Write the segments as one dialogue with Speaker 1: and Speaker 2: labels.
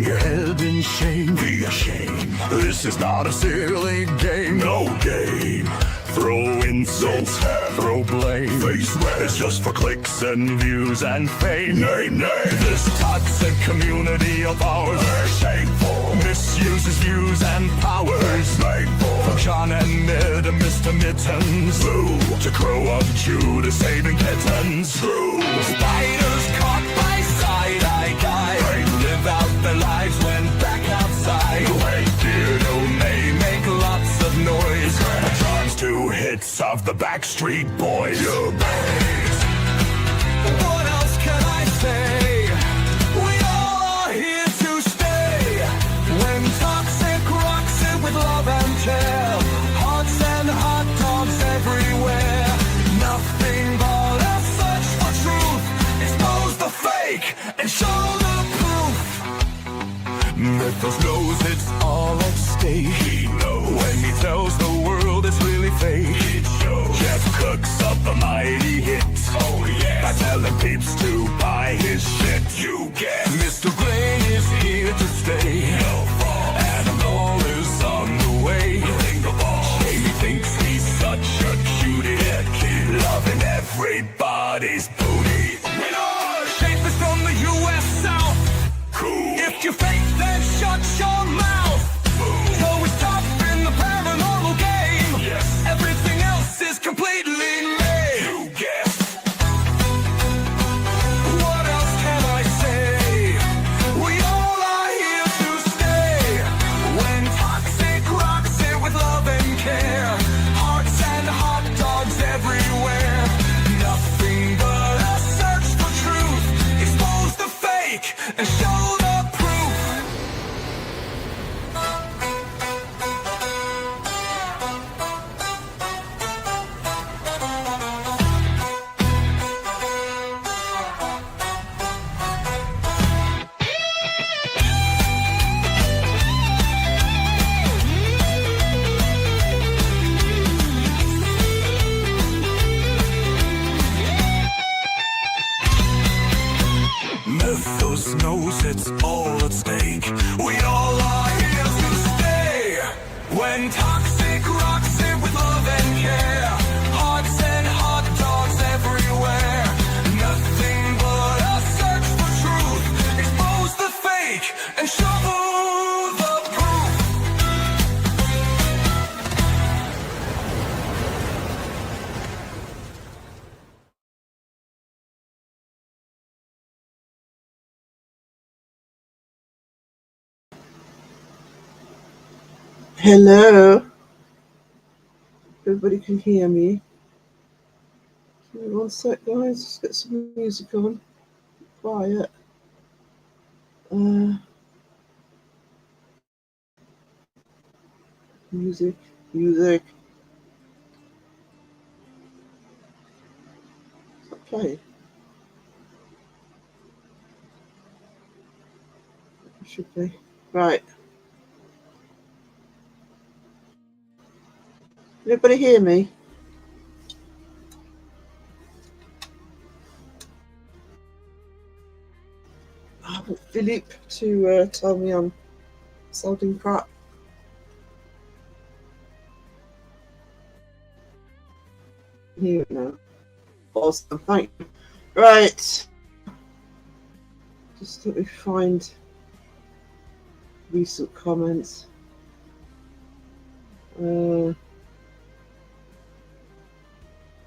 Speaker 1: your head in shame. Be ashamed. This is not a silly game. No game. Throw insults, throw blame. Face red. It's just for clicks and views and fame. Name. This toxic community of ours, shameful, misuses views and powers. From John and Mid to Mr. Mittens, Blue to Crow of Jew to saving kittens. True. Spiders caught by side-eye guy. Live out their lives when back outside. They make lots of noise. John's 2 hits of the Backstreet Boys. What else can I say? We all are here to stay. When toxic rocks it with love and care. Hearts and hot dogs everywhere. Nothing but a search for truth. Expose the fake and show the proof. Mythos knows it's all at stake. He knows when he tells the world it's really fake. It shows. Jeff cooks up a mighty hit. Oh yeah. By telling peeps to buy his shit. You get Mr. Brain is here to stay. No fraud. Animal is on the way. Ring the ball. Jamie thinks he's such a cutie. Kid loving everybody's booty. Winner! Shape is from the U.S. South. Cool. If you fake, then shut your mouth. Boom. So it's tough in the paranormal game. Yes. Everything else is completely lame. You guess. What else can I say? We all are here to stay. When toxic rocks it with love and care. Hearts and hot dogs everywhere. Nothing but a search for truth. Expose the fake and show the proof. Mythos knows it's all at stake. We all are here to stay. When toxic rocks it with love and care. Hearts and hot dogs everywhere. Nothing but a search for truth. Expose the fake and show the proof.
Speaker 2: Hello. Everybody can hear me. Give me 1 sec, guys. Just get some music on. Quiet. Music. Stop playing. It should be. Right. Everybody hear me? I want Philip to tell me I'm sounding crap. Here now. Awesome, thank you. Right. Just let me find recent comments.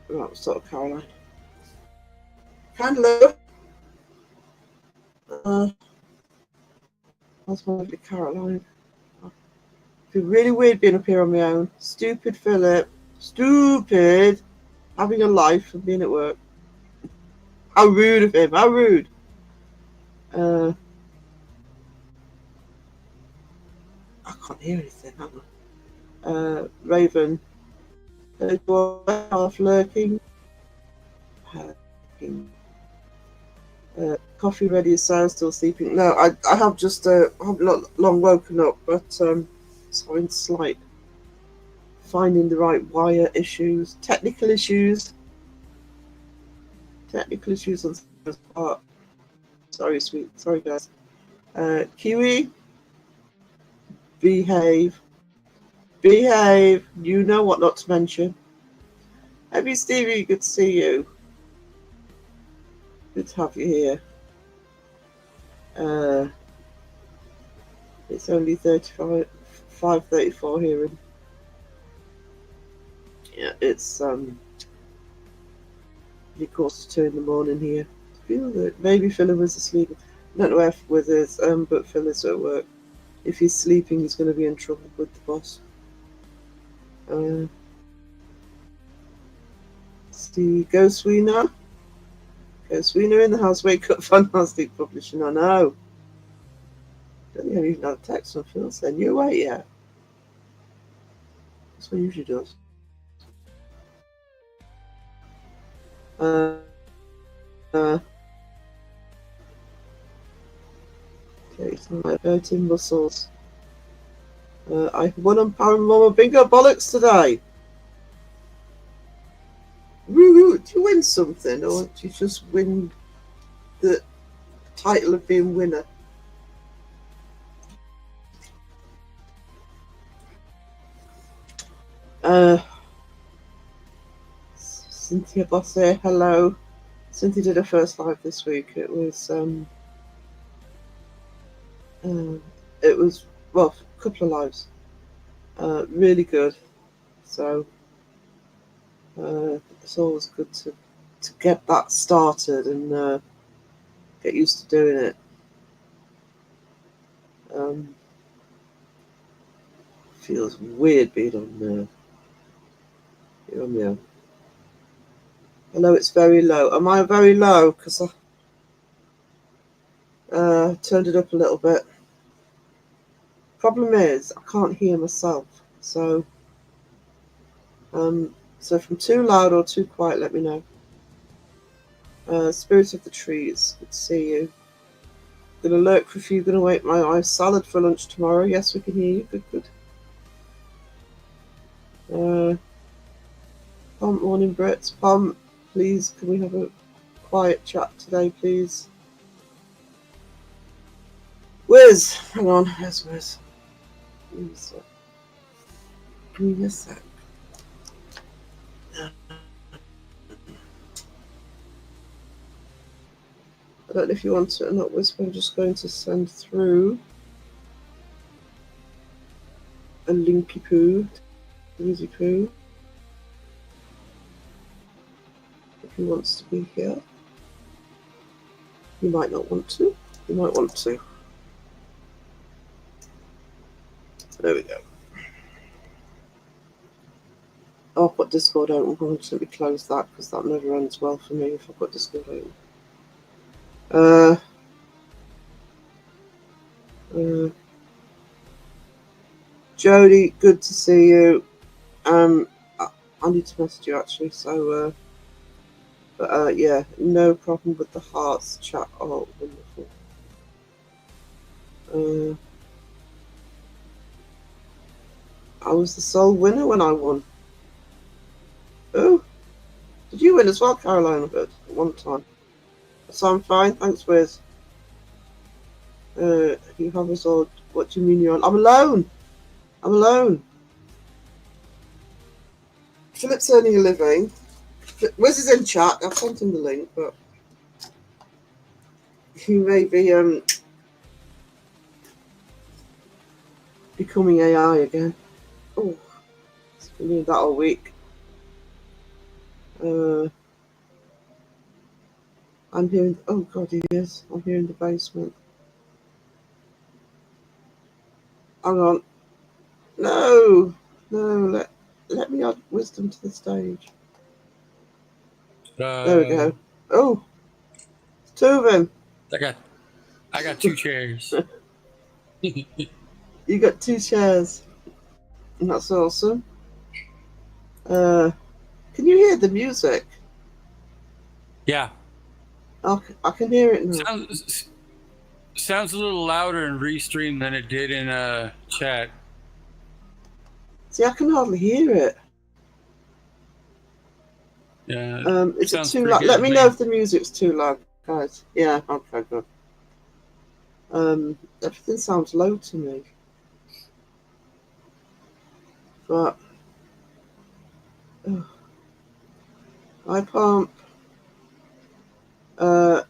Speaker 2: Right, we'll start with Caroline. Hello. That's my lovely Caroline. I feel really weird being up here on my own. Stupid Philip. Stupid. Having a life and being at work. How rude of him. How rude. I can't hear anything. Hang on. Raven. Half lurking. Coffee ready as sound, still sleeping. No, I have just haven't long woken up, but so in slight finding the right wire issues, technical issues on Sarah's part. Sorry, sweet. Sorry, guys. Kiwi, behave. Behave. You know what not to mention. Happy Stevie, good to see you. Good to have you here. It's only 5:34 here, and yeah, it's pretty quarter to 2 in the morning here. I feel that maybe Phil was asleep. I don't know if Withers, but Phil is at work. If he's sleeping, he's going to be in trouble with the boss. See, Go Sweena. Go Sweena in the house. Wake up, fantastic publishing. I know. Don't think I've even had a text from Phil saying, you awake yet? That's what he usually does. Okay, so my 13 muscles. I won on Paramama Bingo Bollocks today. Woo-hoo! Do you win something, or do you just win the title of being winner? Cynthia Bosse, hello. Cynthia did her first live this week. It was well, a couple of lives. Really good. So it's always good to get that started and get used to doing it. Feels weird being on here. Hello, it's very low. Am I very low? Because I turned it up a little bit. Problem is, I can't hear myself. So if I'm too loud or too quiet, let me know. Spirit of the Trees, good to see you. Gonna lurk for a few, gonna wait my eye salad for lunch tomorrow. Yes, we can hear you. Good. Pom, morning, Brits. Pom, please, can we have a quiet chat today, please? Wiz, hang on, where's Wiz? Give me a sec. I don't know if you want it or not, Wiz, but I'm just going to send through a linky poo, Wizzy poo. If he wants to be here. You might not want to. You might want to. There we go. Oh, I've got Discord open. I'm going to simply close that because that never ends well for me if I've got Discord open. Jodie, good to see you. I need to message you actually, so but yeah, no problem with the hearts chat. Oh, wonderful. I was the sole winner when I won. Oh, did you win as well, Caroline? But one time. So I'm fine, thanks, Wiz. You have us all. What do you mean you're on? I'm alone. Philip's earning a living. Wiz is in chat. I've sent him the link, but he may be becoming AI again. Oh, he's been doing that all week. I'm hearing. Oh God, he is. I'm here in the basement. Hang on. No. Let me add wisdom to the stage. There we go. Oh, two of them.
Speaker 3: I got two chairs.
Speaker 2: You got two chairs. And that's awesome. Can you hear the music?
Speaker 3: Yeah.
Speaker 2: I can hear it now.
Speaker 3: Sounds a little louder in Restream than it did in chat.
Speaker 2: See, I can hardly hear it.
Speaker 3: Yeah.
Speaker 2: Is it too loud? Let me know if the music's too loud, guys. Yeah, okay, good. Everything sounds low to me. But I pump. Gonna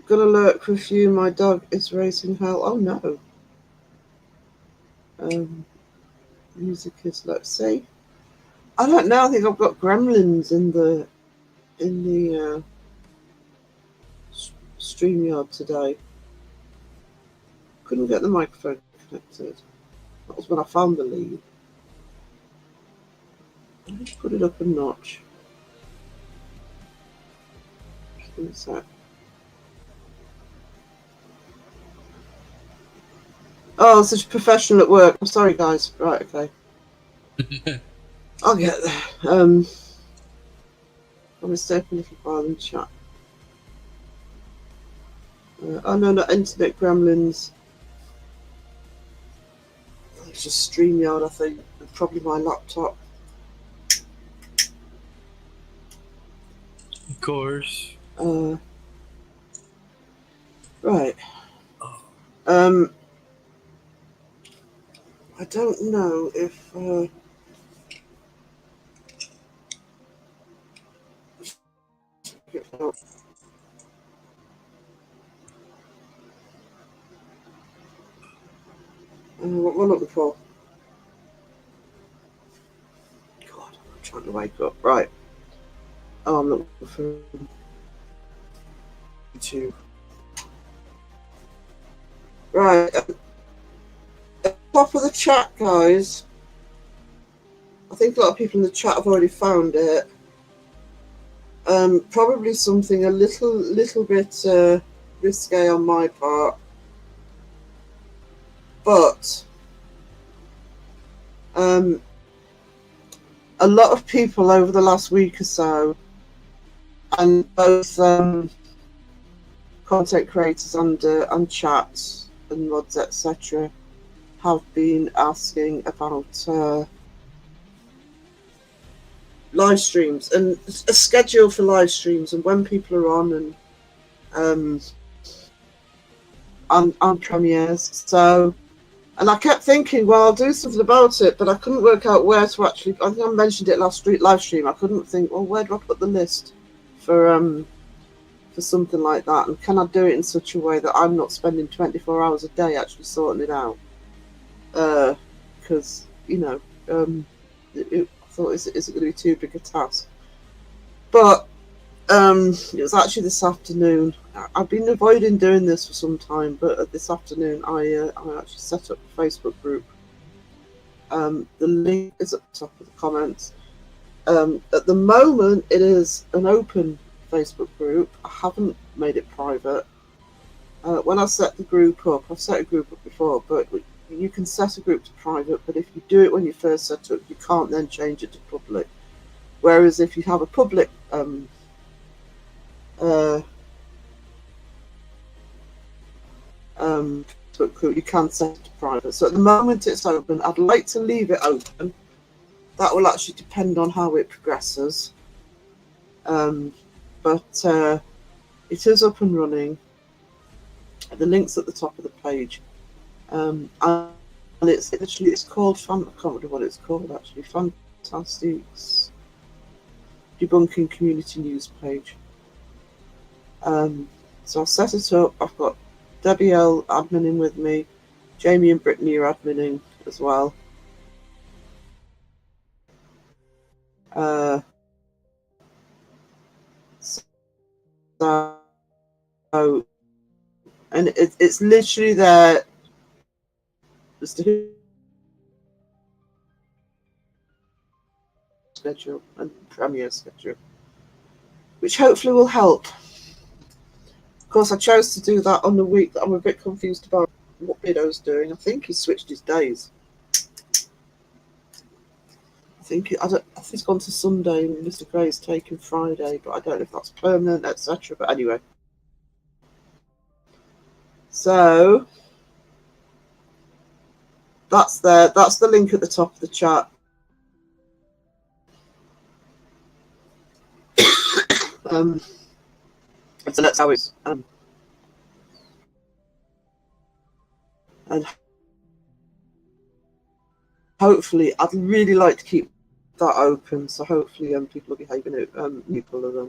Speaker 2: lurk with you. My dog is raising hell. Oh no. Music is, let's see. I don't know. I think I've got gremlins in the StreamYard today. Couldn't get the microphone connected. That was when I found the lead. Let's put it up a notch. Just give me a sec. Oh, such a professional at work. I'm sorry, guys. Right, okay. I'll get there. I'm going to stay up a little while and chat. Oh no, not internet gremlins. It's just StreamYard, I think. And probably my laptop.
Speaker 3: Of course.
Speaker 2: Right. I don't know if what am I looking for? God, I'm trying to wake up. Right. Oh, I'm looking for YouTube. Right. At the top of the chat, guys. I think a lot of people in the chat have already found it. Probably something a little bit risque on my part, but a lot of people over the last week or so, and both content creators and chats and mods, etc., have been asking about live streams and a schedule for live streams and when people are on and premieres. So, and I kept thinking, well, I'll do something about it, but I couldn't work out where to actually. I think I mentioned it last live stream. I couldn't think, well, where do I put the list for something like that, and can I do it in such a way that I'm not spending 24 hours a day actually sorting it out? Because I thought, is it going to be too big a task? But it was actually this afternoon. I've been avoiding doing this for some time, but this afternoon I actually set up a Facebook group. The link is at the top of the comments. At the moment, it is an open Facebook group. I haven't made it private. When I set the group up, I've set a group up before, but you can set a group to private, but if you do it when you first set it up, you can't then change it to public. Whereas if you have a public you can set it to private. So at the moment it's open. I'd like to leave it open. That will actually depend on how it progresses. But it is up and running. The link's at the top of the page. And it's called I can't remember what it's called actually. Fantastics Debunking Community News page. So I'll set it up. I've got Debbie L adminning with me. Jamie and Brittany are adminning as well. So and it's literally there as to schedule and premiere schedule, which hopefully will help. Of course, I chose to do that on the week that I'm a bit confused about what Bido's doing. I think he switched his days. I think he's gone to Sunday and Mr. Gray's taken Friday, but I don't know if that's permanent, etc. But anyway. So that's there. That's the link at the top of the chat. So that's how it's And hopefully, I'd really like to keep that open. So hopefully, people will be behaving it. People are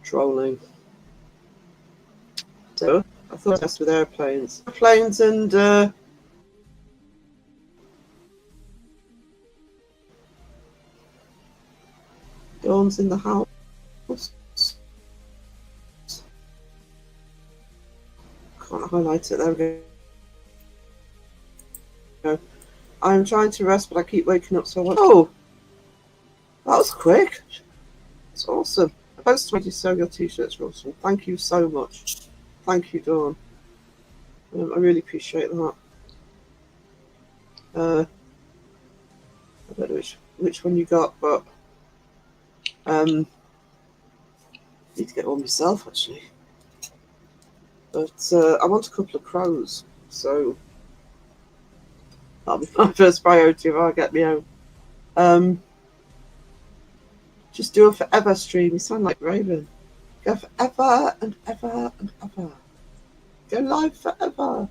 Speaker 2: trolling. So I thought that's with airplanes, and Dawn's in the house. Can't highlight it. There we go. I'm trying to rest, but I keep waking up. So I want. Oh, that was quick. It's awesome. Post 20 sew your t-shirts, Russell. Thank you so much. Thank you, Dawn. I really appreciate that. I don't know which one you got, but need to get one myself actually. But I want a couple of crows, so that'll be my first priority if I get my own. Just do a forever stream. You sound like Raven. Go forever and ever and ever. Go live forever.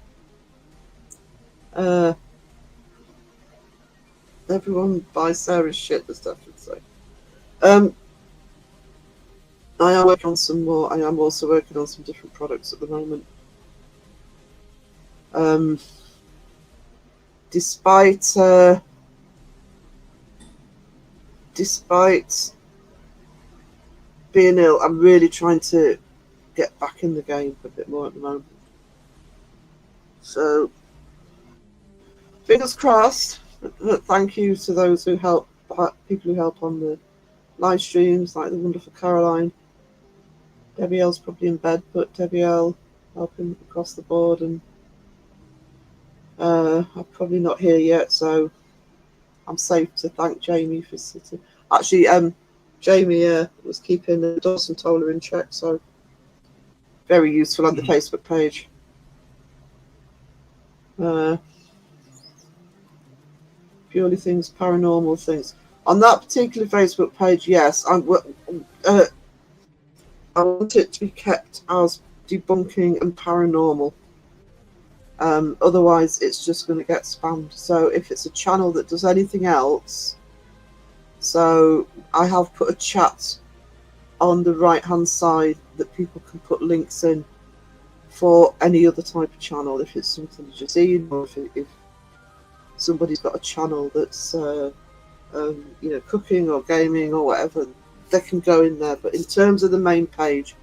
Speaker 2: Everyone buys Sarah's shit, the stuff would say. I am working on some more. I am also working on some different products at the moment. Despite being ill, I'm really trying to get back in the game a bit more at the moment. So, fingers crossed. Thank you to those who help, people who help on the live streams, like the wonderful Caroline. Debbie L's probably in bed, but Debbie L helping across the board, and I'm probably not here yet, so I'm safe to thank Jamie for sitting. Actually, Jamie was keeping Dawson Toller in check, so very useful on the Facebook page. Purely things, paranormal things. On that particular Facebook page, yes, I want it to be kept as debunking and paranormal. Otherwise, it's just going to get spammed. So if it's a channel that does anything else, so I have put a chat on the right-hand side that people can put links in for any other type of channel. If it's something you've just seen, or if somebody's got a channel that's cooking or gaming or whatever, they can go in there. But in terms of the main page,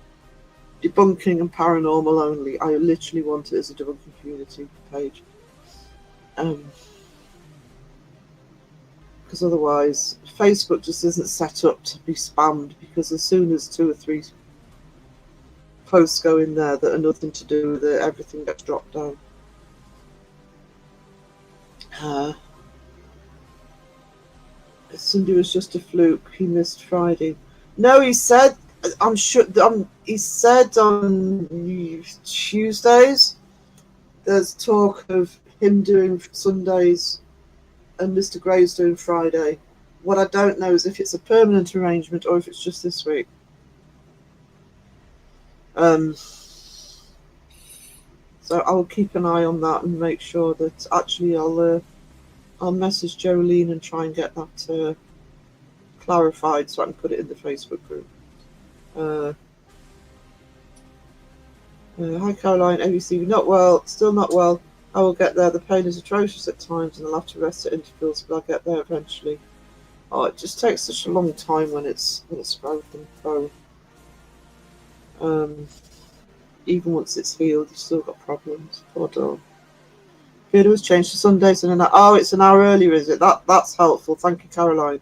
Speaker 2: debunking and paranormal only, I literally want it as a debunking community page, because otherwise Facebook just isn't set up to be spammed, because as soon as 2 or 3 posts go in there that are nothing to do with it, everything gets dropped down. Sunday was just a fluke. He missed Friday. No, he said. I'm sure. He said on Tuesdays there's talk of him doing Sundays and Mr. Gray's doing Friday. What I don't know is if it's a permanent arrangement or if it's just this week. So I'll keep an eye on that and make sure that actually I'll message Jolene and try and get that clarified so I can put it in the Facebook group. Hi Caroline, ABC, not well, still not well. I will get there. The pain is atrocious at times and I'll have to rest at intervals, but I'll get there eventually. Oh, it just takes such a long time when it's broken bone. Even once it's healed, you've still got problems. Poor dog. Video was changed to Sundays and oh, it's an hour earlier, is it? That's helpful. Thank you, Caroline.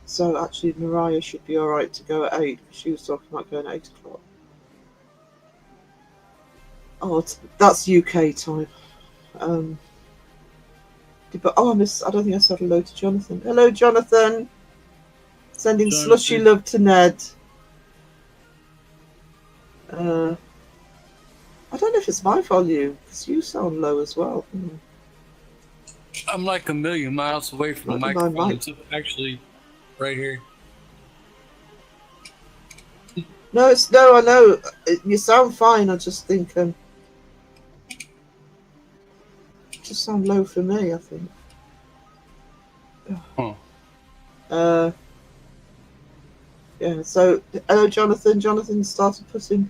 Speaker 2: So actually, Mariah should be all right to go at 8. She was talking about going at 8 o'clock. Oh, that's UK time. But I don't think I said hello to Jonathan. Hello, Jonathan. Sending slushy love to Ned. I don't know if it's my volume, because you sound low as well.
Speaker 3: I'm like a million miles away from the microphone. It's actually right here.
Speaker 2: No, it's no. I know you sound fine. I just think just sound low for me. I think.
Speaker 3: Huh.
Speaker 2: Yeah. So, Jonathan started putting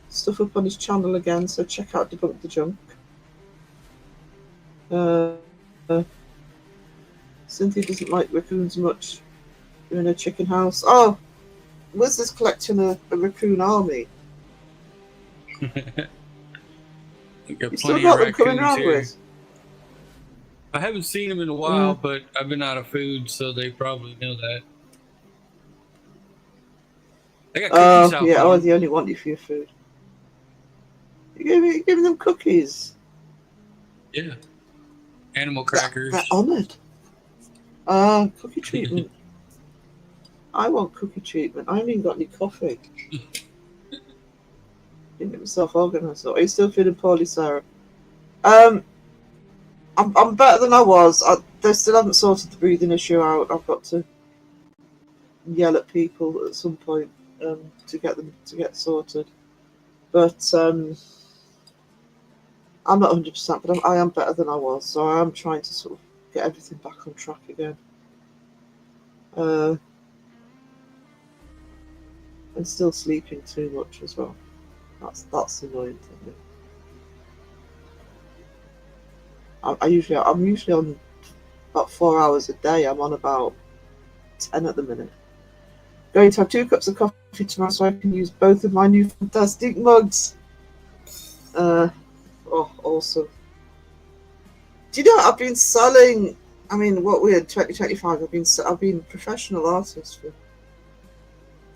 Speaker 2: stuff up on his channel again. So check out Debunk the Junk. Cynthia doesn't like raccoons much. They're in a chicken house. Oh, was this collecting a raccoon army?
Speaker 3: We got
Speaker 2: You still
Speaker 3: plenty of
Speaker 2: got them coming
Speaker 3: raccoons
Speaker 2: around
Speaker 3: here.
Speaker 2: with?
Speaker 3: I haven't seen them in a while, but I've been out of food, so they probably know that. They got cookies out
Speaker 2: Yeah.
Speaker 3: for
Speaker 2: Oh,
Speaker 3: them.
Speaker 2: they only want you for your food. You're giving them cookies.
Speaker 3: Yeah. Animal crackers.
Speaker 2: They're honoured. Cookie treatment. I want cookie treatment. I haven't even got any coffee. Didn't get myself organised. Are you still feeling poorly, Sarah? I'm better than I was. They still haven't sorted the breathing issue out. I've got to yell at people at some point to get them to get sorted. But I'm not 100%, but I am better than I was. So I am trying to sort of get everything back on track again. And still sleeping too much as well. That's the annoying thing. I'm usually on about 4 hours a day. I'm on about 10 at the minute. Going to have 2 cups of coffee tomorrow so I can use both of my new fantastic mugs. Awesome. Do you know I've been selling? I mean, what we're in 2025. I've been a professional artist for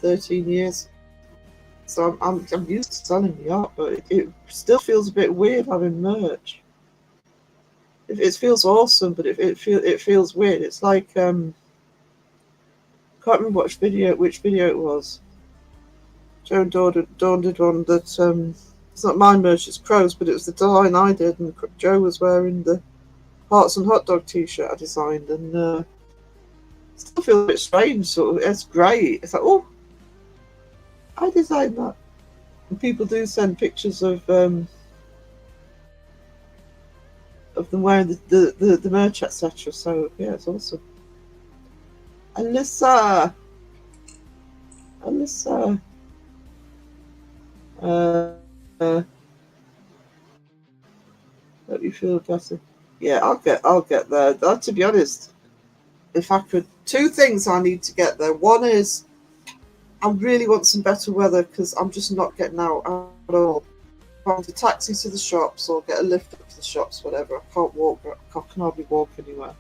Speaker 2: 13 years, so I'm used to selling the art, but it still feels a bit weird having merch. It feels awesome, but it feels weird. It's like can't remember which video it was. Joe and Dawn did one that it's not my merch, it's Crow's, but it was the design I did, and Joe was wearing the Hearts and Hot Dog T-shirt I designed, and it still feels a bit strange. Sort of, it's great. It's like, oh, I designed that, and people do send pictures of them wearing the merch, etc. So yeah, it's awesome. Alyssa. Hope you feel better. Yeah, I'll get there. To be honest, if I could, 2 things I need to get there. One is I really want some better weather because I'm just not getting out at all. Find a taxi to the shops or get a lift up to the shops, whatever. I can't walk. I can hardly walk anywhere.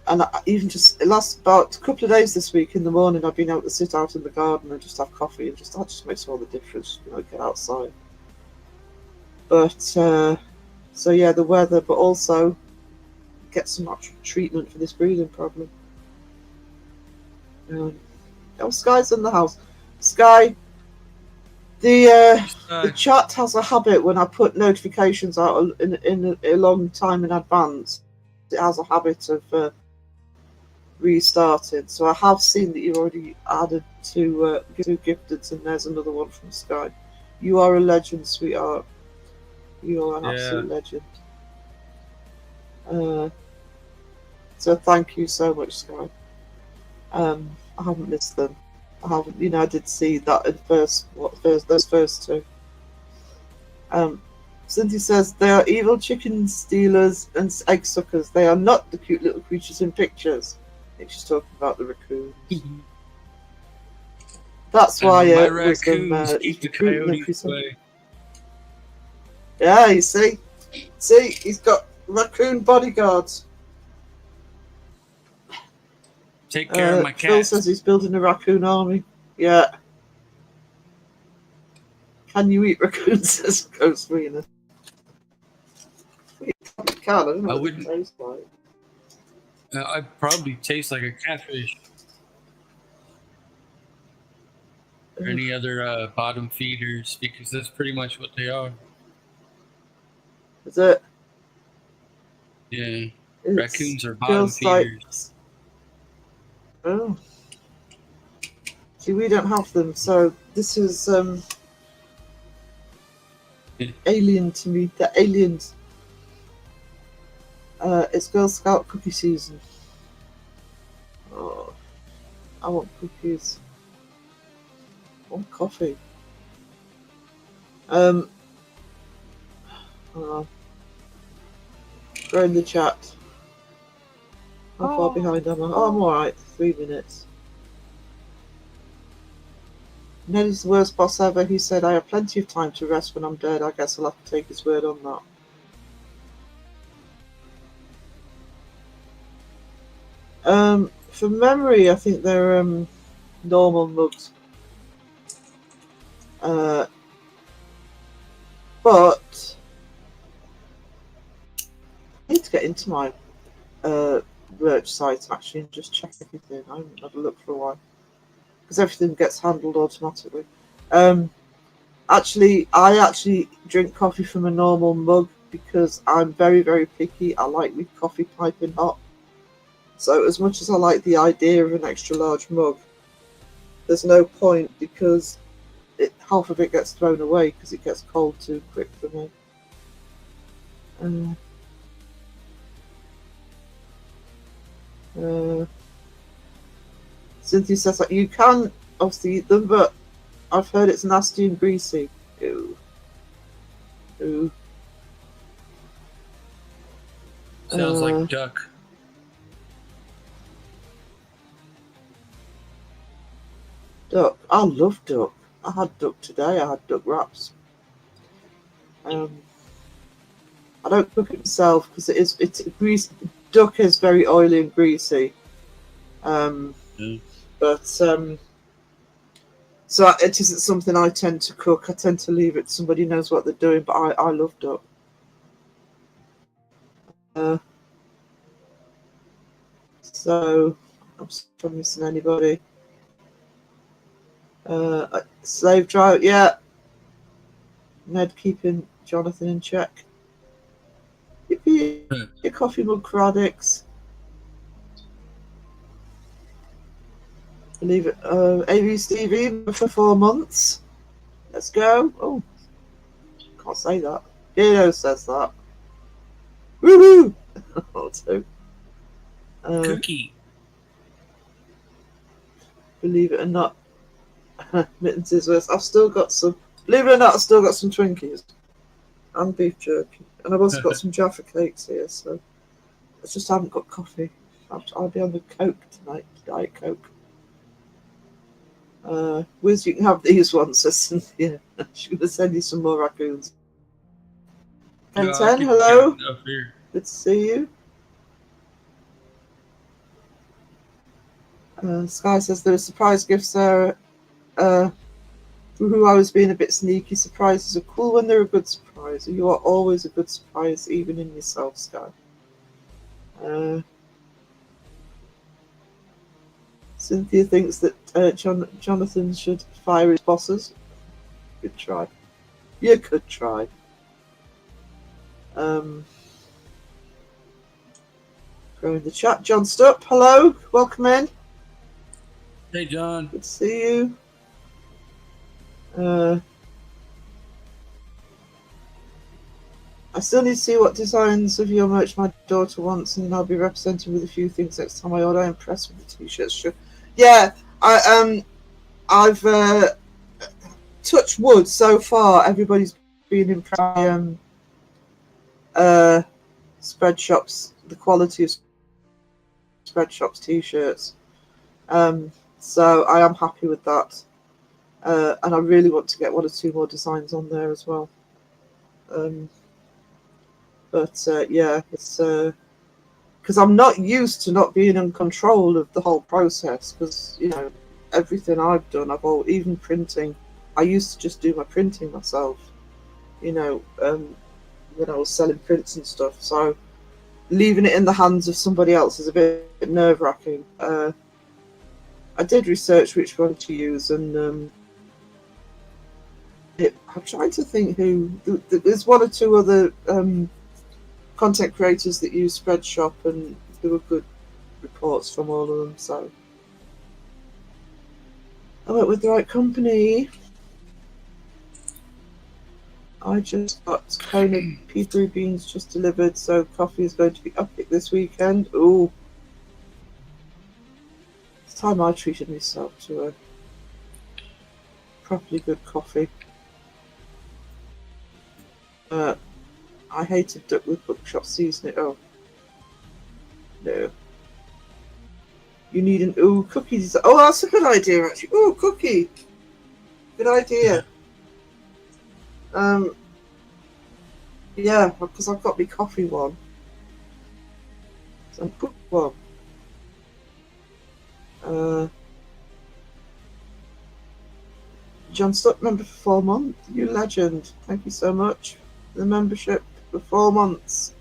Speaker 2: And even just it lasts about a couple of days this week. In the morning, I've been able to sit out in the garden and just have coffee, and that just makes all the difference. Get outside. But so yeah, the weather, but also get some natural treatment for this breathing problem. Sky's in the house. Sky, the chat has a habit when I put notifications out in a long time in advance. It has a habit of restarted. So I have seen that you already added 2 gifteds, and there's another one from Sky. You are a legend, sweetheart. You are an absolute legend. So thank you so much, Sky. I haven't missed them. I haven't. I did see that in those first 2. Cynthia says they are evil chicken stealers and egg suckers. They are not the cute little creatures in pictures. I think she's talking about the raccoons. That's why
Speaker 3: my
Speaker 2: raccoons
Speaker 3: keep the coyotes away.
Speaker 2: Yeah, you see, he's got raccoon bodyguards.
Speaker 3: Take care of my cat.
Speaker 2: Phil says he's building a raccoon army. Yeah. Can you eat raccoons? Says Ghost Rena. You can. I don't know what it tastes like.
Speaker 3: I'd probably taste like a catfish. Or any other bottom feeders, because that's pretty much what they are.
Speaker 2: Is it?
Speaker 3: Yeah. Raccoons are bottom feeders.
Speaker 2: Oh. See, we don't have them, so this is
Speaker 3: Yeah.
Speaker 2: alien to me. The aliens. It's Girl Scout cookie season. Oh, I want cookies. I want coffee. Oh, go in the chat. How far behind am I? Oh, I'm alright. 3 minutes. Nelly's the worst boss ever. He said, I have plenty of time to rest when I'm dead. I guess I'll have to take his word on that. From memory, I think they're normal mugs. But I need to get into my merch site actually and just check everything. I haven't had a look for a while because everything gets handled automatically. Actually, I actually drink coffee from a normal mug because I'm very, very picky. I like my coffee piping hot. So as much as I like the idea of an extra large mug, there's no point because half of it gets thrown away because it gets cold too quick for me. Cynthia says that you can obviously eat them, but I've heard it's nasty and greasy. Ew. Ew.
Speaker 3: Sounds like duck.
Speaker 2: Duck. I love duck. I had duck today. I had duck wraps. I don't cook it myself because it's greasy. Duck is very oily and greasy. But so it isn't something I tend to cook. I tend to leave it to somebody who knows what they're doing. But I love duck. So I'm sorry if I'm missing anybody. Slave drive, yeah. Ned keeping Jonathan in check. Yippee! Your coffee mug for addicts. Believe it. AV Stevie for 4 months. Let's go. Oh, can't say that. Dino says that. Woohoo! Also,
Speaker 3: Cookie.
Speaker 2: believe it or not, Mittens is worse. I've still got some. Believe it or not, I've still got some Twinkies and beef jerky, and I've also got some Jaffa cakes here. So I just haven't got coffee. I'll be on the Coke tonight, Diet Coke. Wiz, you can have these ones, says Cynthia. She's going to send you some more raccoons.
Speaker 3: No,
Speaker 2: 10, hello.
Speaker 3: Here.
Speaker 2: Good to see you. Sky says there are surprise gifts there. Who I was being a bit sneaky. Surprises are cool when they're a good surprise. You are always a good surprise, even in yourself, Sky. Cynthia thinks that Jonathan should fire his bosses. Good try. You could try. Go in the chat. John Stupp, hello. Welcome in.
Speaker 3: Hey, John.
Speaker 2: Good to see you. I still need to see what designs of your merch my daughter wants, and then I'll be representing with a few things next time I order. I'm impressed with the t-shirts. Sure. Yeah, I've touched wood so far. Everybody's been impressed by Spreadshops, the quality of Spreadshops t-shirts. So I am happy with that. And I really want to get 1 or 2 more designs on there as well. Yeah, it's because I'm not used to not being in control of the whole process. Because everything I've done, even printing. I used to just do my printing myself. When I was selling prints and stuff. So leaving it in the hands of somebody else is a bit nerve-wracking. I did research which one to use, and I'm trying to think who. There's 1 or 2 other content creators that use Spreadshop, and there were good reports from all of them. So I went with the right company. I just got cone of pea beans just delivered, so coffee is going to be epic this weekend. Ooh. It's time I treated myself to a properly good coffee. I hated duck with bookshop seasoning. Oh, no. You need an cookies. Oh, that's a good idea actually. Ooh, cookie. Good idea. Yeah, because I've got my coffee one. So cook one. John Stuck member for 4 months. You legend. Thank you so much for the membership for 4 months.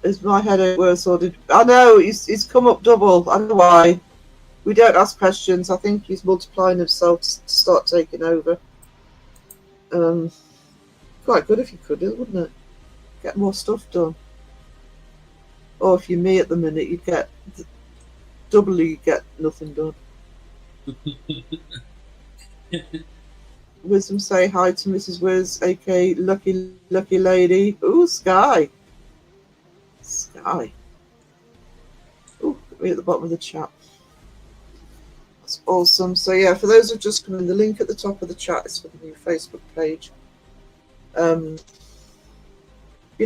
Speaker 2: Is my headache worse or did I know he's come up double? I don't know why. We don't ask questions. I think he's multiplying himself to start taking over. Quite good if you could, wouldn't it? Get more stuff done. Or if you're me at the minute, you'd get doubly get nothing done. Wisdom say hi to Mrs. Wiz, aka Lucky Lady. Ooh, Sky. Sky. Ooh, right at the bottom of the chat. That's awesome. So yeah, for those who've just come in, the link at the top of the chat is for the new Facebook page. Been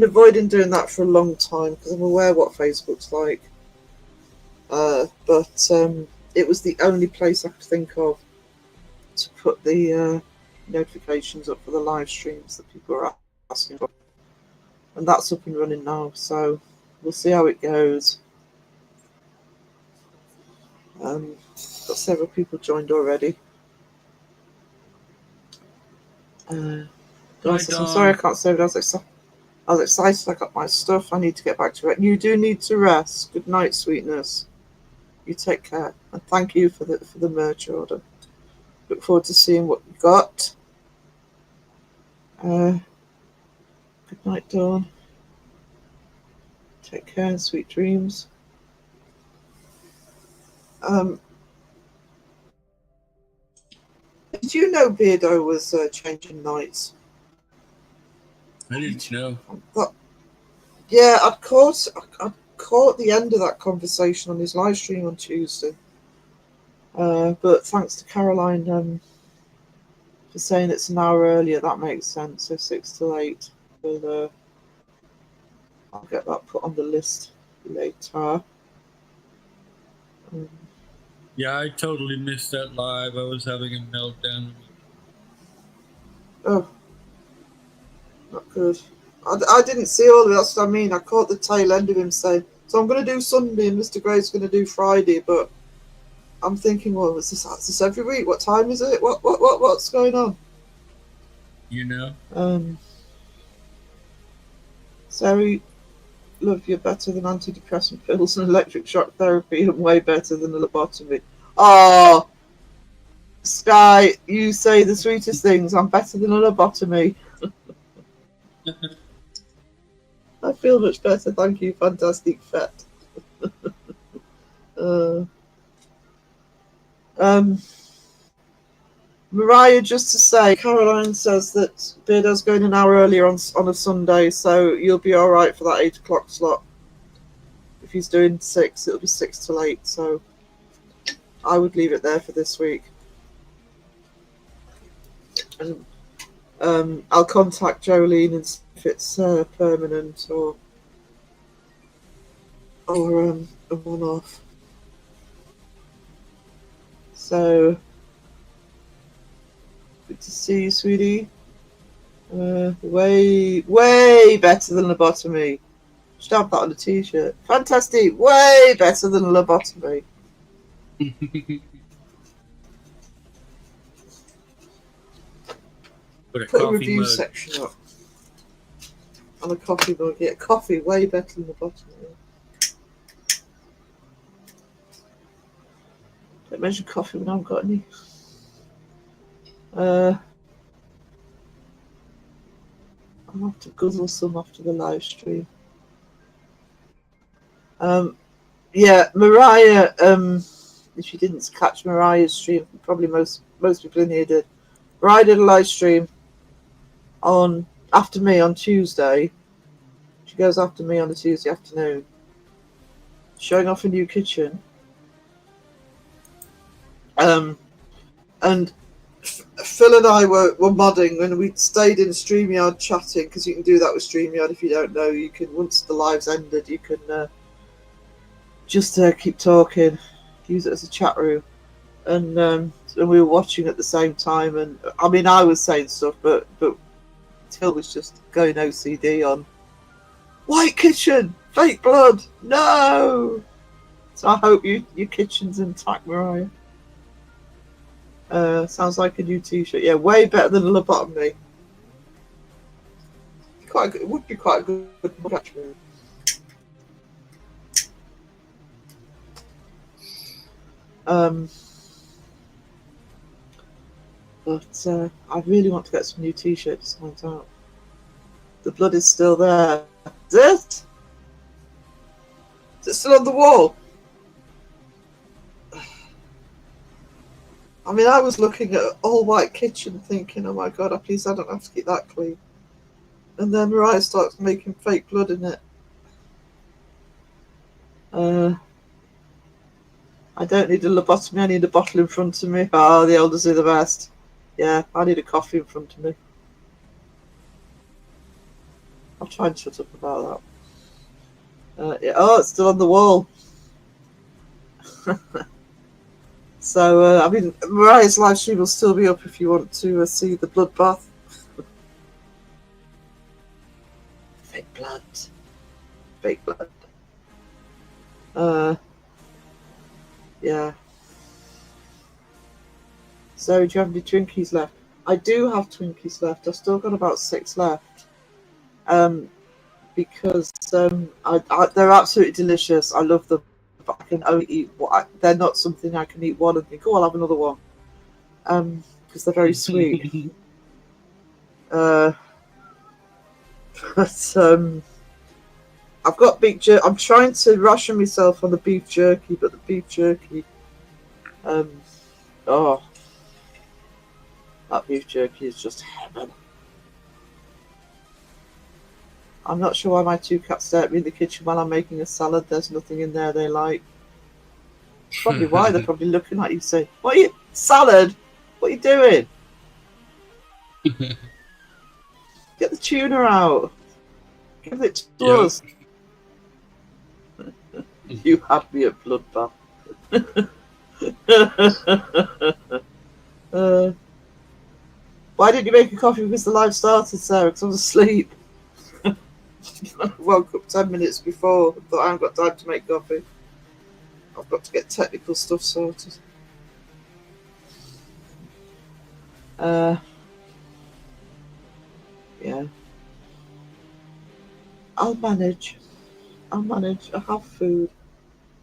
Speaker 2: avoiding doing that for a long time because I'm aware what Facebook's like. But it was the only place I could think of to put the notifications up for the live streams that people are asking for. And that's up and running now, so we'll see how it goes. Got several people joined already. Guys, I'm sorry I can't say, but I was excited. I got my stuff. I need to get back to it. You do need to rest. Good night, sweetness. You take care, and thank you for the merch order. Look forward to seeing what you got. Good night, Dawn. Take care and sweet dreams. Did you know Beardo was changing nights?
Speaker 3: I didn't know.
Speaker 2: Yeah, I'd caught the end of that conversation on his live stream on Tuesday. But thanks to Caroline for saying it's an hour earlier, that makes sense. So 6 till 8. But, I'll get that put on the list later.
Speaker 3: Yeah, I totally missed that live. I was having a meltdown.
Speaker 2: Oh, not good. I didn't see all of it. That's what I mean. I caught the tail end of him saying, "So I'm going to do Sunday and Mr. Gray's going to do Friday." But I'm thinking, well, is this every week? What time is it? What's going on?
Speaker 3: You know.
Speaker 2: Sarah, love, you're better than antidepressant pills and electric shock therapy, and way better than a lobotomy. Oh, Sky, you say the sweetest things. I'm better than a lobotomy. I feel much better, thank you, fantastic fet. Mariah, just to say, Caroline says that Beardo's going an hour earlier on a Sunday, so you'll be all right for that 8 o'clock slot. If he's doing 6, it'll be 6 till 8, so I would leave it there for this week. And I'll contact Jolene and see if it's permanent or a one-off. So, good to see you, sweetie. Way better than lobotomy. Should have that on a t-shirt. Fantastic. Way better than lobotomy. Put a review mug section up on a coffee mug. Yeah, coffee way better than lobotomy. Don't mention coffee when I haven't got any. I'll have to guzzle some after the live stream. Yeah, Mariah. If you didn't catch Mariah's stream, probably most people in here did. Mariah did a live stream on after me on Tuesday. She goes after me on a Tuesday afternoon, showing off a new kitchen. And Phil and I were modding, and we stayed in StreamYard chatting, because you can do that with StreamYard if you don't know. You can, once the live's ended, you can just keep talking, use it as a chat room. And we were watching at the same time, and I mean, I was saying stuff, but Phil was just going OCD on White Kitchen, fake blood, no. So I hope your kitchen's intact, Mariah. Sounds like a new T-shirt. Yeah, way better than a lobotomy. It would be quite a good mug, actually. But I really want to get some new T-shirts signed out. The blood is still there. Is it? Is it still on the wall? I mean, I was looking at all white kitchen thinking, oh my god, please I don't have to keep that clean. And then Mariah starts making fake blood in it. I don't need a lobotomy, I need a bottle in front of me. Oh, the elders are the best. Yeah, I need a coffee in front of me. I'll try and shut up about that. Yeah, oh, it's still on the wall. So, I mean, Mariah's live stream will still be up if you want to see the bloodbath. Fake blood. Fake blood. Yeah. So, do you have any Twinkies left? I do have Twinkies left. I've still got about 6 left. Because they're absolutely delicious. I love them. But I can only eat they're not something I can eat one and think, oh, I'll have another one. Because they're very sweet. But I've got beef jerky. I'm trying to ration myself on the beef jerky, but the beef jerky, that beef jerky is just heaven. I'm not sure why my 2 cats stare at me in the kitchen while I'm making a salad. There's nothing in there they like. Probably why. They're probably looking at you saying, what are you, salad? What are you doing? Get the tuna out. Give it to us. You had me at bloodbath. Why didn't you make a coffee? Because the live started, Sarah, because I was asleep. I woke up 10 minutes before. I thought I haven't got time to make coffee. I've got to get technical stuff sorted. Yeah. I'll manage. I have food.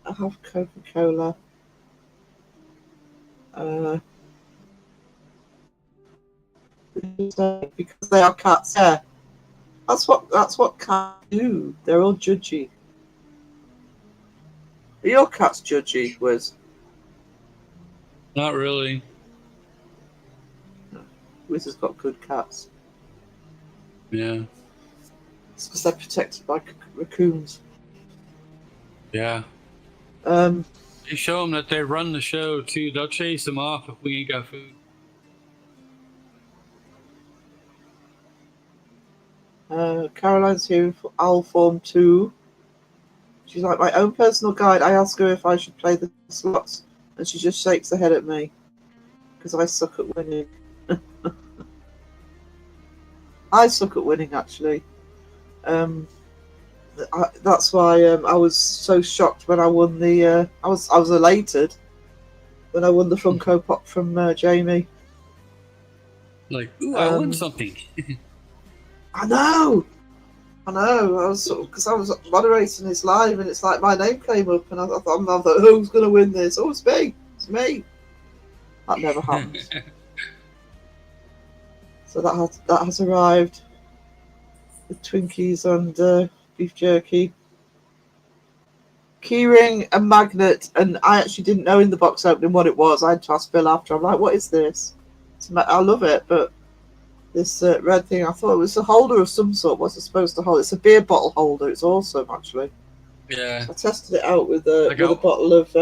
Speaker 2: I have Coca-Cola. Because they are cats. Yeah. That's what cats do. They're all judgy. Are your cats judgy, Wiz?
Speaker 3: Not really.
Speaker 2: No. Wiz has got good cats.
Speaker 3: Yeah.
Speaker 2: It's because they're protected by raccoons.
Speaker 3: Yeah. You show them that they run the show too. They'll chase them off if we ain't got food.
Speaker 2: Caroline's here for Owl Form 2. She's like, my own personal guide. I ask her if I should play the slots, and she just shakes her head at me because I suck at winning. I suck at winning, actually. That's why I was so shocked when I won the. I was elated when I won the Funko Pop from Jamie.
Speaker 3: Like, ooh, I won something.
Speaker 2: I know. I was because I was moderating his live, and it's like my name came up, and I thought, who's going to win this? Oh, it's me. It's me. That never happens. So that has arrived. The Twinkies and beef jerky. keyring, a magnet, and I actually didn't know in the box opening what it was. I had to ask Phil after. I'm like, what is this? I love it, but this red thing, I thought it was a holder of some sort. What's it supposed to hold? It's a beer bottle holder. It's awesome, actually.
Speaker 3: Yeah.
Speaker 2: I tested it out with a bottle of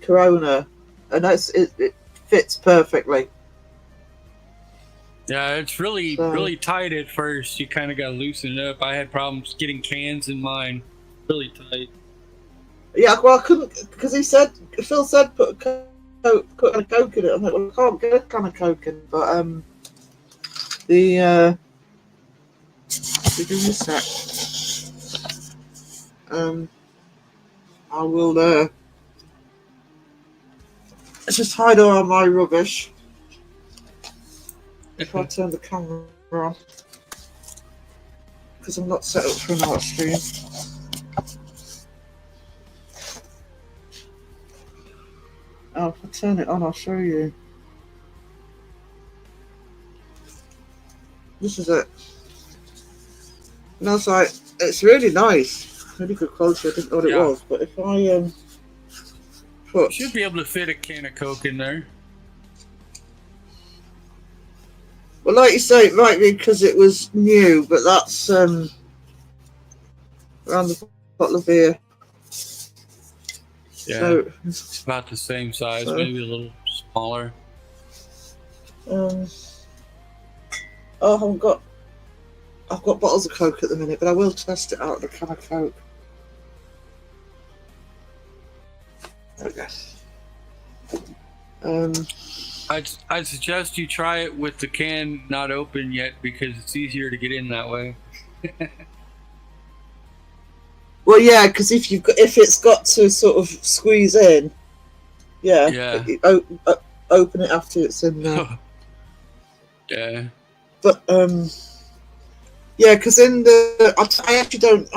Speaker 2: Corona, and it fits perfectly.
Speaker 3: Yeah, it's really tight at first. You kind of got to loosen it up. I had problems getting cans in mine really tight.
Speaker 2: Yeah, well, I couldn't, because Phil said put a can of Coke in it. I'm like, well, I can't get a can of Coke in, but give me a sec. I will just hide all my rubbish if I turn the camera on, because I'm not set up for an art stream. Oh, if I turn it on, I'll show you. This is it. And I was like, it's really nice. Really good quality. I didn't know what it was. But if I put...
Speaker 3: You should be able to fit a can of Coke in there.
Speaker 2: Well, like you say, it might be because it was new, but that's around the bottle of beer.
Speaker 3: Yeah,
Speaker 2: so,
Speaker 3: it's about the same size, maybe a little smaller.
Speaker 2: Oh, I've got bottles of Coke at the minute, but I will test it out of the can of Coke. There we go.
Speaker 3: I'd suggest you try it with the can not open yet, because it's easier to get in that way.
Speaker 2: Well, yeah, because if it's got to sort of squeeze in, open it after it's in there.
Speaker 3: Yeah.
Speaker 2: But yeah, because in the I actually don't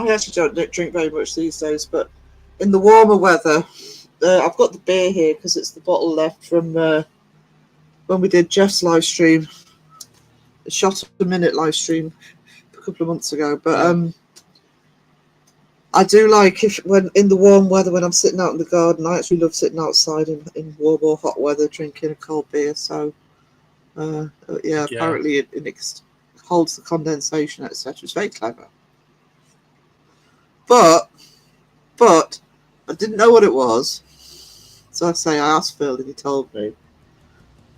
Speaker 2: drink very much these days. But in the warmer weather, I've got the beer here because it's the bottle left from when we did Jeff's live stream, a shot a minute live stream a couple of months ago. But I do like when in the warm weather, when I'm sitting out in the garden, I actually love sitting outside in warm or hot weather drinking a cold beer. So apparently it holds the condensation, etc. It's very clever. But I didn't know what it was. So I asked Phil and he told me.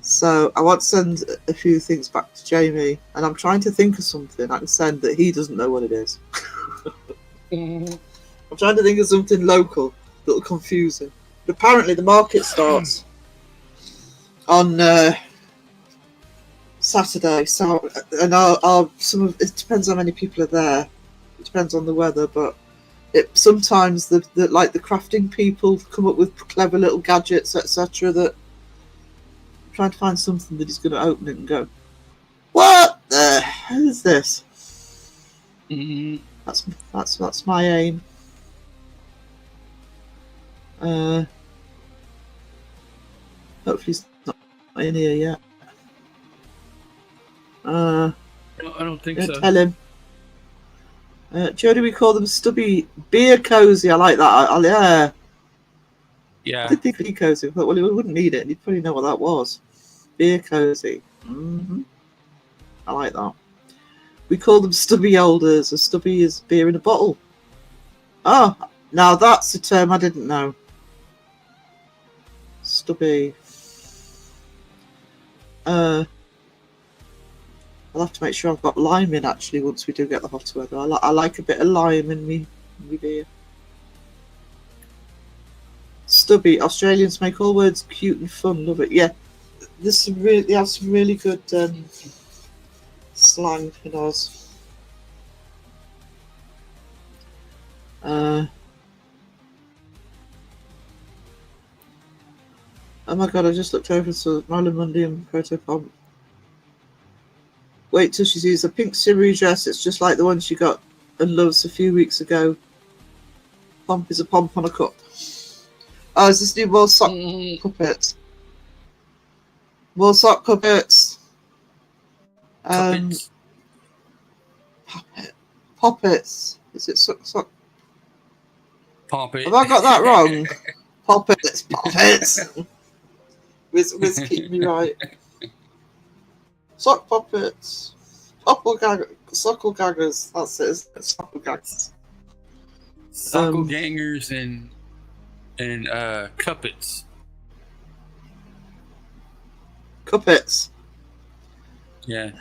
Speaker 2: So I want to send a few things back to Jamie, and I'm trying to think of something I can send that he doesn't know what it is. I'm trying to think of something local that'll confuse him. But apparently the market starts on Saturday. So, and it depends how many people are there. It depends on the weather, but sometimes the crafting people come up with clever little gadgets, etc. That I'm trying to find something that he's going to open it and go, what the hell is this?
Speaker 3: Mm-hmm.
Speaker 2: That's my aim. Hopefully he's not in here yet.
Speaker 3: I don't think so.
Speaker 2: Tell him. Jody, we call them stubby beer cozy. I like that.
Speaker 3: Yeah.
Speaker 2: I did think beer cozy. I thought, well, we wouldn't need it. You'd probably know what that was. Beer cozy. Mm-hmm. I like that. We call them stubby holders. A stubby is beer in a bottle. Oh, now that's a term I didn't know. Stubby. I'll have to make sure I've got lime in actually once we do get the hotter weather. I like a bit of lime in me beer. Stubby. Australians make all words cute and fun. Love it. Yeah, they have some really good slang in Oz. Oh my god! I just looked over to Malamundian Protopomp. Wait till she sees a pink shimmery dress. It's just like the one she got and loves a few weeks ago. Pomp is a pomp on a cup. Oh, is this new more sock puppets? More sock puppets. Puppets. Is it
Speaker 3: Pop it.
Speaker 2: Have I got that wrong? Poppets, poppets. Wiz keep me right. Sock puppets. Suckle gaggers. That's it. Suckle gaggers.
Speaker 3: Sucklegangers and cuppets.
Speaker 2: Cuppets.
Speaker 3: Yeah.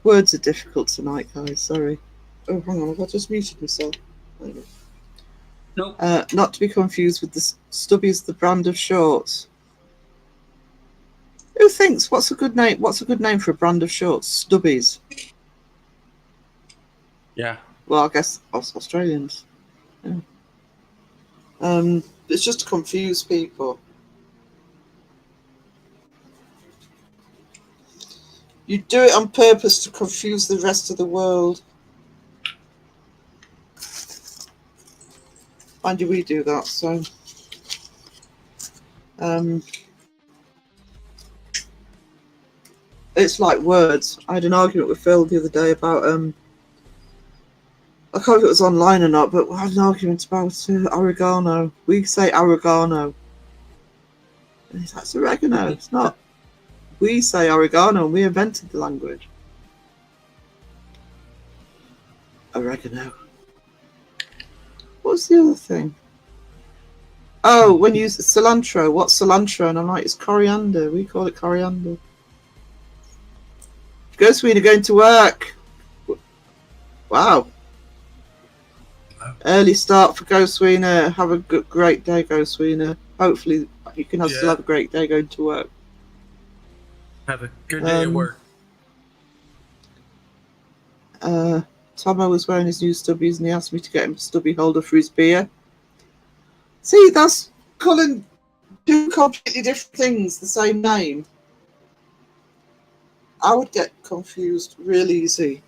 Speaker 2: Words are difficult tonight, guys. Sorry. Oh, hang on. Have I just muted myself?
Speaker 3: Nope.
Speaker 2: Not to be confused with the Stubbies, the brand of shorts. Who thinks? What's a good name? What's a good name for a brand of shorts? Stubbies.
Speaker 3: Yeah.
Speaker 2: Well, I guess Australians. Yeah. It's just to confuse people. You do it on purpose to confuse the rest of the world. Mind you, we do that, so. It's like words. I had an argument with Phil the other day about, I can't remember if it was online or not, but we had an argument about oregano. We say oregano. And he's like, it's oregano. It's not. We say oregano and we invented the language. Oregano. What's the other thing? Oh, when you use cilantro. What's cilantro? And I'm like, it's coriander. We call it coriander. Go, Sweeney, going to work. Wow. Early start for Go Sweeney. Have a great day, Go Sweeney. Hopefully you can still have a great day going to work.
Speaker 3: Have a good day at work.
Speaker 2: Tomo was wearing his new stubbies and he asked me to get him a stubby holder for his beer. See, that's calling two completely different things the same name. I would get confused real easy.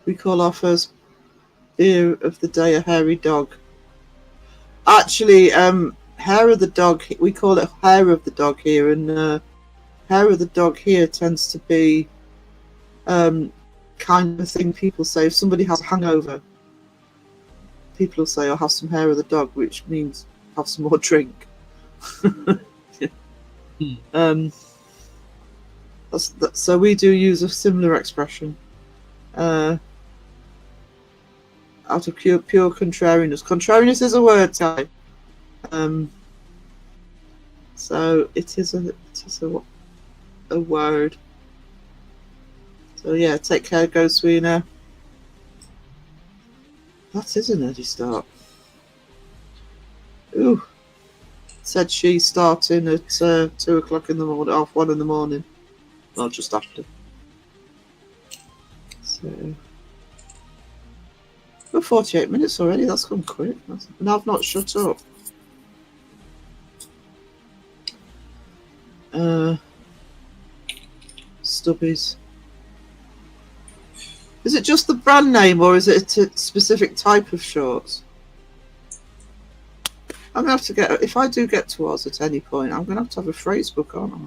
Speaker 2: We call our first beer of the day a hairy dog. Actually, hair of the dog, we call it hair of the dog here, and hair of the dog here tends to be kind of a thing people say. If somebody has a hangover, people will say, I'll have some hair of the dog, which means have some more drink. So we do use a similar expression out of pure contrariness. Contrariness is a word, guy. So it is a word. So yeah, take care, Go Sweeney. That is an early start. Ooh. Said she starting at 2 o'clock in the morning, 1:30 in the morning. Well, just after. So. We're 48 minutes already, that's gone quick. And I've not shut up. Stubbies. Is it just the brand name or is it a specific type of shorts? I'm going to have to get, if I do get to Oz at any point, I'm going to have a phrase book, aren't I?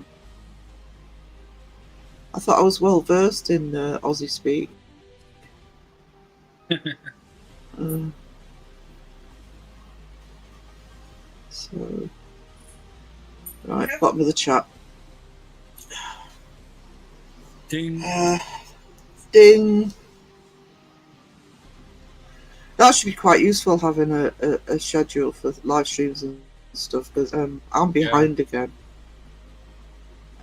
Speaker 2: I thought I was well versed in Aussie speak. So, right, bottom of the chat.
Speaker 3: Ding.
Speaker 2: Ding. That should be quite useful, having a schedule for live streams and stuff, because I'm behind again.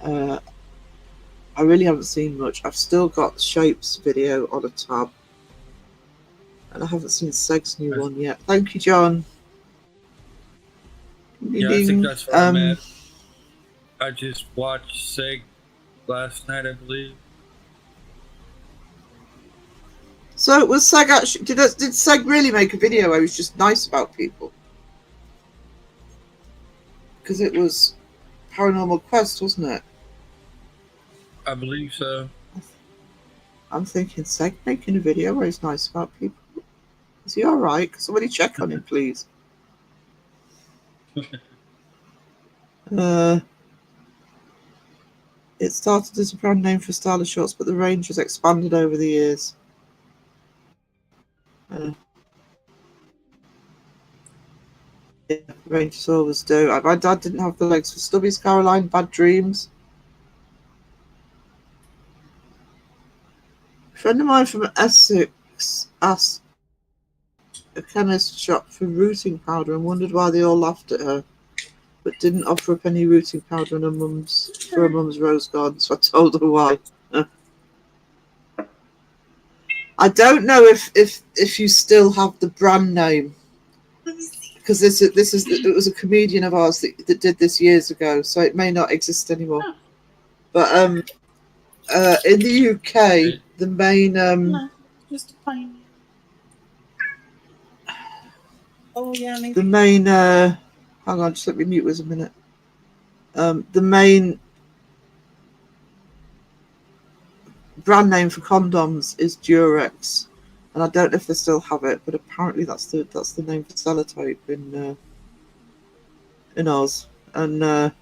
Speaker 2: I really haven't seen much. I've still got Shapes video on a tab, and I haven't seen Seg's new one yet. Thank you, John.
Speaker 3: Yeah, I think that's where I'm at. I just watched Seg last night, I believe.
Speaker 2: So was Seg actually? Did Seg really make a video where he was just nice about people? Because it was Paranormal Quest, wasn't it?
Speaker 3: I believe so.
Speaker 2: I'm thinking Seg making a video where he's nice about people. Is he all right? Can somebody check on him, please? It started as a brand name for style of shorts, but the range has expanded over the years. Yeah, ranges always do. My dad didn't have the legs for stubbies, Caroline. Bad dreams. A friend of mine from Essex asked a chemist shop for rooting powder and wondered why they all laughed at her, but didn't offer up any rooting powder in her mum's rose garden, so I told her why. I don't know if you still have the brand name, because it was a comedian of ours that did this years ago, so it may not exist anymore. But in the UK, the main
Speaker 4: just a pioneer. Oh yeah, maybe.
Speaker 2: the main hang on, just let me mute us a minute. The main brand name for condoms is Durex, and I don't know if they still have it, but apparently that's the name for sellotape in Oz. And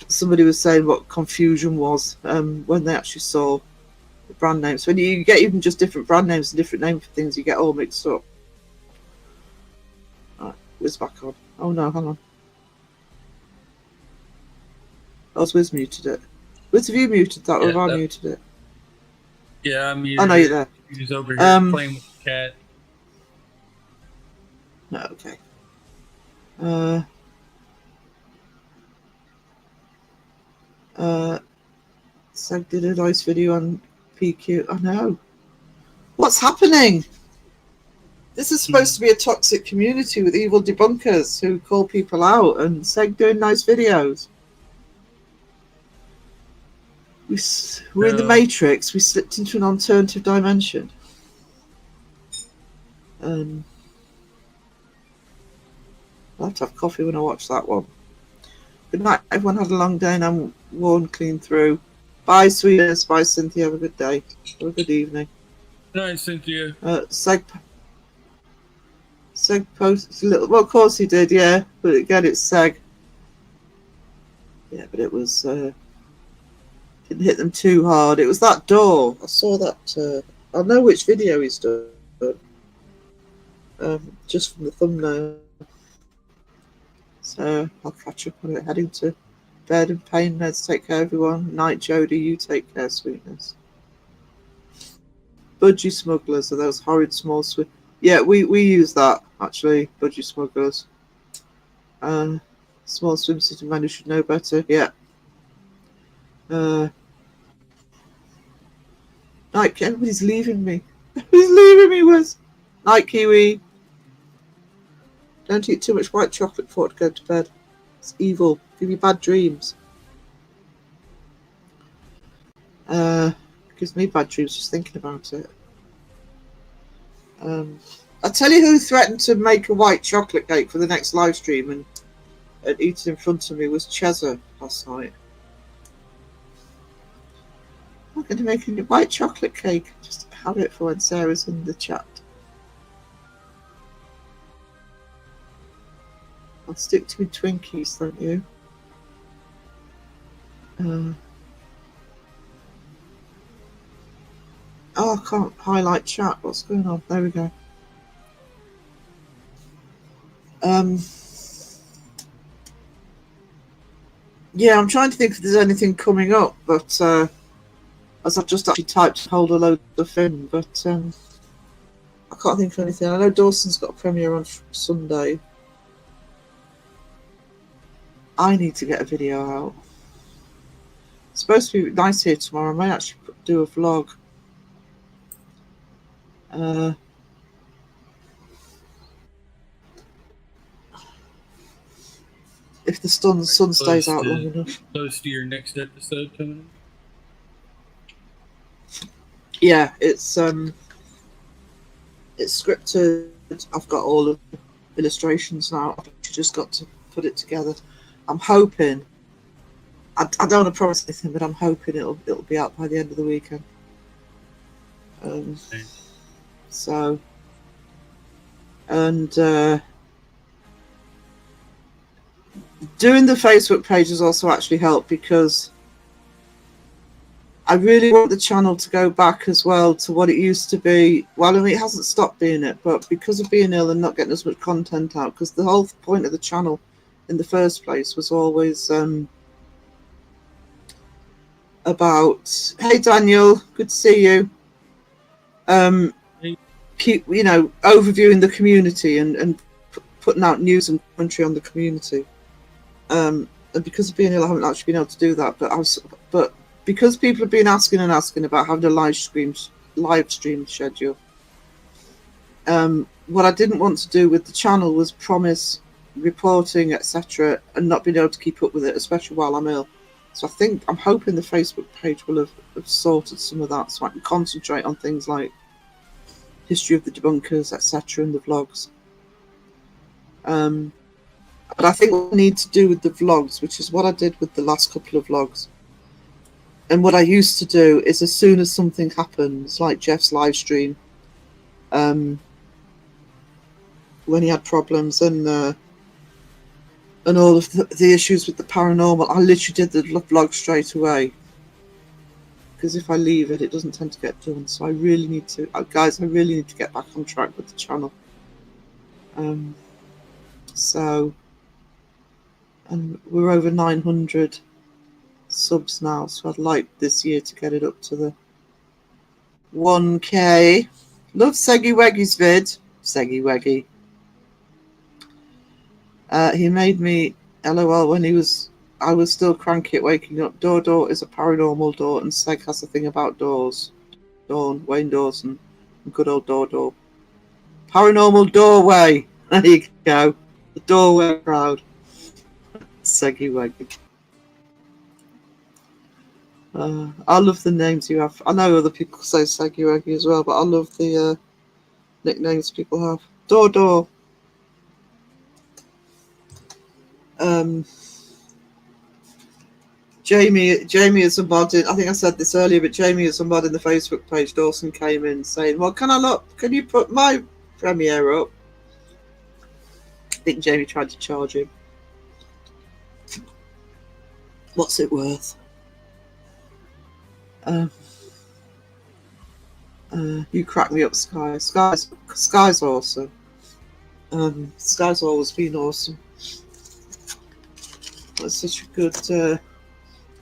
Speaker 2: somebody was saying what confusion was when they actually saw the brand names. When you get even just different brand names and different names for things, you get all mixed up. Right, Wiz back on. Oh no, hang on. Wiz muted it. Wiz, have you muted that, or have I muted it?
Speaker 3: Yeah, I'm muted.
Speaker 2: Oh no, you're there.
Speaker 3: He's over here playing with the cat.
Speaker 2: No, okay. Seg did a nice video on PQ. I know. What's happening? This is supposed to be a toxic community with evil debunkers who call people out, and Seg doing nice videos. We're in the Matrix. We slipped into an alternative dimension. I'll have to have coffee when I watch that one. Good night. Everyone had a long day and I'm worn clean through. Bye, sweetness. Bye, Cynthia. Have a good day. Have a good evening.
Speaker 3: Good night, Cynthia.
Speaker 2: Seg posted a little. Well, of course he did, yeah. But again, it's Seg. Yeah, but it was. Didn't hit them too hard. It was that door. I saw that. I know which video he's done. Just from the thumbnail. So I'll catch up on it. Heading to bed and pain meds. Take care, everyone. Night, Jodie. You take care, sweetness. Budgie smugglers are those horrid small Yeah, we use that actually. Budgie smugglers. Small swimsuit man who should know better. Yeah. Night, everybody's leaving me. Everybody's leaving me, Wes. Night, Kiwi. Don't eat too much white chocolate before to go to bed. It's evil. Give you bad dreams. Gives me bad dreams just thinking about it. I'll tell you who threatened to make a white chocolate cake for the next live stream and eat it in front of me was Cheza last night. I'm going to make a white chocolate cake. Just have it for when Sarah's in the chat. I'll stick to my Twinkies, thank you. Oh, I can't highlight chat. What's going on? There we go. Yeah, I'm trying to think if there's anything coming up, but as I've just actually typed hold a load of in, but I can't think of anything. I know Dawson's got a premiere on Sunday. I need to get a video out. It's supposed to be nice here tomorrow. I might actually do a vlog. If the sun stays out long enough.
Speaker 3: Close to your next episode coming up?
Speaker 2: Yeah, it's scripted. I've got all of the illustrations now. I've just got to put it together. I'm hoping. I don't want to promise anything, but I'm hoping it'll be out by the end of the weekend.
Speaker 3: Okay.
Speaker 2: So, and doing the Facebook page has also actually helped because I really want the channel to go back as well to what it used to be. Well, I mean, it hasn't stopped being it, but because of being ill and not getting as much content out, because the whole point of the channel in the first place was always about, hey Daniel, good to see you. Keep, you know, overviewing the community and putting out news and commentary on the community. And because of being ill, I haven't actually been able to do that. But because people have been asking about having a live stream schedule, what I didn't want to do with the channel was promise reporting, etc., and not being able to keep up with it, especially while I'm ill. So I'm hoping the Facebook page will have sorted some of that, so I can concentrate on things like history of the debunkers, etc., and the vlogs. But I think what I need to do with the vlogs, which is what I did with the last couple of vlogs, and what I used to do is as soon as something happens, like Jeff's live stream, when he had problems and all of the issues with the paranormal, I literally did the vlog straight away. Because if I leave it, it doesn't tend to get done. So I really need to, guys, I really need to get back on track with the channel. And we're over 900 subs now, so I'd like this year to get it up to the 1K. Love Seggy Weggy's vid. Seggy Weggy. He made me LOL when I was still cranky at waking up. Door is a paranormal door, and Seg has a thing about doors. Dawn, Wayne Dawson, and good old Door. Paranormal doorway. There you go. The doorway crowd. Seggy Weggy. I love the names you have. I know other people say Seggy Weggy as well, but I love the nicknames people have. Door. Jamie is a mod in, I think I said this earlier, but Jamie is a mod in the Facebook page. Dawson came in saying, well, can you put my Premiere up? I think Jamie tried to charge him. What's it worth? You crack me up, Sky. Sky's awesome. Sky's always been awesome. That's such a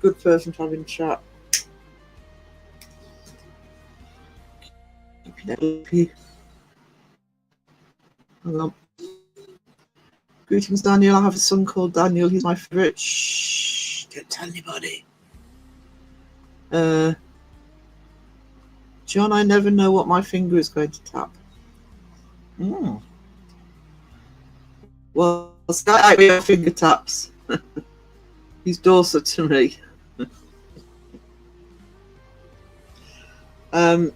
Speaker 2: good person to have in chat. Hang on. Greetings, Daniel. I have a son called Daniel. He's my favourite. Shh, don't tell anybody. John, I never know what my finger is going to tap. Well, start out with your finger taps. He's Dorset to me. I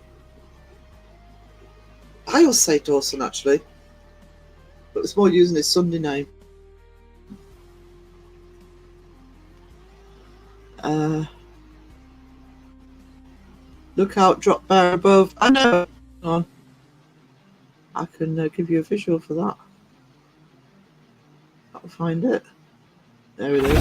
Speaker 2: always say Dawson actually, but it's more using his Sunday name. Look out, drop bear above. I know. Hang on. I can give you a visual for that. I'll find it. There it is.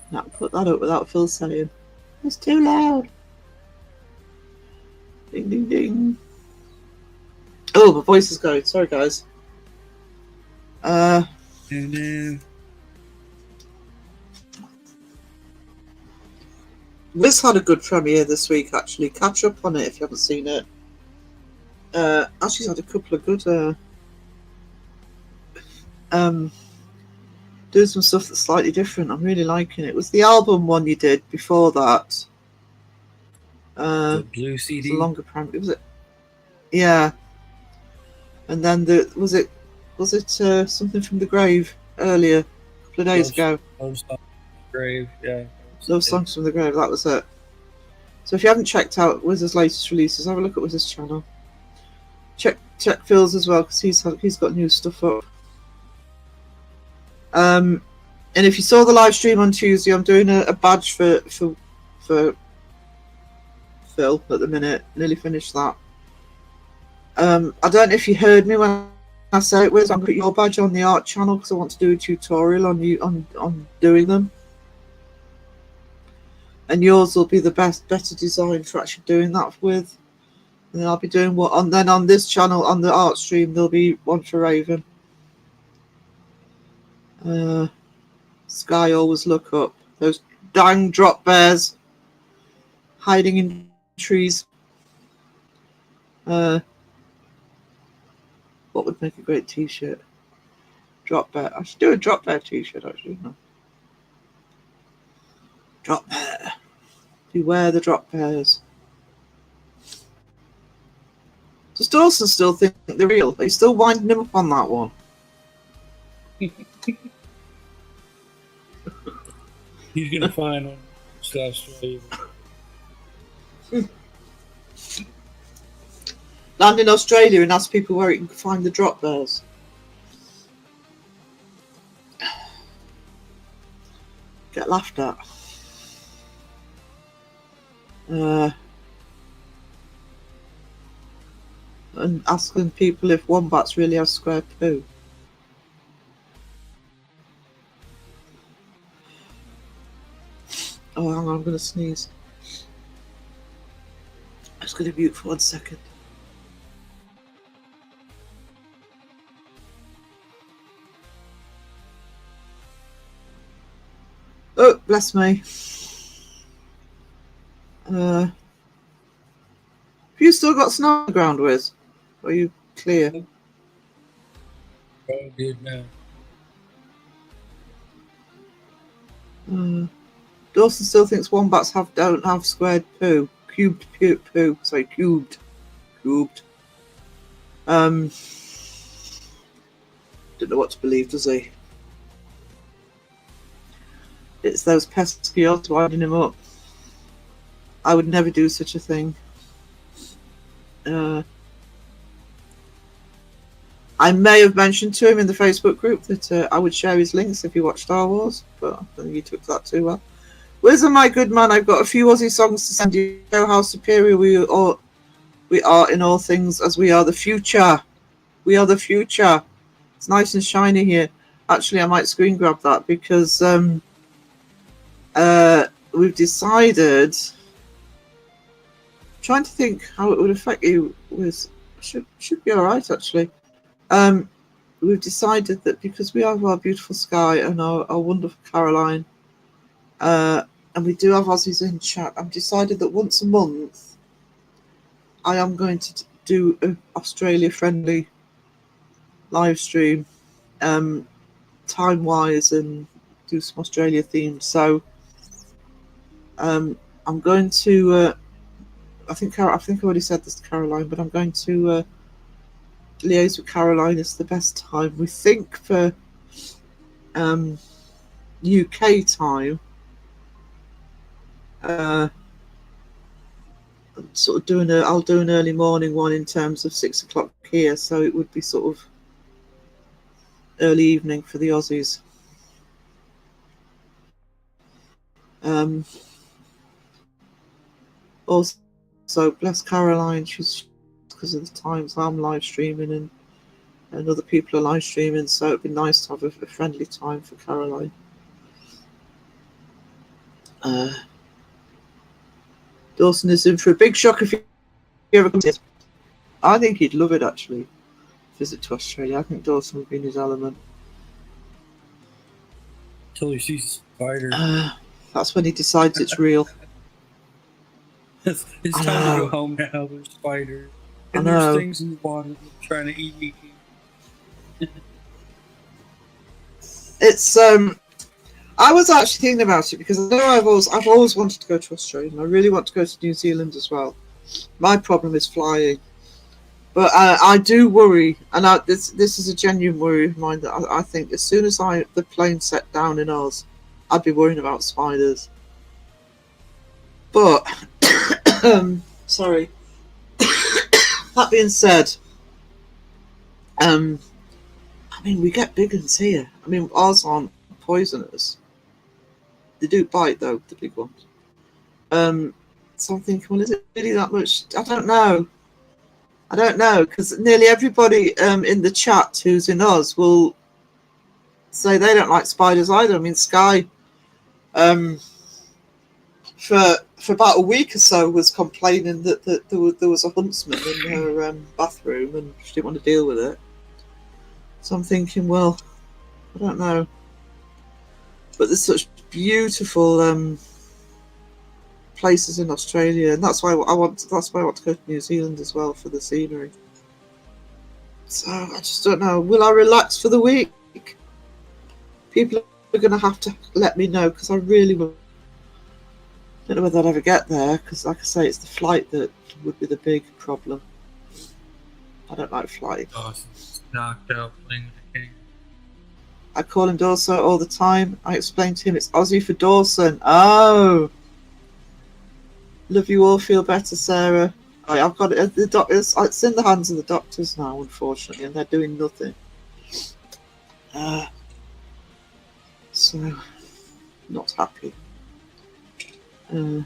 Speaker 2: Now put that up without Phil saying it's too loud. Ding ding ding. Oh, my voice is going. Sorry, guys. Wiz had a good premiere this week, actually. Catch up on it if you haven't seen it. Actually, had a couple of good doing some stuff that's slightly different. I'm really liking it. It was the album one you did before that.
Speaker 3: The blue CD.
Speaker 2: The longer premiere. Was it? Yeah. And then was it something from the grave earlier, a couple of days ago?
Speaker 3: Love Songs from the Grave, yeah.
Speaker 2: Love Songs from the Grave, that was it. So if you haven't checked out Wiz's latest releases, have a look at Wiz's channel. Check Phil's as well, because he's got new stuff up. And if you saw the live stream on Tuesday, I'm doing a badge for for Phil at the minute. Nearly finished that. I don't know if you heard me when I said it was. I'm going to put your badge on the art channel because I want to do a tutorial on you on doing them. And yours will be the better design for actually doing that with. And then I'll be doing what on then on this channel on the art stream there'll be one for Raven. Sky always look up. Those dang drop bears hiding in trees. What would make a great t-shirt? Drop bear. I should do a drop bear t-shirt actually. No. Drop bear. Beware the drop bears. Does Dawson still think they're real? Are you still winding him up on that one?
Speaker 3: He's gonna find one. Australia.
Speaker 2: Land in Australia and ask people where you can find the drop bears. Get laughed at. And asking people if wombats really have square poo. Oh, hang on, I'm going to sneeze. I'm just going to mute for 1 second. Oh, bless me. Have you still got snow on the ground, Wiz? Or are you clear?
Speaker 3: Oh, good now.
Speaker 2: Dawson still thinks wombats don't have squared poo. Cubed poo. Sorry, cubed. Don't know what to believe, does he? It's those pesky odds winding him up. I would never do such a thing. I may have mentioned to him in the Facebook group that I would share his links if he watched Star Wars, but I don't think he took that too well. Wisdom, my good man, I've got a few Aussie songs to send you. Show how superior we are in all things, as we are the future. We are the future. It's nice and shiny here. Actually, I might screen grab that because we've decided. I'm trying to think how it would affect you. With should be all right actually. We've decided that because we have our beautiful Sky and our wonderful Caroline, and we do have Aussies in chat, I've decided that once a month I am going to do an Australia-friendly live stream, time-wise, and do some Australia themed. So I'm going to. I think I already said this to Caroline, but I'm going to liaise with Caroline. It's the best time we think for UK time. Sort of doing I'll do an early morning one in terms of 6 o'clock here, so it would be sort of early evening for the Aussies. Also, bless Caroline, she's because of the times I'm live streaming and other people are live streaming, so it'd be nice to have a friendly time for Caroline. Dawson is in for a big shock if he ever comes here. I think he'd love it actually. Visit to Australia. I think Dawson would be in his element.
Speaker 3: Until he sees a spider.
Speaker 2: That's when he decides it's real.
Speaker 3: It's time to go home now. There's spiders. And there's things in the water trying to eat me.
Speaker 2: It's I was actually thinking about it because I know I've always wanted to go to Australia and I really want to go to New Zealand as well. My problem is flying, but I do worry, and this is a genuine worry of mine that I think as soon as the plane set down in Oz, I'd be worrying about spiders. But sorry. That being said, I mean, we get big ones here. I mean, ours aren't poisonous. They do bite though, the big ones. So I'm thinking, well, is it really that much? I don't know. Because nearly everybody in the chat who's in Oz will say they don't like spiders either. I mean, Sky, for about a week or so, was complaining that there was a huntsman in her bathroom and she didn't want to deal with it. So I'm thinking, well, I don't know. But there's such beautiful places in Australia, and that's why I want to go to New Zealand as well for the scenery. So I just don't know. Will I relax for the week? People are going to have to let me know, because I really will. Don't know whether I'll ever get there, because like I say, it's the flight that would be the big problem. I don't like flying.
Speaker 3: Dawson's knocked out playing with the king.
Speaker 2: I call him Dawson all the time. I explain to him it's Aussie for Dawson. Oh, love you all. Feel better, Sarah. I've got it. The doctors. It's in the hands of the doctors now, unfortunately, and they're doing nothing. So, not happy. He'll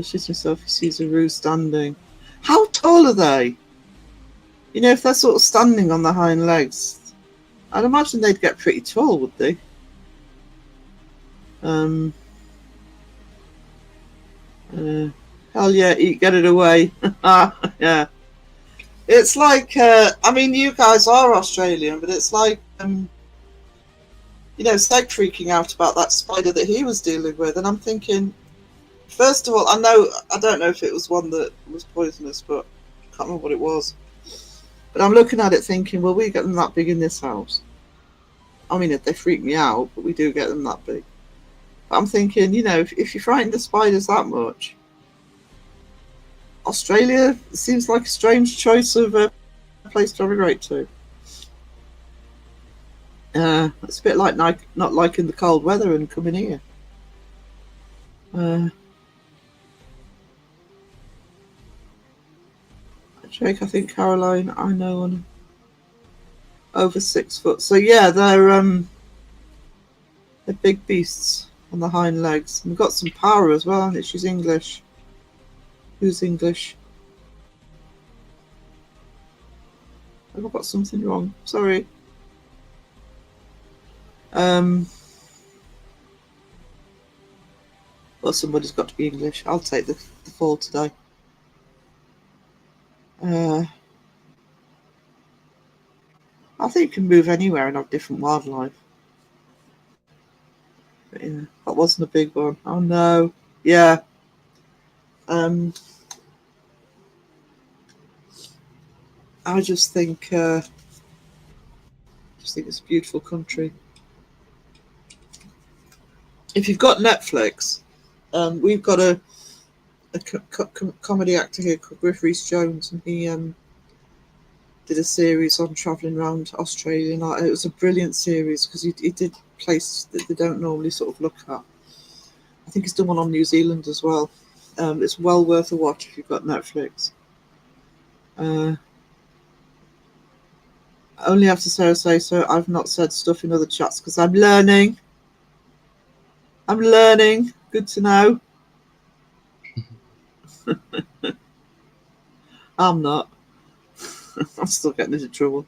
Speaker 2: shit himself. He sees a roo standing. How tall are they? You know, if they're sort of standing on their hind legs, I'd imagine they'd get pretty tall, would they? Hell yeah, get it away. Yeah. It's like, I mean, you guys are Australian, but it's like, you know, Seg freaking out about that spider that he was dealing with. And I'm thinking, first of all, I don't know if it was one that was poisonous, but I can't remember what it was. But I'm looking at it thinking, well, we get them that big in this house. I mean, they freak me out, but we do get them that big. But I'm thinking, you know, if you frighten the spiders that much, Australia seems like a strange choice of a place to emigrate to. It's a bit like not liking the cold weather and coming here. Jake, I think Caroline, I know on over 6 foot. So yeah, they're big beasts on the hind legs. And they've got some power as well, and she's English. Who's English? Have I got something wrong? Sorry. Well, somebody's got to be English. I'll take the fall today. I think you can move anywhere and have different wildlife. But, yeah, that wasn't a big one. Oh no. Yeah. I just think it's a beautiful country. If you've got Netflix, we've got a comedy actor here called Griff Rhys-Jones, and he did a series on travelling around Australia. And it was a brilliant series because he did places that they don't normally sort of look at. I think he's done one on New Zealand as well. It's well worth a watch if you've got Netflix. Only after Sarah say so. I've not said stuff in other chats because I'm learning. Good to know. I'm not. I'm still getting into trouble.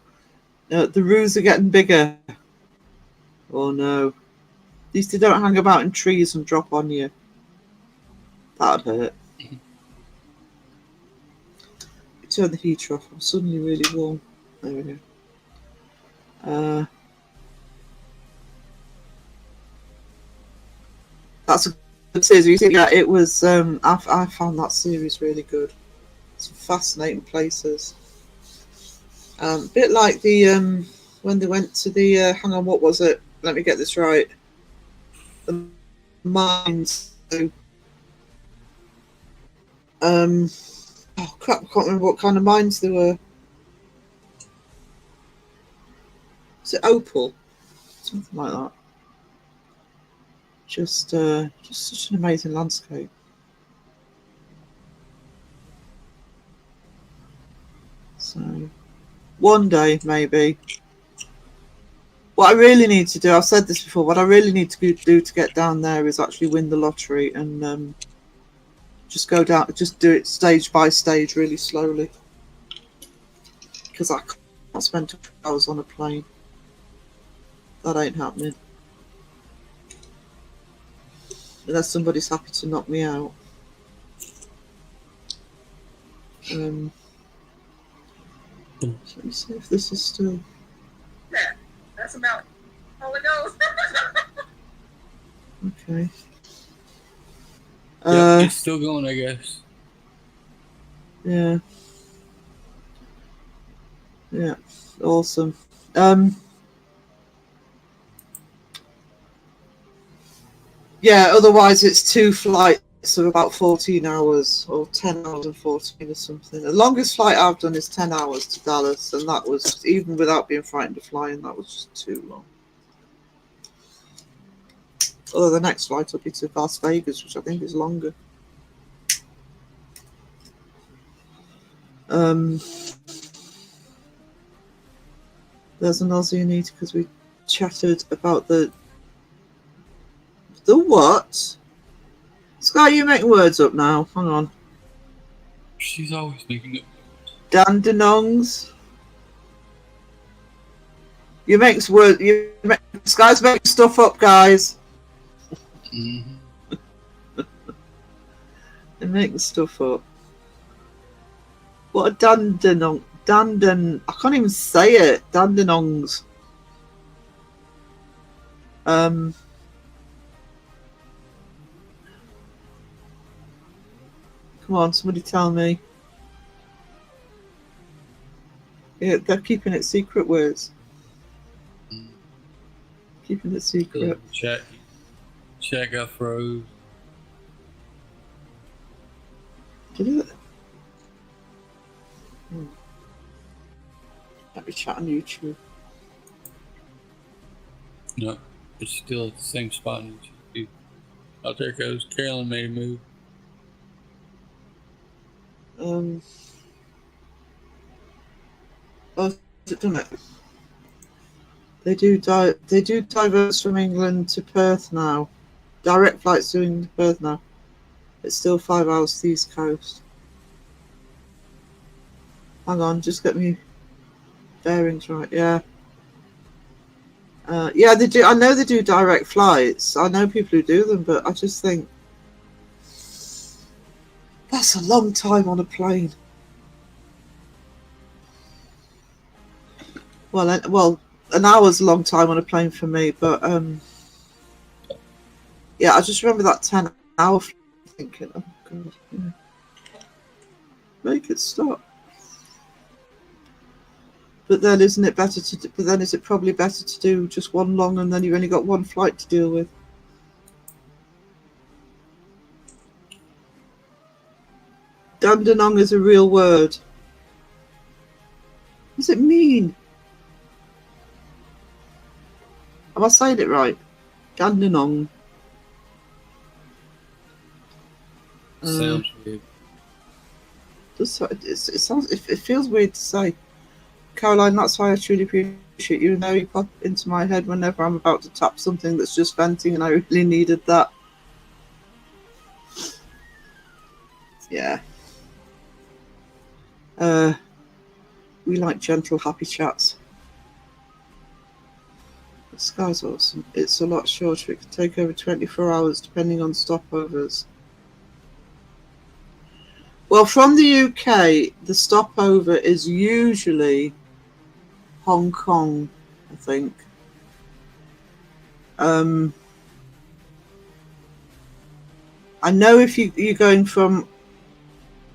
Speaker 2: The roos are getting bigger. Oh no. At least they don't hang about in trees and drop on you. That'd hurt. Turn the heater off. I'm suddenly really warm. There we go. That's a good series. Yeah, it was. I found that series really good. Some fascinating places. A bit like the when they went to the. Hang on, what was it? Let me get this right. The mines. Oh crap! I can't remember what kind of mines they were. Is it opal? Something like that. Just such an amazing landscape. So, one day maybe What I really need to do, I've said this before, what I really need to do to get down there is actually win the lottery and just go down, just do it stage by stage really slowly. Because I can't spend 2 hours on a plane. That ain't happening. Unless somebody's happy to knock me out. Let me see if this is still...
Speaker 5: Yeah, that's about all it goes.
Speaker 2: Okay.
Speaker 3: Yeah, it's still going, I guess.
Speaker 2: Yeah. Yeah. Awesome. Yeah, otherwise it's 2 flights of about 14 hours or 10 hours and 14 or something. The longest flight I've done is 10 hours to Dallas, and that was, even without being frightened of flying, that was just too long. Although the next flight will be to Las Vegas, which I think is longer. There's an Aussie Anita because we chatted about the what? Sky, you're making words up now. Hang on.
Speaker 3: She's always making it.
Speaker 2: Dandenongs. You make words. Sky's making stuff up, guys.
Speaker 3: Mm-hmm.
Speaker 2: They're making stuff up. What a dandenong. I can't even say it. Dandenongs. Come on, somebody tell me. Yeah, they're keeping it secret, words. Keeping it secret.
Speaker 3: Chat got froze.
Speaker 2: Did it? Let me chat on YouTube.
Speaker 3: No, it's still at the same spot on YouTube. Oh, there it goes. Carolyn made a move.
Speaker 2: Oh, has it done it? They do diverts from England to Perth now. Direct flights to England to Perth now. It's still 5 hours to the East Coast. Hang on, just get me bearings right. Yeah. Yeah, they do. I know they do direct flights. I know people who do them, but I just think that's a long time on a plane. Well, an hour's a long time on a plane for me, but yeah, I just remember that 10-hour flight thinking, oh god, yeah. Make it stop. But then isn't it better to? But then is it probably better to do just one long, and then you've only got one flight to deal with? Dandenong is a real word. What does it mean? Am I saying it right? Dandenong.
Speaker 3: Sounds weird.
Speaker 2: It sounds. It feels weird to say. Caroline, that's why I truly appreciate you. Now you pop into my head whenever I'm about to tap something that's just venting, and I really needed that. Yeah. We like gentle, happy chats. The sky's awesome. It's a lot shorter. It can take over 24 hours depending on stopovers. Well, from the UK, the stopover is usually Hong Kong, I think. I know if you're going from,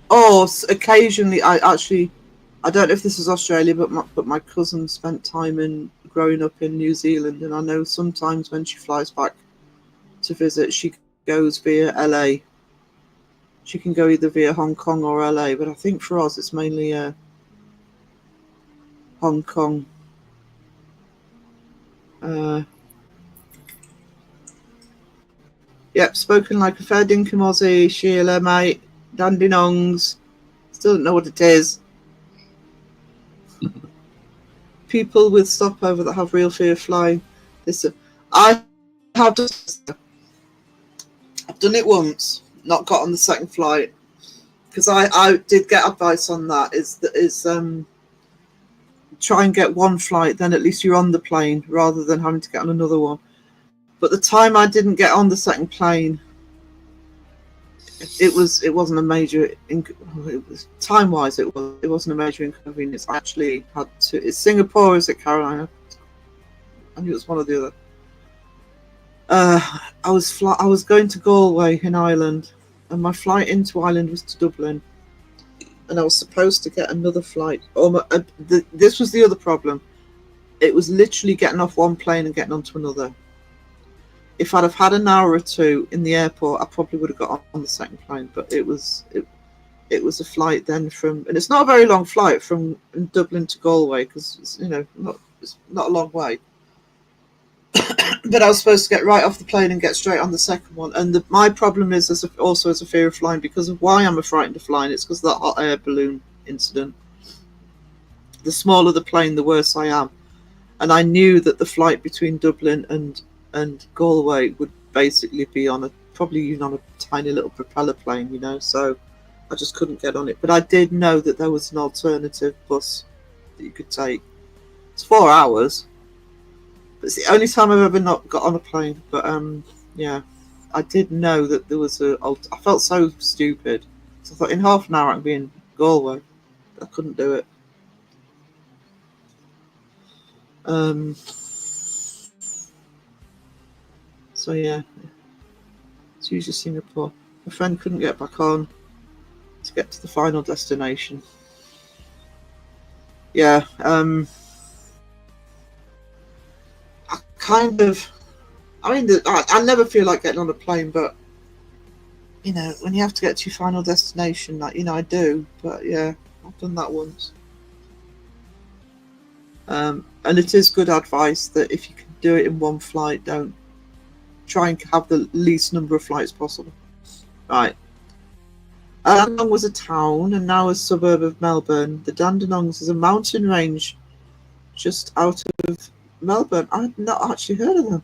Speaker 2: occasionally, I don't know if this is Australia, but my cousin spent time growing up in New Zealand, and I know sometimes when she flies back to visit, she goes via LA. She can go either via Hong Kong or LA, but I think for us it's mainly Hong Kong. Yep, spoken like a fair dinkum Aussie, Sheila, mate. Dandenongs. Still don't know what it is. people with stopover that have real fear of flying. Listen, I have just, I've done it once, not got on the second flight, because I did get advice on that. Is try and get one flight, then at least you're on the plane rather than having to get on another one. But the time I didn't get on the second plane, it wasn't a major. It was time wise. It wasn't a major inconvenience. I actually had to. It's Singapore, or is it Carolina? I knew it was one or the other. I was going to Galway in Ireland, and my flight into Ireland was to Dublin, and I was supposed to get another flight. This was the other problem. It was literally getting off one plane and getting onto another. If I'd have had an hour or two in the airport, I probably would have got on the second plane. But it was a flight then from, and it's not a very long flight from Dublin to Galway, because it's not a long way. But I was supposed to get right off the plane and get straight on the second one. And my problem is also as a fear of flying, because of why I'm frightened of flying. It's because of that hot air balloon incident. The smaller the plane, the worse I am. And I knew that the flight between Dublin and Galway would basically be probably even on a tiny little propeller plane, you know, so I just couldn't get on it. But I did know that there was an alternative bus that you could take. It's 4 hours, but it's the only time I've ever not got on a plane. But yeah, I did know that there was I felt so stupid, so I thought in half an hour I can be in Galway. I couldn't do it. So yeah, it's usually Singapore. My friend couldn't get back on to get to the final destination. Yeah, I never feel like getting on a plane, but you know, when you have to get to your final destination, like, you know, I do. But yeah, I've done that once. And it is good advice that if you can do it in one flight, don't try and have the least number of flights possible. Right. Dandenong was a town and now a suburb of Melbourne. The Dandenongs is a mountain range just out of Melbourne. I've not actually heard of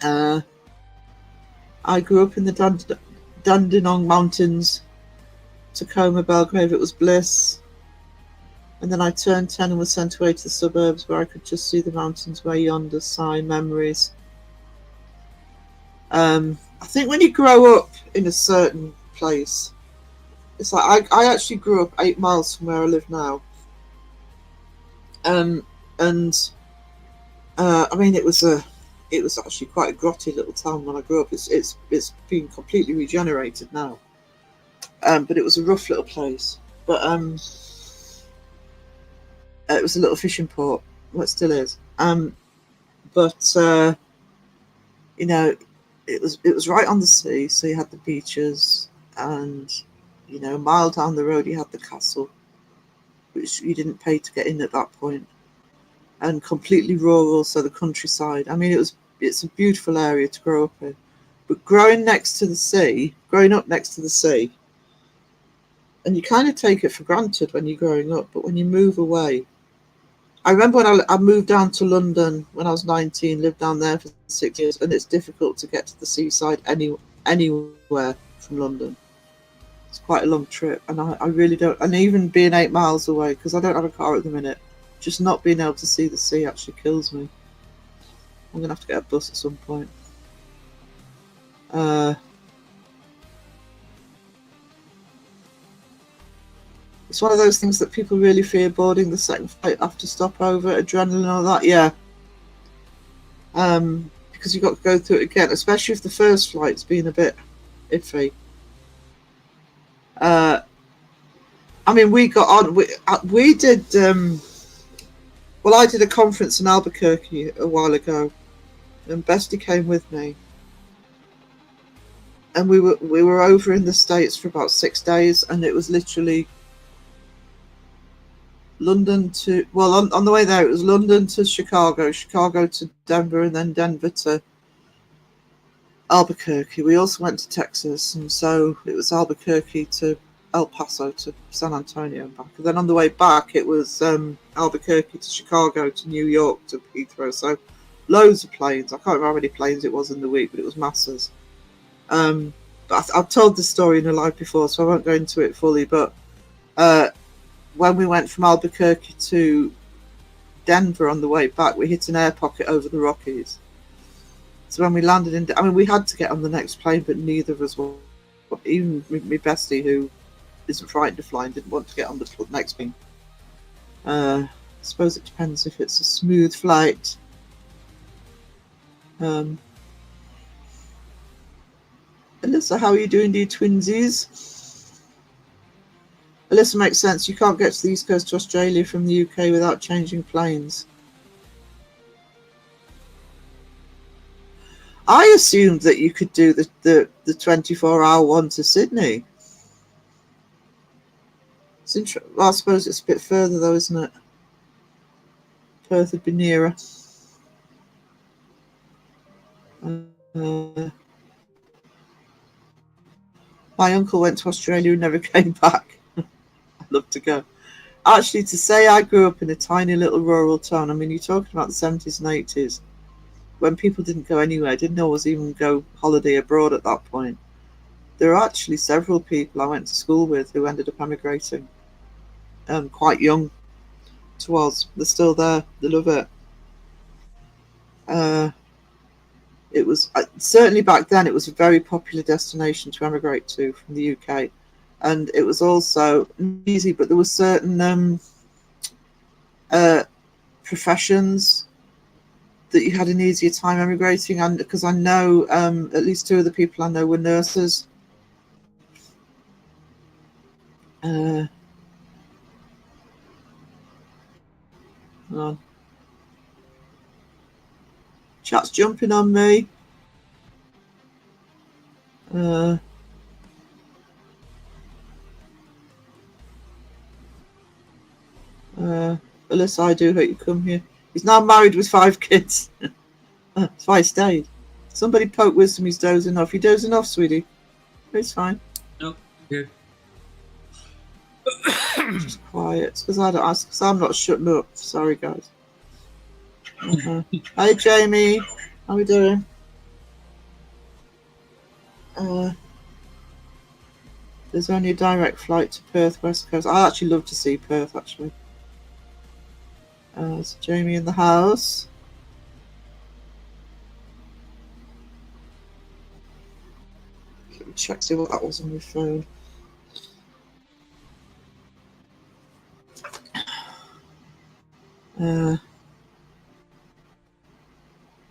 Speaker 2: them. I grew up in the Dandenong Mountains, Tacoma, Belgrave. It was bliss. And then I turned 10 and was sent away to the suburbs where I could just see the mountains way yonder, sigh, memories. I think when you grow up in a certain place, it's like I actually grew up 8 miles from where I live now. I mean, it was actually quite a grotty little town when I grew up. It's been completely regenerated now. But it was a rough little place. But it was a little fishing port. Well, it still is. But you know, it was right on the sea, so you had the beaches, and you know, a mile down the road you had the castle, which you didn't pay to get in at that point, and completely rural, so the countryside. I mean, it's a beautiful area to grow up in. But growing up next to the sea, and you kind of take it for granted when you're growing up, but when you move away. I remember when I moved down to London when I was 19, lived down there for 6 years, and it's difficult to get to the seaside anywhere from London. It's quite a long trip, and I really don't, and even being 8 miles away, because I don't have a car at the minute, just not being able to see the sea actually kills me. I'm going to have to get a bus at some point. It's one of those things that people really fear, boarding the second flight after stopover, adrenaline, all that. Yeah. Because you've got to go through it again, especially if the first flight's been a bit iffy. I mean, we got on. We did. Well, I did a conference in Albuquerque a while ago, and Bestie came with me, and we were over in the States for about 6 days, and it was literally London to, well, on the way there it was London to Chicago to Denver, and then Denver to Albuquerque. We also went to Texas, and so it was Albuquerque to El Paso to San Antonio and back. And then on the way back, it was Albuquerque to Chicago to New York to Heathrow. So loads of planes. I can't remember how many planes it was in the week, but it was masses. But I've told this story in a live before, so I won't go into it fully. But when we went from Albuquerque to Denver on the way back, we hit an air pocket over the Rockies. So when we landed in, we had to get on the next plane, but neither of us were. Even my bestie, who isn't frightened of flying, didn't want to get on the next plane. I suppose it depends if it's a smooth flight. Alyssa, how are you doing, dear twinsies? Alyssa, makes sense. You can't get to the East Coast to Australia from the UK without changing planes. I assumed that you could do the 24-hour one to Sydney. Well, I suppose it's a bit further though, isn't it? Perth would be nearer. My uncle went to Australia and never came back. I'd love to go. Actually, to say I grew up in a tiny little rural town, you're talking about the 70s and 80s, when people didn't go anywhere, didn't always even go holiday abroad at that point. There are actually several people I went to school with who ended up emigrating quite young to Oz. They're still there. They love it. It was certainly back then, it was a very popular destination to emigrate to from the UK. And it was also easy, but there were certain professions that you had an easier time emigrating. And because I know at least two of the people I know were nurses. Hang on. Chat's jumping on me. Alyssa, I do hope you come here. He's now married with 5 kids. That's why he stayed. Somebody poke Wisdom, he's dozing off. You dozing off, sweetie? It's fine.
Speaker 3: No, good.
Speaker 2: Just quiet. Because I'm not shutting up. Sorry, guys. Hi, Jamie. How we doing? There's only a direct flight to Perth, West Coast. I'd actually love to see Perth, actually. It's Jamie in the house. Let me check, see what that was on my phone.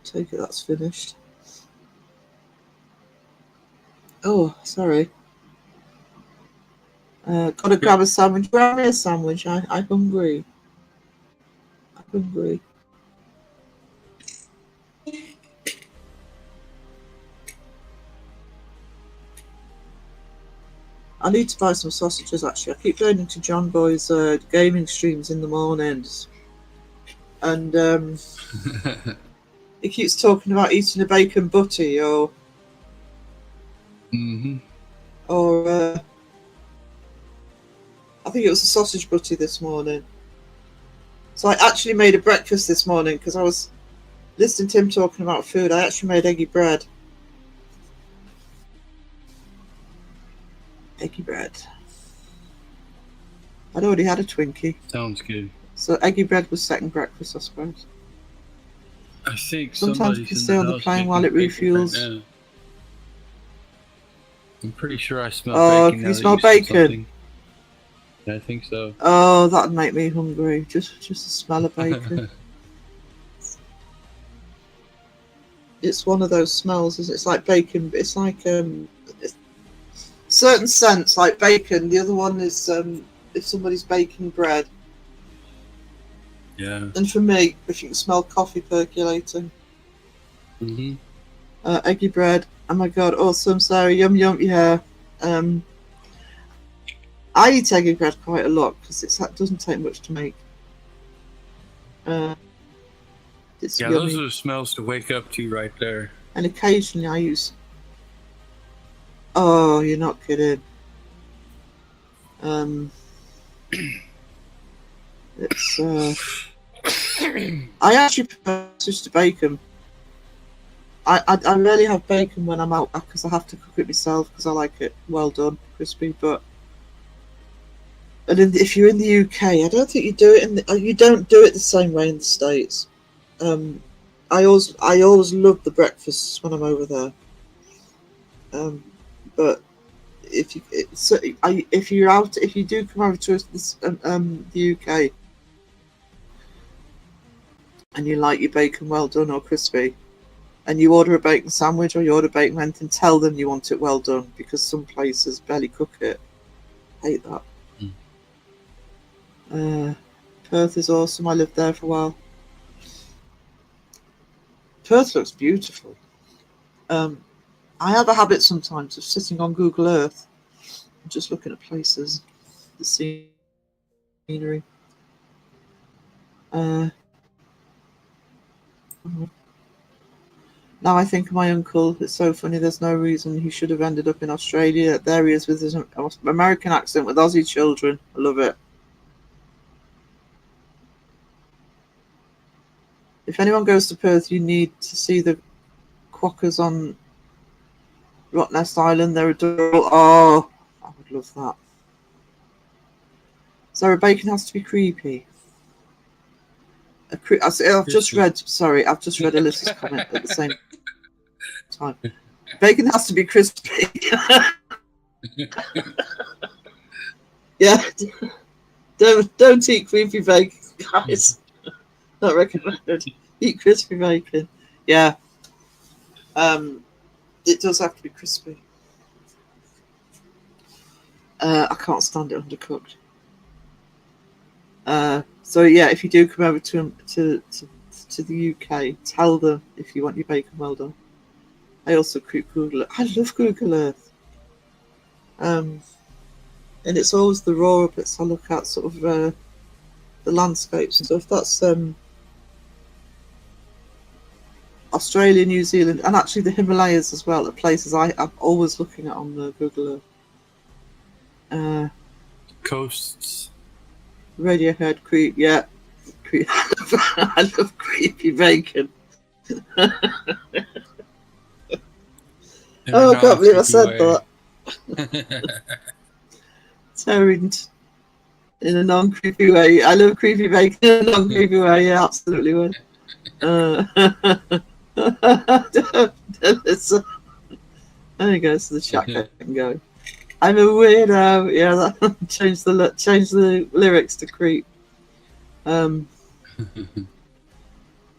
Speaker 2: Take it that's finished. Oh, sorry. Gotta grab a sandwich. Grab me a sandwich. I'm hungry. I'm hungry. I need to buy some sausages, actually. I keep going into John Boy's gaming streams in the mornings. And he keeps talking about eating a bacon butty or I think it was a sausage butty this morning. So I actually made a breakfast this morning because I was listening to him talking about food. I actually made eggy bread. Eggy bread. I'd already had a Twinkie.
Speaker 3: Sounds good.
Speaker 2: So eggy bread was second breakfast, I suppose.
Speaker 3: I think
Speaker 2: sometimes you can stay on the plane while it refuels.
Speaker 3: Right, I'm pretty sure I smell bacon.
Speaker 2: Can you smell bacon?
Speaker 3: Yeah, I think so.
Speaker 2: Oh, that'd make me hungry. Just the smell of bacon. It's one of those smells. It's like bacon. It's like certain scents like bacon. The other one is if somebody's baking bread.
Speaker 3: Yeah.
Speaker 2: And for me, if you can smell coffee percolating. Eggy bread. Oh my god, awesome. So yum yum, yeah. I eat eggy bread quite a lot because it doesn't take much to make. It's yummy.
Speaker 3: Those are the smells to wake up to right there.
Speaker 2: And occasionally I use... Oh, you're not kidding. It's I actually prefer sausage to bacon. I rarely have bacon when I'm out because I have to cook it myself because I like it well done, crispy. But if you're in the UK, I don't think you do it you don't do it the same way in the States. I always love the breakfasts when I'm over there. But if you do come over to the UK and you like your bacon well done or crispy, and you order a bacon sandwich or you order bacon anything, tell them you want it well done because some places barely cook it. Hate that. Perth is awesome. I lived there for a while. Perth looks beautiful. I have a habit sometimes of sitting on Google Earth and just looking at places, the scenery. Now I think of my uncle. It's so funny. There's no reason he should have ended up in Australia. There he is with his American accent with Aussie children. I love it. If anyone goes to Perth, you need to see the quokkas on Rottnest Island. They're adorable. Oh, I would love that. Sarah, bacon has to be creepy. I've just read Alyssa's comment at the same time. Bacon has to be crispy. Yeah. Don't eat creepy bacon, guys. Not recommended. Eat crispy bacon. Yeah. It does have to be crispy. I can't stand it undercooked. So yeah, if you do come over to the UK, tell them if you want your bacon well done. I also Google it. I love Google Earth. And it's always the raw bits I look at, sort of the landscapes and stuff. That's Australia, New Zealand, and actually the Himalayas as well. The places I'm always looking at on the Google Earth.
Speaker 3: Coasts.
Speaker 2: Radiohead, creep, yeah. I love creepy bacon. Oh, I can't believe I said that. Terrible in a non-creepy way. I love creepy bacon in a non-creepy way. Yeah, absolutely would. There you go. So the chat can go. I'm a weirdo. Yeah, that change the lyrics to creep.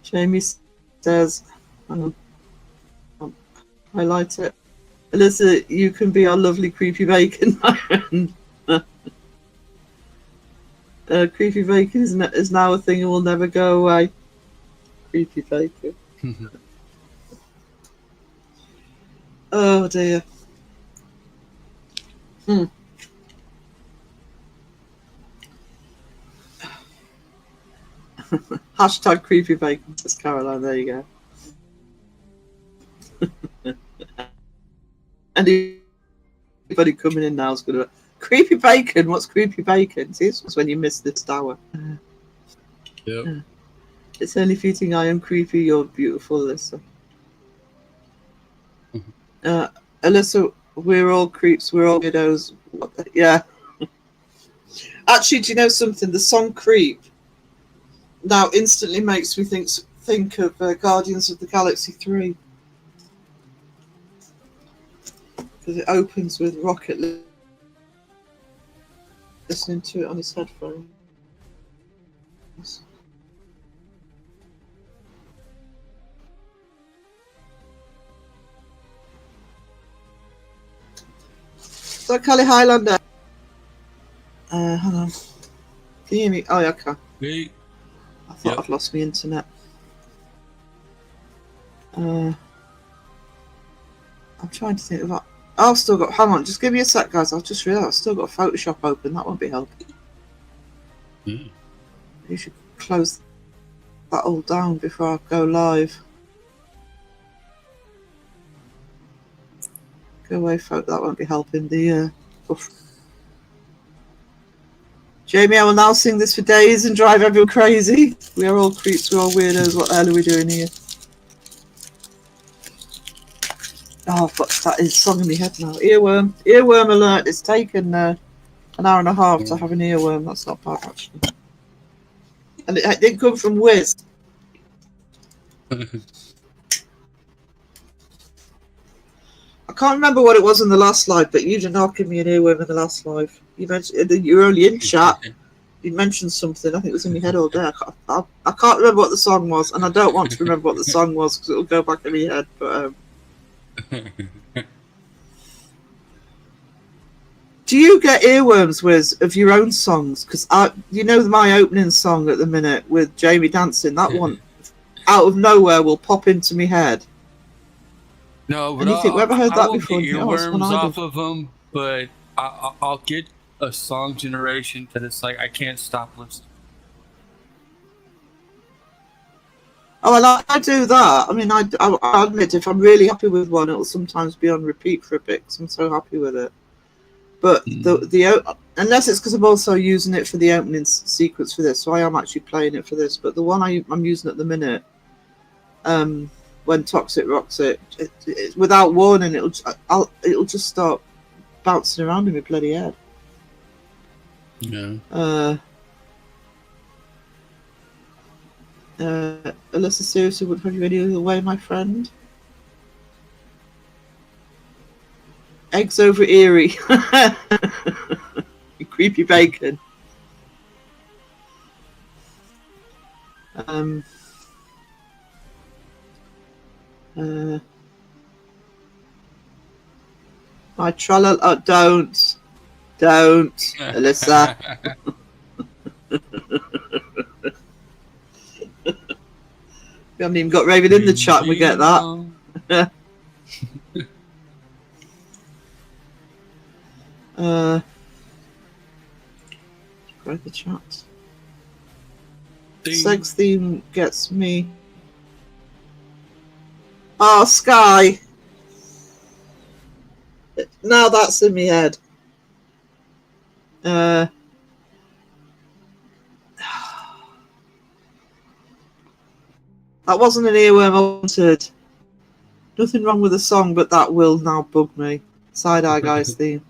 Speaker 2: Jamie says, highlight it. Alyssa, you can be our lovely creepy bacon, my friend. Creepy bacon is now a thing and will never go away. Creepy bacon. Oh dear. Hashtag creepy bacon, says Caroline. There you go. Anybody coming in now is going to creepy bacon. What's creepy bacon? See, this was when you missed this hour.
Speaker 3: Yep.
Speaker 2: It's only fitting I am creepy. You're beautiful, Alyssa. Alyssa, we're all creeps. We're all widows. Yeah. Actually, do you know something? The song "Creep" now instantly makes me think of Guardians of the Galaxy 3. Because it opens with Rocket listening to it on his headphones. So Kelly Highlander. Hold on. Can you hear me? Oh yeah, I can.
Speaker 3: Hey.
Speaker 2: I thought I'd lost my internet. I'm trying to think of that. Oh, I've still got. Hang on, just give me a sec, guys. I've just realised I've still got Photoshop open. That won't be helping. You should close that all down before I go live. Go away, folk. That won't be helping the. Jamie, I will now sing this for days and drive everyone crazy. We are all creeps, we're all weirdos. What the hell are we doing here? Oh, fuck, that is song in my head now. Earworm. Earworm alert. It's taken an hour and a half to have an earworm. That's not bad, actually. And it didn't come from Wiz. I can't remember what it was in the last live, but you did not give me an earworm in the last live. You mentioned you were only in chat. You mentioned something. I think it was in my head all day. I can't remember what the song was, and I don't want to remember what the song was because it'll go back in my head. But do you get earworms, Wiz, of your own songs? Because you know my opening song at the minute with Jamie dancing. That one, out of nowhere, will pop into my head.
Speaker 3: No, but
Speaker 2: And you think, where have I heard that
Speaker 3: won't
Speaker 2: before?
Speaker 3: get
Speaker 2: Oh, it's one
Speaker 3: earworms
Speaker 2: I
Speaker 3: off
Speaker 2: do.
Speaker 3: of them, but I'll get a song generation that it's like I can't stop listening.
Speaker 2: Oh, well, I do that. I mean, I admit if I'm really happy with one, it'll sometimes be on repeat for a bit because I'm so happy with it. But unless it's because I'm also using it for the opening sequence for this, so I am actually playing it for this. But the one I'm using at the minute, when Toxic rocks it, without warning, it'll just start bouncing around in my bloody head.
Speaker 3: Yeah.
Speaker 2: Alyssa seriously wouldn't have you any other way, my friend. Eggs over Erie. You creepy bacon. My tralala. Oh, don't, Alyssa. We haven't even got Raven in the chat, and we get that. Read the chat. Sex theme gets me. Oh, Sky. Now that's in my head. That wasn't an earworm I wanted. Nothing wrong with the song, but that will now bug me. Side Eye Guys theme.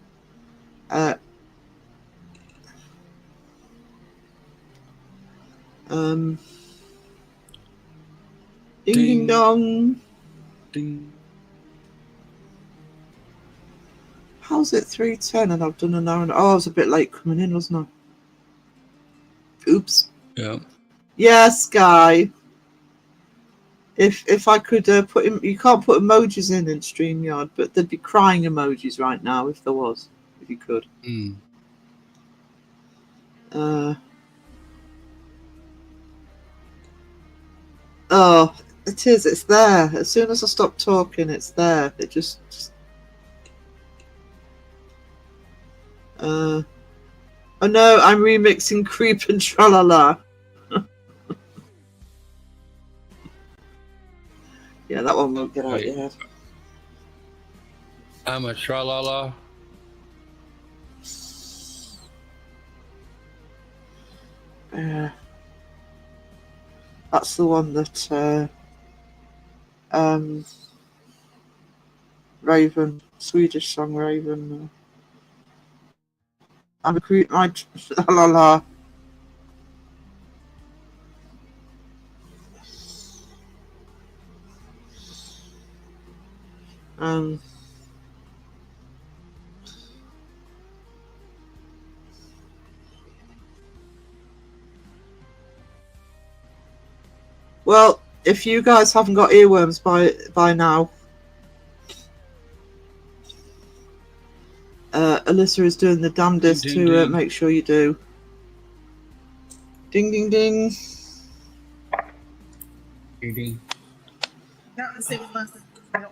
Speaker 2: Ding ding dong.
Speaker 3: Ding.
Speaker 2: How's it 3:10 and I've done an hour and I was a bit late coming in, wasn't I? Oops.
Speaker 3: Yeah.
Speaker 2: Yes, Guy. If I could put him, you can't put emojis in StreamYard, but there'd be crying emojis right now if there was, if you could. Oh, it is. It's there. As soon as I stop talking, it's there. It just oh no, I'm remixing Creep and Tralala. Yeah, that one won't get out your head.
Speaker 3: I'm a tralala.
Speaker 2: That's the one that Raven, Swedish song Raven. I'm a creep, my la la. Well, if you guys haven't got earworms by now, Alyssa is doing the damnedest
Speaker 3: Ding,
Speaker 2: to
Speaker 3: ding.
Speaker 2: make sure you do. Ding ding ding.
Speaker 3: Ding ding.
Speaker 4: Not the same as last time.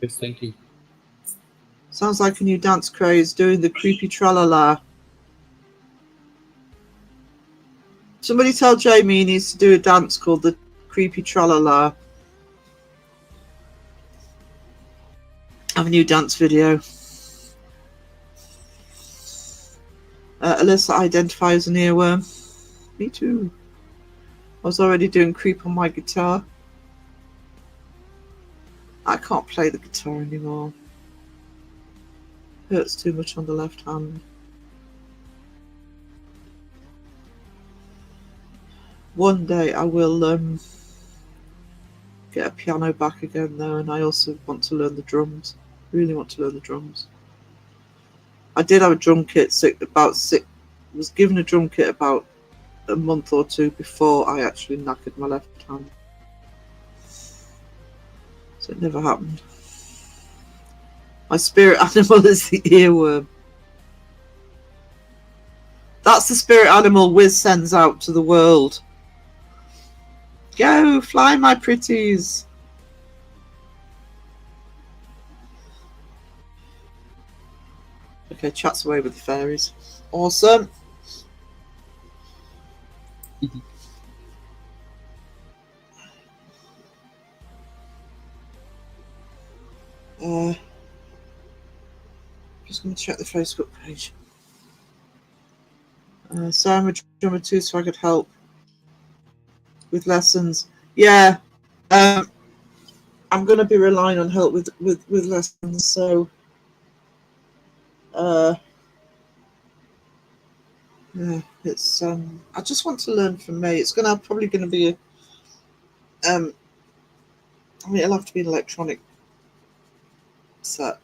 Speaker 3: Yes, thank you.
Speaker 2: Sounds like a new dance craze doing the creepy tralala. Somebody tell Jamie he needs to do a dance called the creepy tralala. I have a new dance video. Alyssa Alyssa, identify as an earworm. Me too. I was already doing creep on my guitar. I can't play the guitar anymore. Hurts too much on the left hand. One day I will get a piano back again though, and I also want to learn the drums. Really want to learn the drums. I did have a drum kit was given a drum kit about a month or two before I actually knackered my left hand. So it never happened. My spirit animal is the earworm. That's the spirit animal Wiz sends out to the world. Go, fly my pretties. Okay, chat's away with the fairies. Awesome. Just going to check the Facebook page. So I'm a drummer too, so I could help with lessons. Yeah, I'm going to be relying on help with lessons. So, yeah, it's I just want to learn from me. It's probably going to be I mean, it'll have to be an electronic set.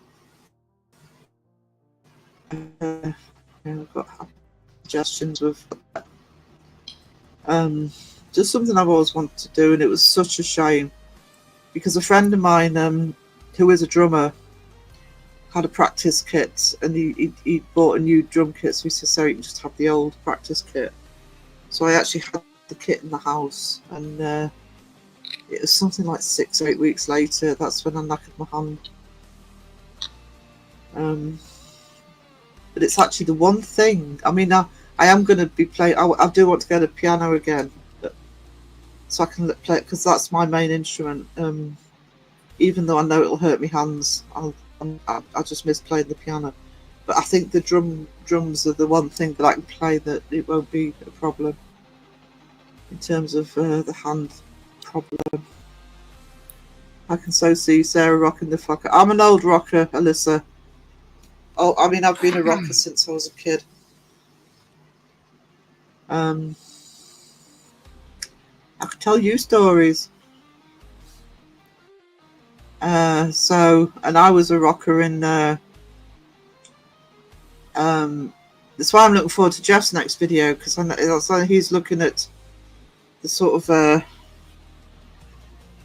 Speaker 2: I've got suggestions with just something I've always wanted to do, and it was such a shame because a friend of mine who is a drummer had a practice kit, and he bought a new drum kit, so he said, "So you can just have the old practice kit." So I actually had the kit in the house, and it was something like 6 or 8 weeks later. That's when I knackered my hand. But it's actually the one thing. I mean, I am going to be playing. I do want to get a piano again, so I can play it because that's my main instrument. Even though I know it'll hurt my hands, I just miss playing the piano. But I think the drums are the one thing that I can play that it won't be a problem in terms of the hand problem. I can so see Sarah rocking the fucker. I'm an old rocker, Alyssa. Oh, I mean, I've been a rocker since I was a kid. I could tell you stories. And I was a rocker in. That's why I'm looking forward to Jeff's next video, because he's looking at the sort of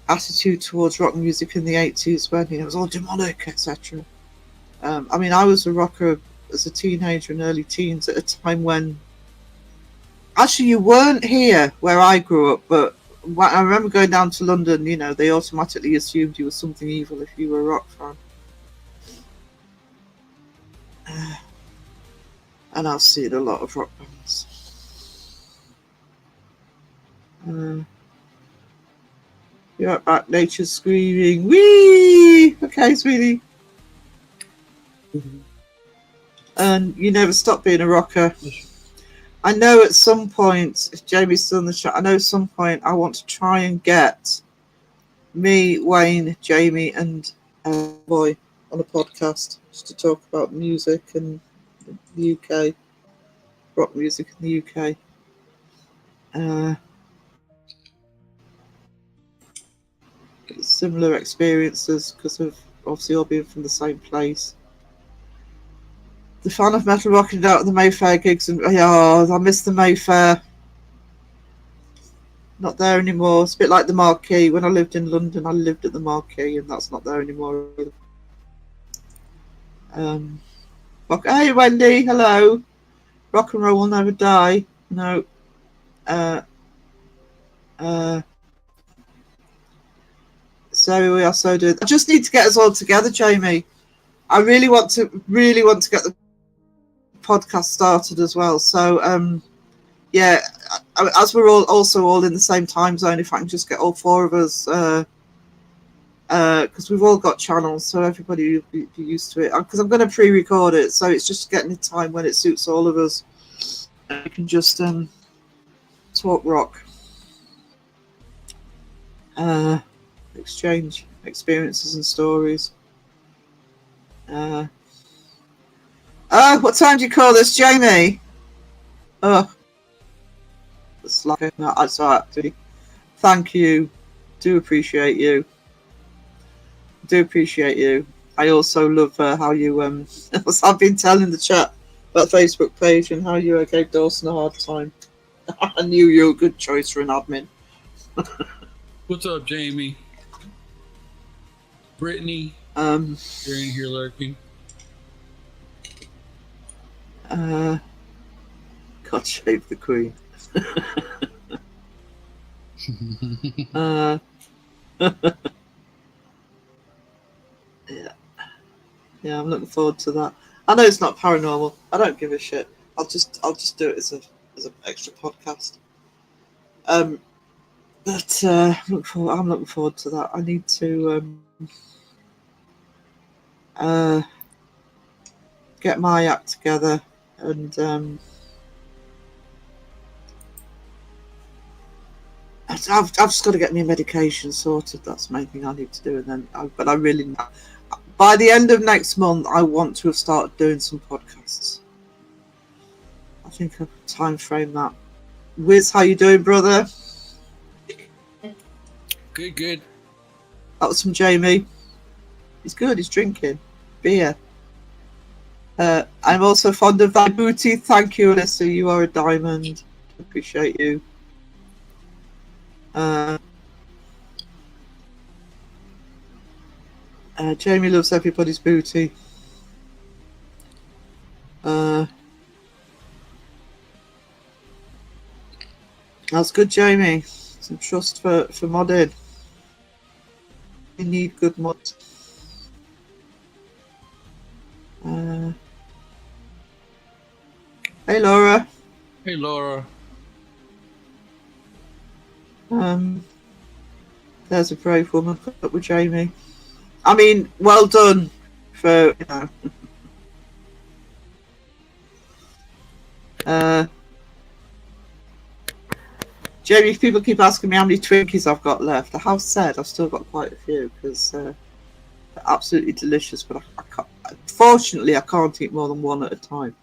Speaker 2: attitude towards rock music in the 80s when it was all demonic, etc. I mean, I was a rocker as a teenager and early teens at a time when actually you weren't here where I grew up, but I remember going down to London, you know, they automatically assumed you were something evil if you were a rock fan. And I've seen a lot of rock bands. You're right back, nature's screaming, wee! Okay, sweetie. And you never stop being a rocker. I know at some point, if Jamie's still in the chat, I know at some point I want to try and get me, Wayne, Jamie, and Boy on a podcast just to talk about music and the UK, rock music in the UK. Similar experiences because of obviously all being from the same place. The fan of metal rocking out at the Mayfair gigs, and I miss the Mayfair. Not there anymore. It's a bit like the Marquee. When I lived in London, I lived at the Marquee, and that's not there anymore either. Hey Wendy, hello. Rock and roll will never die. No. So we are so good. I just need to get us all together, Jamie. I really want to get the podcast started as well. So yeah, as we're all in the same time zone, if I can just get all four of us, because we've all got channels, so everybody will be used to it. Because I'm going to pre-record it, so it's just getting a time when it suits all of us. we can just talk rock, exchange experiences and stories. What time do you call this, Jamie? Oh, it's like no, that's all right, actually. Thank you. Do appreciate you. I also love how you as I've been telling the chat about Facebook page and how you gave Dawson a hard time. I knew you were a good choice for an admin.
Speaker 3: What's up, Jamie? Brittany, you're in here lurking.
Speaker 2: God save the Queen. Yeah, I'm looking forward to that. I know it's not paranormal. I don't give a shit. I'll just do it as an extra podcast. But I'm looking forward to that. I need to get my act together and I've just got to get my medication sorted. That's the main thing I need to do. And then, but I really, by the end of next month, I want to have started doing some podcasts. I think I've time frame that. Wiz, how you doing, brother?
Speaker 3: Good.
Speaker 2: That was from Jamie. He's good. He's drinking beer. I'm also fond of thy booty. Thank you, Alyssa. You are a diamond. Appreciate you. Jamie loves everybody's booty. That's good, Jamie. Some trust for modding. You need good mods. Hey, Laura.
Speaker 3: Hey, Laura.
Speaker 2: There's a brave woman put up with Jamie. I mean, well done for, you know. Jamie, people keep asking me how many Twinkies I've got left. I have said I've still got quite a few because they're absolutely delicious, but I can't, fortunately, I can't eat more than one at a time.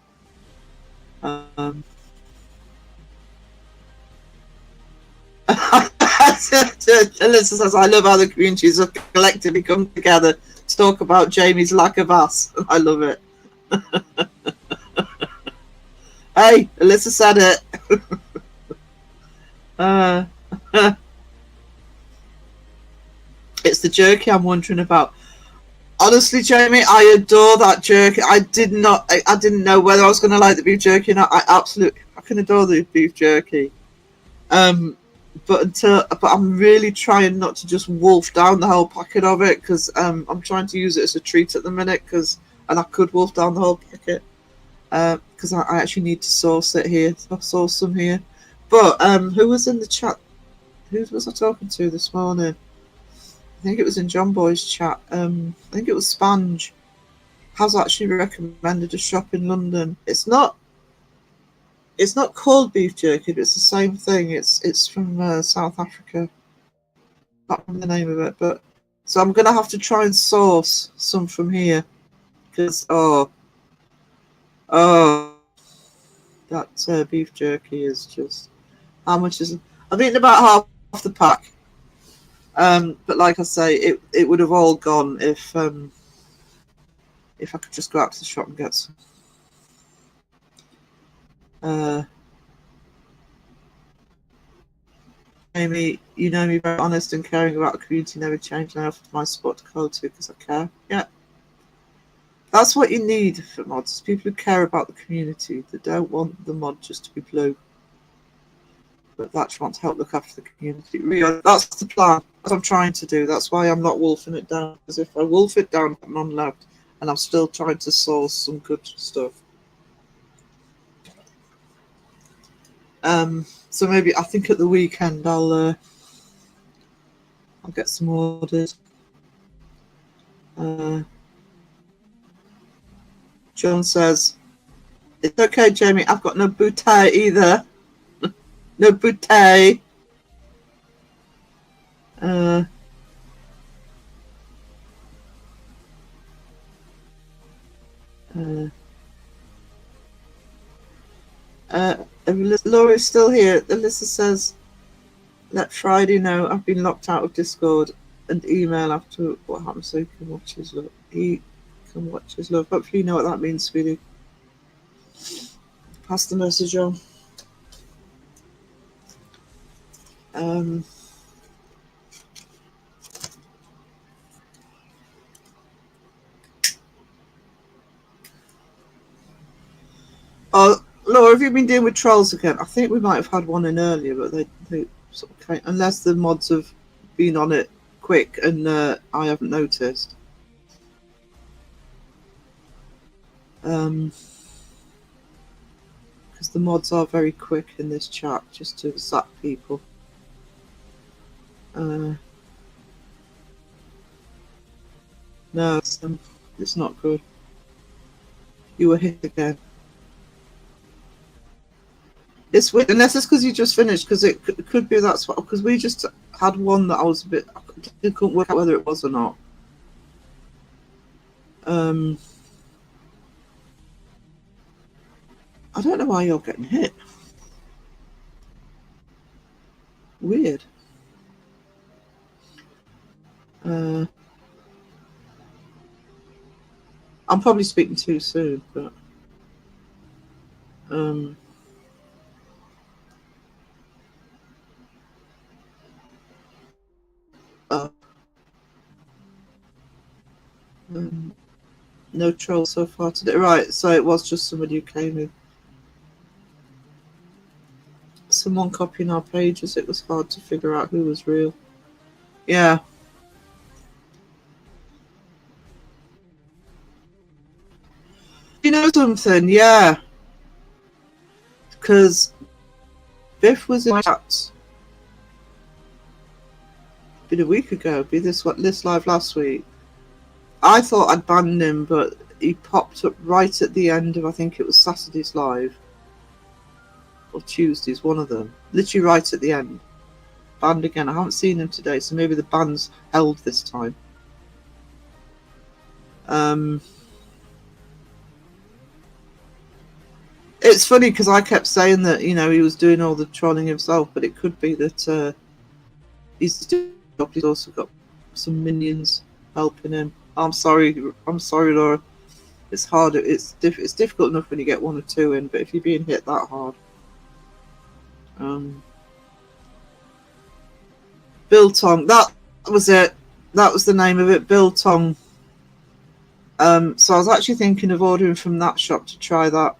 Speaker 2: Alyssa says, I love how the communities have collectively come together to talk about Jamie's lack of ass. I love it. Hey, Alyssa said it. It's the jerky I'm wondering about. Honestly, Jamie, I adore that jerky. I didn't know whether I was going to like the beef jerky or not. I can adore the beef jerky. But I'm really trying not to just wolf down the whole packet of it because I'm trying to use it as a treat at the minute and I could wolf down the whole packet because I actually need to sauce it here. Sauce some here. But who was in the chat? Who was I talking to this morning? I think it was in John Boy's chat. I think it was Sponge. Has actually recommended a shop in London. It's not called beef jerky, but it's the same thing. It's from South Africa. Not from the name of it, but so I'm gonna have to try and source some from here because that beef jerky is just how much is it? I've eaten about half the pack. But like I say, it would have all gone if I could just go out to the shop and get some. Amy, you know me, very honest and caring about the community, never change. And I offer my support to Code too because I care. Yeah, that's what you need for mods. People who care about the community. They don't want the mod just to be blue, but they actually want to help look after the community. Really, that's the plan. That's what I'm trying to do. That's why I'm not wolfing it down. Because if I wolf it down, I'm none left, and I'm still trying to source some good stuff. So maybe I think at the weekend I'll get some orders. John says It's okay, Jamie. I've got no bouteille either. No bouteille. Laura's still here. Alyssa says, let Friday know I've been locked out of Discord and email after what happened so he can watch his love. He can watch his love. Hopefully you know what that means, sweetie. Pass the message on. Oh, Laura, have you been dealing with trolls again? I think we might have had one in earlier, but they sort of came, unless the mods have been on it quick and I haven't noticed. Because the mods are very quick in this chat, just to zap people. No, it's not good. You were hit again. It's weird, unless it's because you just finished, because it could be that's what, because we just had one that I was a bit, I couldn't work out whether it was or not. I don't know why you're getting hit. Weird. I'm probably speaking too soon, but no troll so far today. Right, so it was just somebody who came in. Someone copying our pages. It was hard to figure out who was real. Yeah. You know something? Yeah. Because Biff was in chat. Been a week ago. Be this live last week. I thought I'd banned him, but he popped up right at the end of, I think it was Saturday's live. Or Tuesday's, one of them. Literally right at the end. Banned again. I haven't seen him today, so maybe the ban's held this time. It's funny because I kept saying that, you know, he was doing all the trolling himself, but it could be that he's also got some minions helping him. I'm sorry, Laura. It's hard. It's difficult enough when you get one or two in, but if you're being hit that hard. Biltong. That was it. That was the name of it. Biltong. So I was actually thinking of ordering from that shop to try that.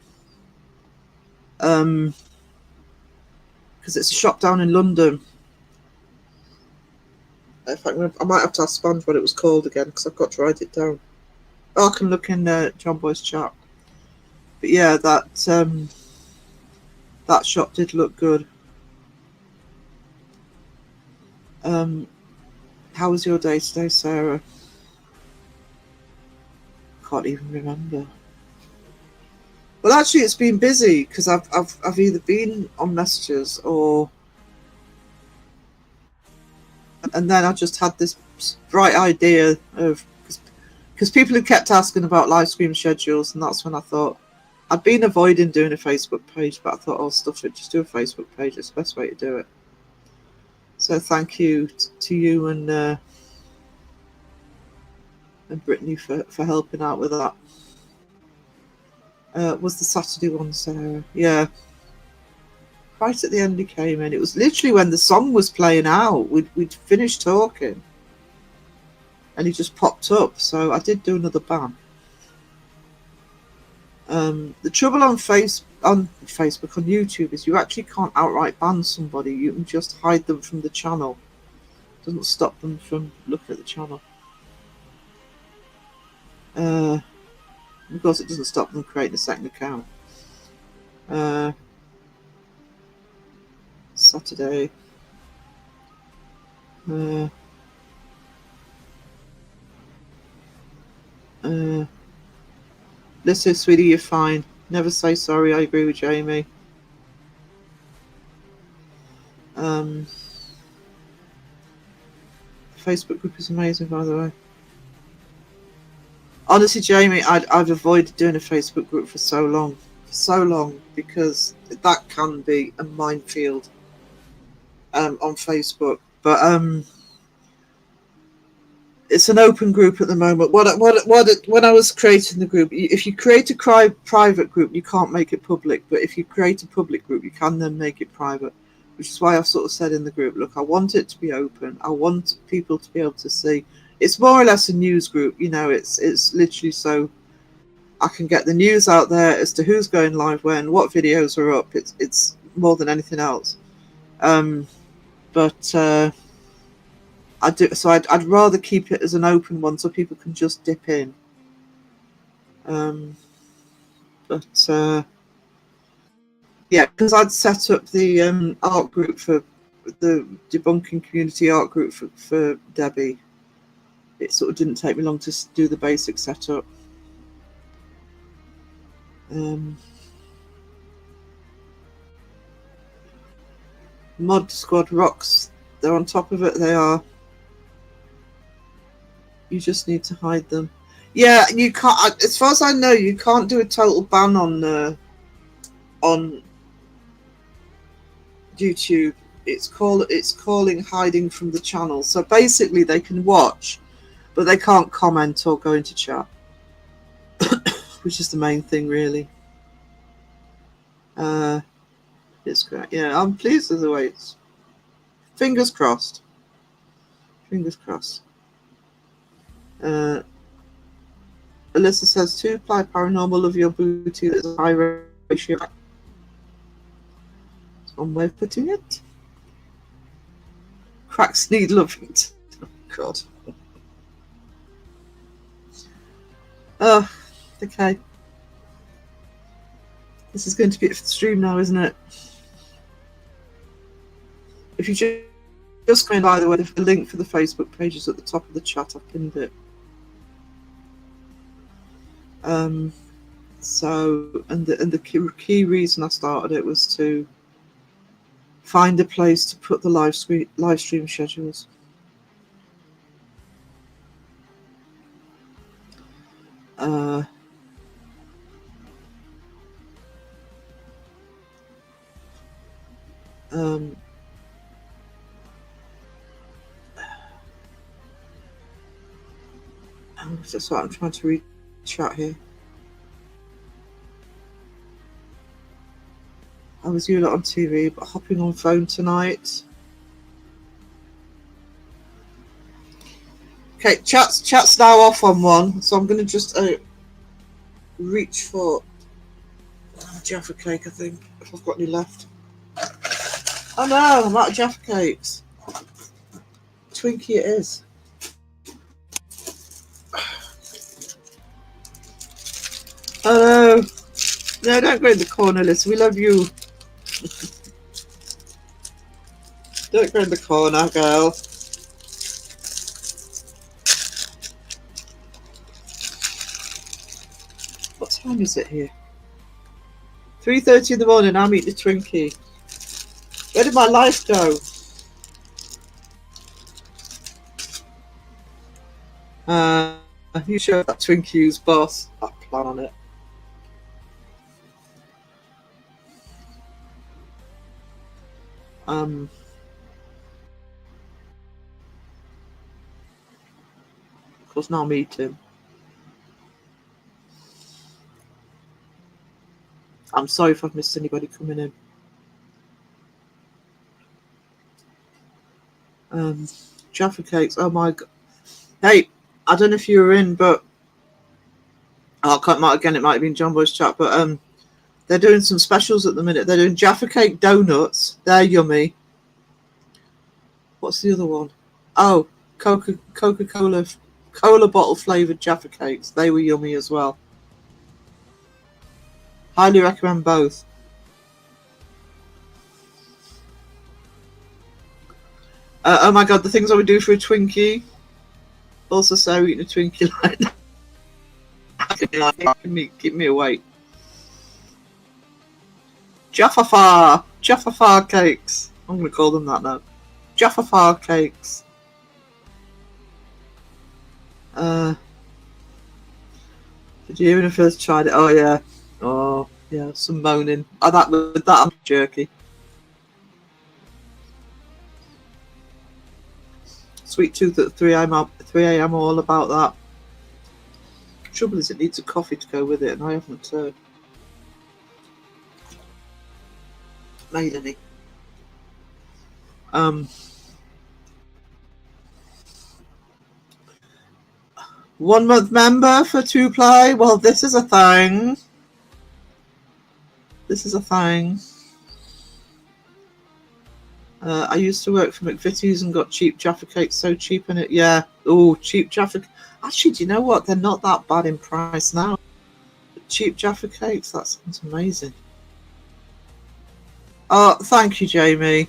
Speaker 2: Because it's a shop down in London. In fact, I might have to ask Sponge what it was called again, because I've got to write it down. Oh, I can look in John Boy's chat. But yeah, that shop did look good. How was your day today, Sarah? Can't even remember. Well, actually, it's been busy because I've either been on messages and then I just had this bright idea of, because people have kept asking about live stream schedules, and that's when I thought, I'd been avoiding doing a Facebook page, but I thought, oh, stuff it, just do a Facebook page. It's the best way to do it. So thank you to you and Brittany for helping out with that. Was the Saturday one, Sarah? Yeah. Right at the end he came in. It was literally when the song was playing out. We'd finished talking. And he just popped up. So I did do another ban. The trouble on Facebook, on YouTube, is you actually can't outright ban somebody. You can just hide them from the channel. It doesn't stop them from looking at the channel. Because it doesn't stop them creating a second account. Saturday. Listen, sweetie, you're fine. Never say sorry. I agree with Jamie. Facebook group is amazing, by the way. Honestly, Jamie, I've avoided doing a Facebook group for so long, because that can be a minefield on Facebook. But it's an open group at the moment. When I was creating the group, if you create a private group, you can't make it public. But if you create a public group, you can then make it private. Which is why I've sort of said in the group, look, I want it to be open. I want people to be able to see. It's more or less a news group, you know. It's literally so I can get the news out there as to who's going live when, what videos are up. It's more than anything else. But I do. So I'd rather keep it as an open one so people can just dip in. Yeah, because I'd set up the art group for the debunking community art group for Debbie. It sort of didn't take me long to do the basic setup. Mod Squad rocks. They're on top of it. They are. You just need to hide them. Yeah, you can't. As far as I know, you can't do a total ban on YouTube. It's calling hiding from the channel. So basically, they can watch, but they can't comment or go into chat, which is the main thing, really. It's great. Yeah, I'm pleased with the way it's. Fingers crossed. Fingers crossed. Alyssa says 2-ply paranormal of your booty. There's a high ratio. That's one way of putting it. Cracks need loving. God. Oh, okay. This is going to be it for the stream now, isn't it? If you just go in, by the way, the link for the Facebook page is at the top of the chat. I've pinned it. So, and the key reason I started it was to find a place to put the live stream schedules. That's what I'm trying to read chat here. I was you lot on TV, but hopping on phone tonight. Okay, chat's now off on one, so I'm going to just reach for Jaffa cake, I think, if I've got any left. Oh no, I'm out of Jaffa cakes. Twinkie it is. Oh no, don't go in the corner, Liz. We love you. Don't go in the corner, girl. What time is it here? 3:30 in the morning. I'm eating a Twinkie. Where did my life go? You showed that Twinkie's boss. That plan on it. Of course, now I'm eating. I'm sorry if I've missed anybody coming in. Jaffa cakes. Oh my god. Hey, I don't know if you were in, but it might have been John Boy's chat, but they're doing some specials at the minute. They're doing Jaffa cake donuts. They're yummy. What's the other one? Oh, Coca-Cola bottle flavored Jaffa cakes. They were yummy as well. Highly recommend both. Oh my god, the things I would do for a Twinkie. Also, Sarah eating a Twinkie like that. Keep me awake. Jaffa cakes. I'm going to call them that now. Jaffa cakes. Did you even first tried it? Oh yeah. Oh yeah. Some moaning. Oh, with that I'm jerky. Sweet tooth at 3 a.m. all about that. Trouble is, it needs a coffee to go with it, and I haven't made any. 1 month member for 2Play. Well, this is a thing. This is a thing. I used to work for McVitie's and got cheap Jaffa cakes. So cheap in it, yeah. Oh, cheap Jaffa. Actually, do you know what? They're not that bad in price now. Cheap Jaffa cakes. That sounds amazing. Oh, thank you, Jamie.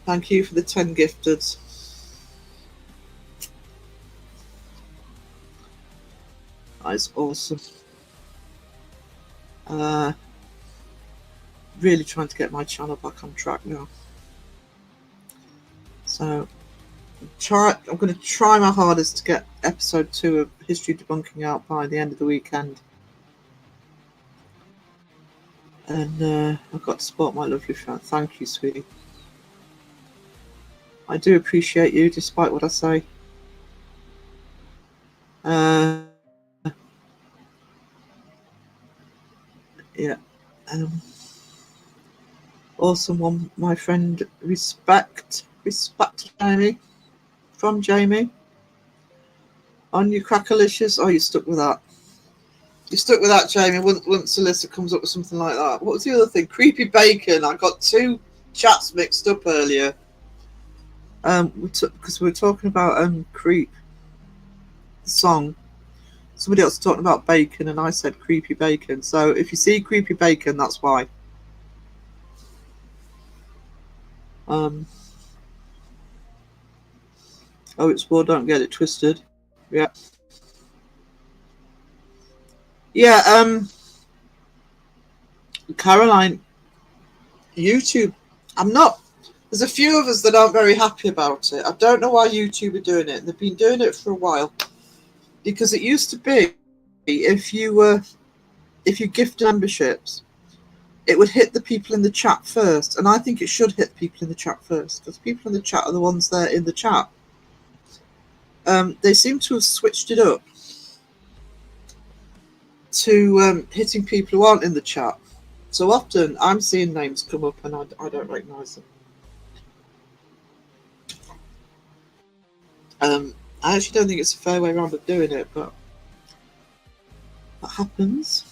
Speaker 2: Thank you for the 10 gifted. That is awesome. Really trying to get my channel back on track now. So, I'm going to try my hardest to get episode 2 of History Debunking out by the end of the weekend. And I've got to support my lovely friend. Thank you, sweetie. I do appreciate you, despite what I say. Yeah. Awesome one, my friend. Respect Jamie. From Jamie. On your crackalicious. Oh, you're stuck with that. You're stuck with that, Jamie. Once Alyssa comes up with something like that. What was the other thing? Creepy bacon. I got 2 chats mixed up earlier. Because we were talking about Creep, the song. Somebody else was talking about bacon, and I said creepy bacon. So if you see creepy bacon, that's why. Oh, it's war. Don't get it twisted. Yeah. Yeah. Caroline, YouTube. I'm not. There's a few of us that aren't very happy about it. I don't know why YouTube are doing it. They've been doing it for a while. Because it used to be, if you gift memberships, it would hit the people in the chat first, and I think it should hit people in the chat first, because people in the chat are the ones there in the chat. They seem to have switched it up to hitting people who aren't in the chat. So often I'm seeing names come up and I don't recognise them. I actually don't think it's a fair way around of doing it, but that happens.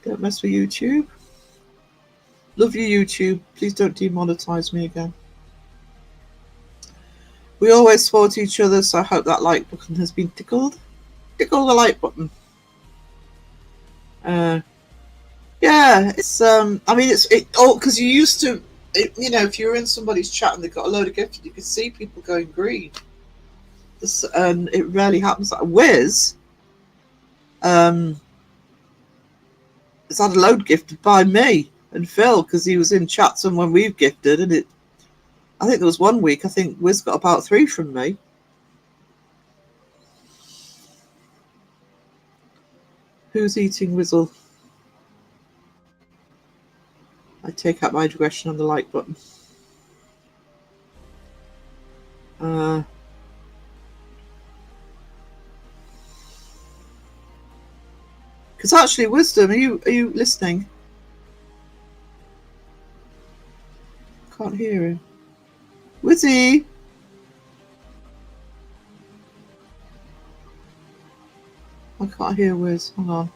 Speaker 2: Don't mess with YouTube. Love you, YouTube. Please don't demonetize me again. We always support each other, so I hope that like button has been tickled. Tickle the like button. Yeah, it's I mean it's because you used to. You know, if you were in somebody's chat and they got a load of gifted, you could see people going green. And it rarely happens. Like Wiz has had a load gifted by me and Phil because he was in chats and when we've gifted, and I think there was 1 week I think Wiz got about 3 from me. Who's eating Wizzle? I take out my digression on the like button. Because actually, Wisdom, are you listening? Can't hear him. Wizzy! I can't hear Wiz. Hang on.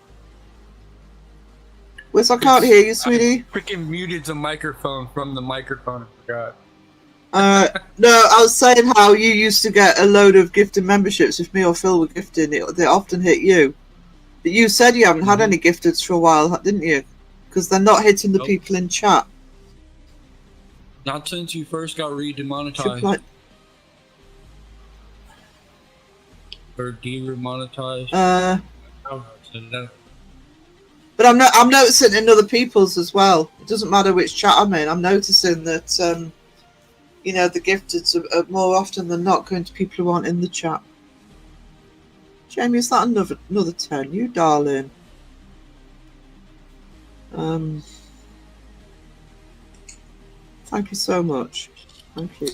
Speaker 2: Wiz, I can't hear you, sweetie.
Speaker 3: I freaking muted the microphone from the microphone. I forgot.
Speaker 2: No, I was saying how you used to get a load of gifted memberships if me or Phil were gifting. They often hit you. But you said you haven't had any gifteds for a while, didn't you? Because they're not hitting the people in chat.
Speaker 3: Not since you first got re-demonetized. Or de-remonetized.
Speaker 2: But I'm noticing in other people's as well. It doesn't matter which chat I'm in. I'm noticing that you know, the gifted are more often than not going to people who aren't in the chat. Jamie, is that another 10? You darling. Thank you so much. Thank you.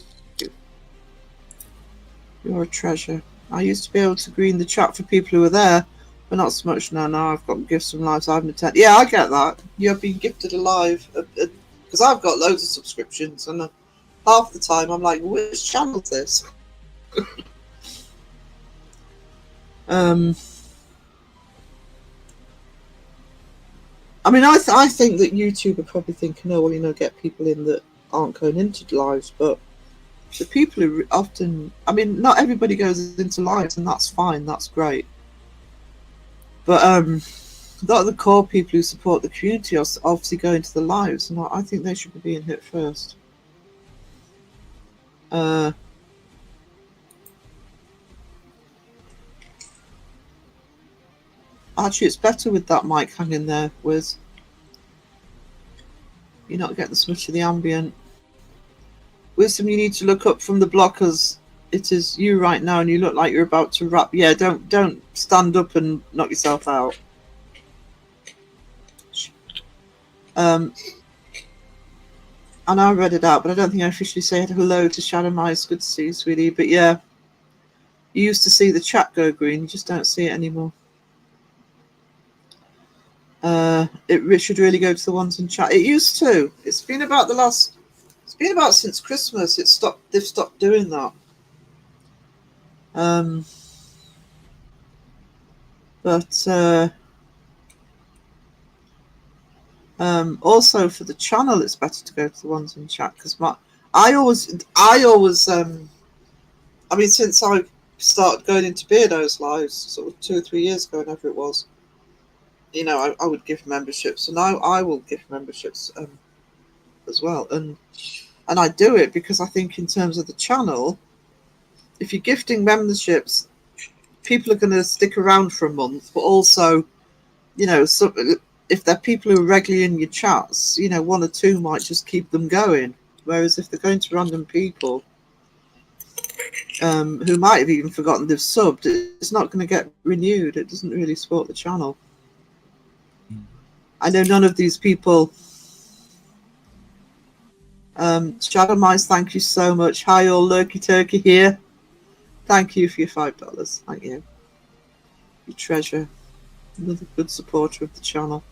Speaker 2: You're a treasure. I used to be able to green the chat for people who were there, but not so much now. Now I've got gifts from lives I haven't attended. Yeah, I get that. You have been gifted a live because I've got loads of subscriptions, and half the time I'm like, which channel is this? I mean, I think that YouTube are probably thinking, oh, well, you know, get people in that aren't going into lives, but the people who often, I mean, not everybody goes into lives, and that's fine, that's great. But a lot of the core people who support the community are obviously going to the lives, and I think they should be being hit first. Actually, it's better with that mic hanging there, Wiz. You're not getting so much of the ambient. Wisdom, you need to look up from the blockers. It is you right now, and you look like you're about to wrap. Yeah, don't stand up and knock yourself out. And I read it out, but I don't think I officially said hello to Shadow Mice. Good to see you, sweetie. But yeah, you used to see the chat go green. You just don't see it anymore. It should really go to the ones in chat. It used to. It's been about since Christmas. They've stopped doing that. Also for the channel, it's better to go to the ones in chat because I always I mean, since I started going into Beardo's lives sort of 2 or 3 years ago, whenever it was, you know, I would give memberships, and now I will give memberships as well, and I do it because I think in terms of the channel, if you're gifting memberships, people are going to stick around for a month, but also, you know, so if they're people who are regularly in your chats, you know, 1 or 2 might just keep them going, whereas if they're going to random people who might have even forgotten they've subbed, it's not going to get renewed. It doesn't really support the channel. I know none of these people. Shadow Mice, thank you so much. Hi, all Lurky Turkey here. Thank you for your $5. Thank you. You treasure. Another good supporter of the channel.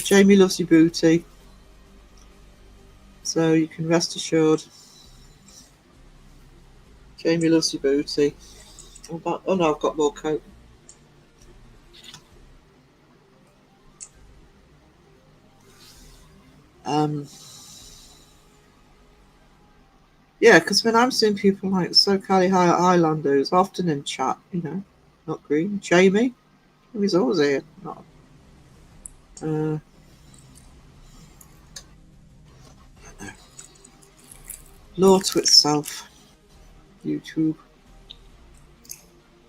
Speaker 2: Jamie loves your booty. So you can rest assured. Jamie loves your booty. Oh no, I've got more coke. Yeah, because when I'm seeing people like SoCali Highlanders, often in chat, you know, not green. Jamie, he's always here. Not. Law to itself. YouTube.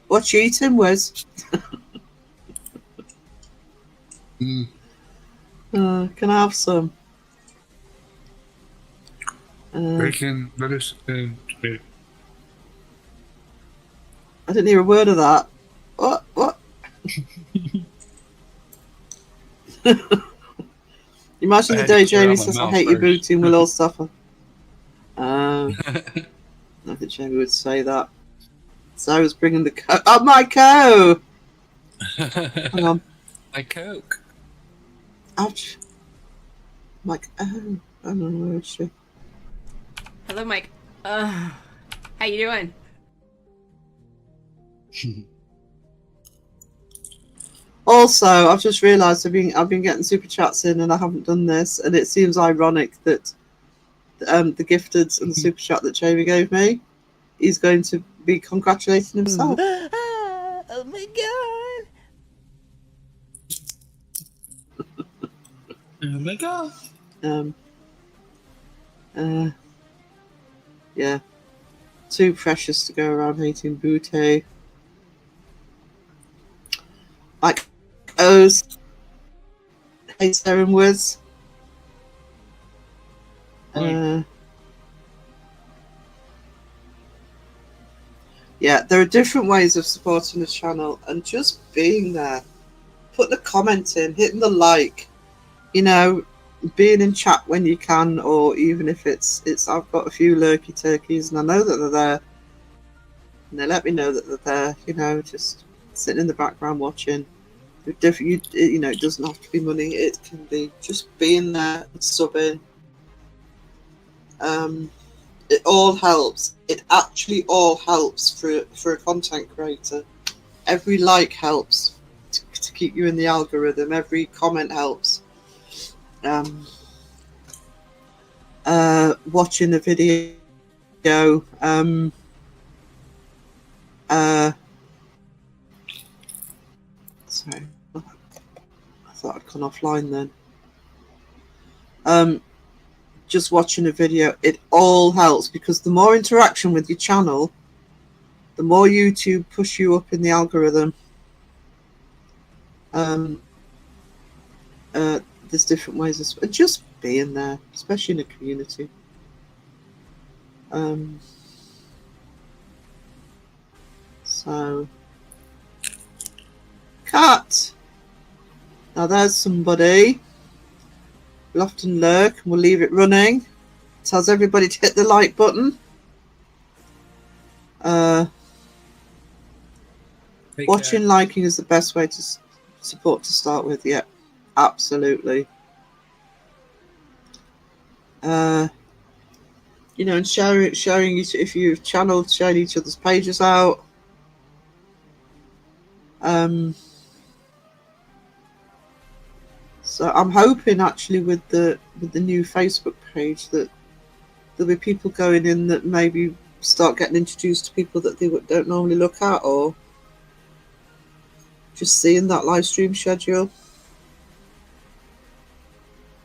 Speaker 2: What you eating, Wes? Can I have some?
Speaker 3: Bacon, lettuce, and tomato.
Speaker 2: I didn't hear a word of that. What? Imagine the day Jamie says, I hate your booty and we'll all suffer. I think Jamie would say that. So I was bringing the coke. Oh, my coke! Hang on.
Speaker 3: My coke.
Speaker 2: Ouch. Like, oh, I don't know where is she.
Speaker 6: Hello, Mike. How you doing?
Speaker 2: Also, I've just realised I've been getting super chats in and I haven't done this, and it seems ironic that the gifteds and the super chat that Jamie gave me, he's going to be congratulating himself.
Speaker 6: Oh my god!
Speaker 3: Oh my god!
Speaker 2: Yeah. Too precious to go around hating Butte. Like O's hates Aaron Woods. Yeah, there are different ways of supporting the channel, and just being there, putting a comment in, hitting the like, you know, being in chat when you can, or even if it's I've got a few lurky turkeys and I know that they're there, and they let me know that they're there, you know, just sitting in the background watching. You know, it doesn't have to be money, it can be just being there and subbing. It all helps. It actually all helps for a content creator. Every like helps to keep you in the algorithm. Every comment helps. Watching a video. Sorry, I thought I'd gone offline then. Just watching a video, it all helps, because the more interaction with your channel, the more YouTube push you up in the algorithm. There's different ways of just being there, especially in a community. So, cat. Now there's somebody. Lofton Lurk. We'll leave it running. Tells everybody to hit the like button. Watching, liking is the best way to support to start with. Yeah, absolutely. You know, and sharing if you've channeled, sharing each other's pages out. So I'm hoping actually with the new Facebook page that there'll be people going in that maybe start getting introduced to people that they don't normally look at, or just seeing that live stream schedule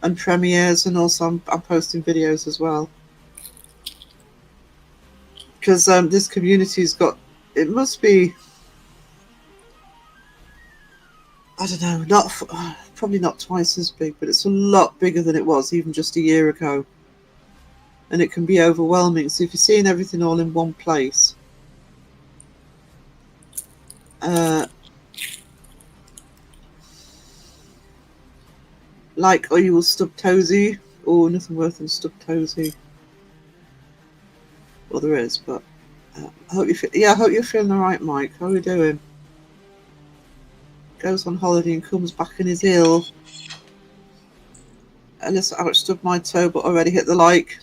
Speaker 2: and premieres, and also I'm posting videos as well, because this community's got, it must be, I don't know, probably not twice as big, but it's a lot bigger than it was even just a year ago, and it can be overwhelming. So if you're seeing everything all in one place, like, or you will stub toesy, or nothing worse than stub toesy. Well, there is, but I hope you're feeling all right, Mike. How are you doing? Goes on holiday and comes back and is ill. Unless I stubbed my toe, but already hit the like.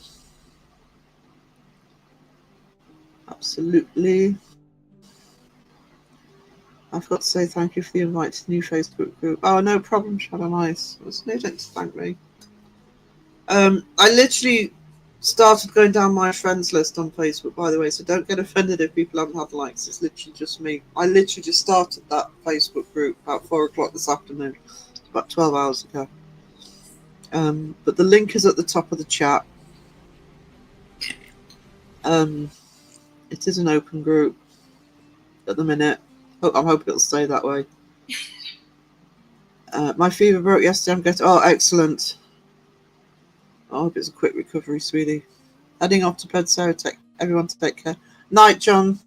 Speaker 2: Absolutely. I forgot to say thank you for the invite to the new Facebook group. Oh, no problem, Shadow Mice. There's no need to thank me. I literally started going down my friends list on Facebook, by the way, so don't get offended if people haven't had likes. It's literally just me. I literally just started that Facebook group about 4 o'clock this afternoon. It's about 12 hours ago. But the link is at the top of the chat. It is an open group at the minute. I'm hoping it'll stay that way. My fever broke yesterday. I'm getting... Oh, excellent. I hope it's a quick recovery, sweetie. Heading off to bed, Sarah. Everyone to take care. Night, John.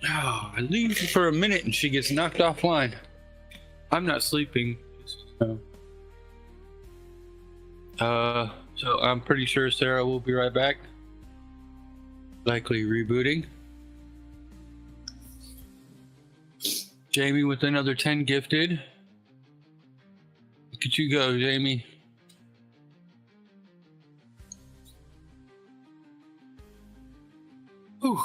Speaker 3: Oh, I leave for a minute and she gets knocked offline. I'm not sleeping. So I'm pretty sure Sarah will be right back. Likely rebooting. Jamie with another 10 gifted. Look at you go, Jamie. Whew.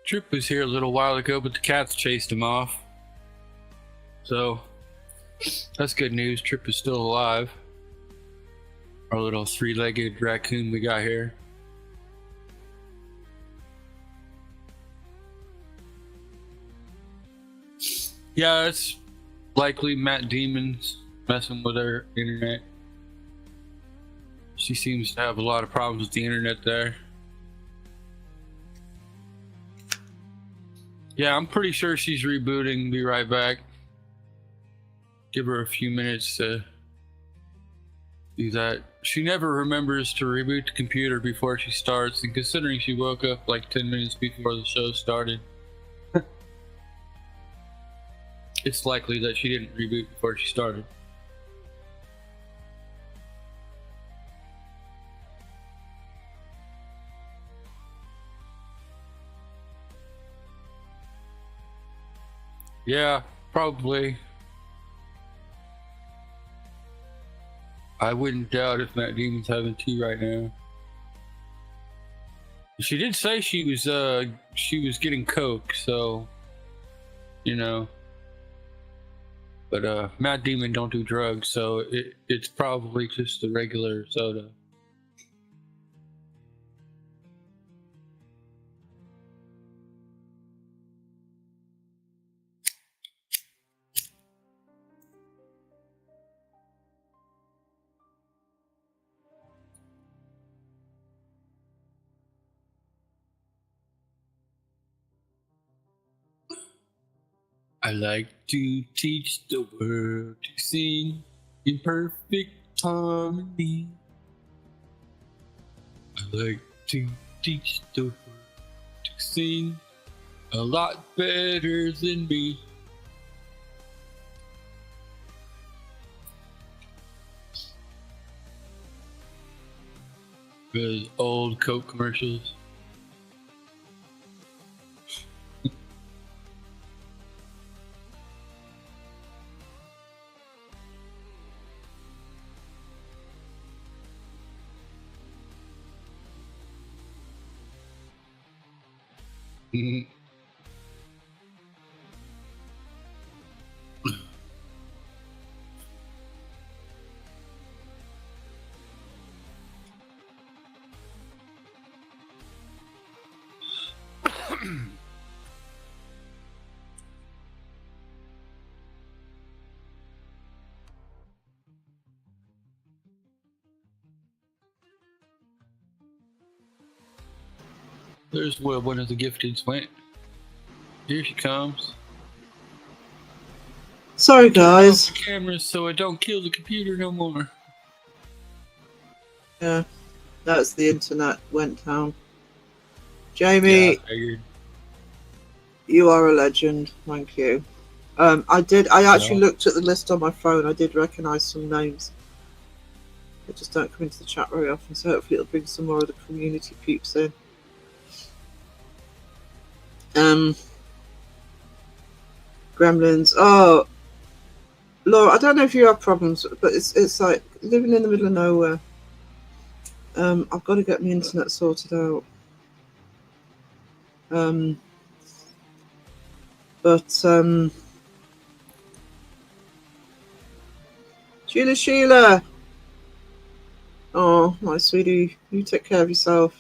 Speaker 3: Trip was here a little while ago, but the cats chased him off. So, that's good news. Trip is still alive. Our little three-legged raccoon we got here. Yeah, it's likely Matt Demon's messing with her internet. She seems to have a lot of problems with the internet there. Yeah, I'm pretty sure she's rebooting. Be right back. Give her a few minutes to do that. She never remembers to reboot the computer before she starts, and considering she woke up like 10 minutes before the show started, it's likely that she didn't reboot before she started. Yeah, probably. I wouldn't doubt if Matt Demon's having tea right now. She did say she was getting Coke, so you know. But Matt Demon don't do drugs, so it's probably just the regular soda. I like to teach the world to sing in perfect harmony. I like to teach the world to sing a lot better than me. Those old Coke commercials. There's where one of the gifteds went. Here she comes.
Speaker 2: Sorry, guys.
Speaker 3: Turn off the cameras so I don't kill the computer no more.
Speaker 2: Yeah, that's the internet went down. Jamie,
Speaker 3: Yeah,
Speaker 2: you are a legend. Thank you. I actually looked at the list on my phone. I did recognise some names. They just don't come into the chat very often, so hopefully it'll bring some more of the community peeps in. Gremlins. Oh, Laura, I don't know if you have problems, but it's like living in the middle of nowhere. I've got to get my internet sorted out. Sheila. Oh, my sweetie, you take care of yourself.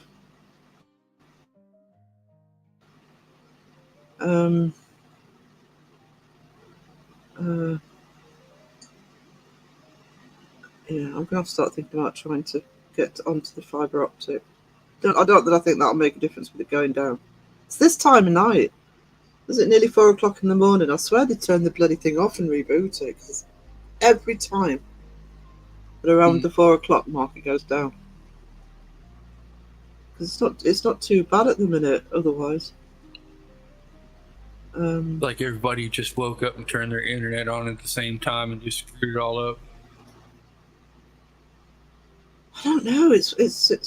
Speaker 2: Yeah, I'm gonna have to start thinking about trying to get onto the fibre optic. I think that'll make a difference with it going down. It's this time of night. Is it nearly 4 o'clock in the morning? I swear they turned the bloody thing off and reboot it. 'Cause every time, but around the 4 o'clock mark, it goes down. It's not too bad at the minute. Otherwise,
Speaker 3: Like everybody just woke up and turned their internet on at the same time and just screwed it all up.
Speaker 2: I don't know. It's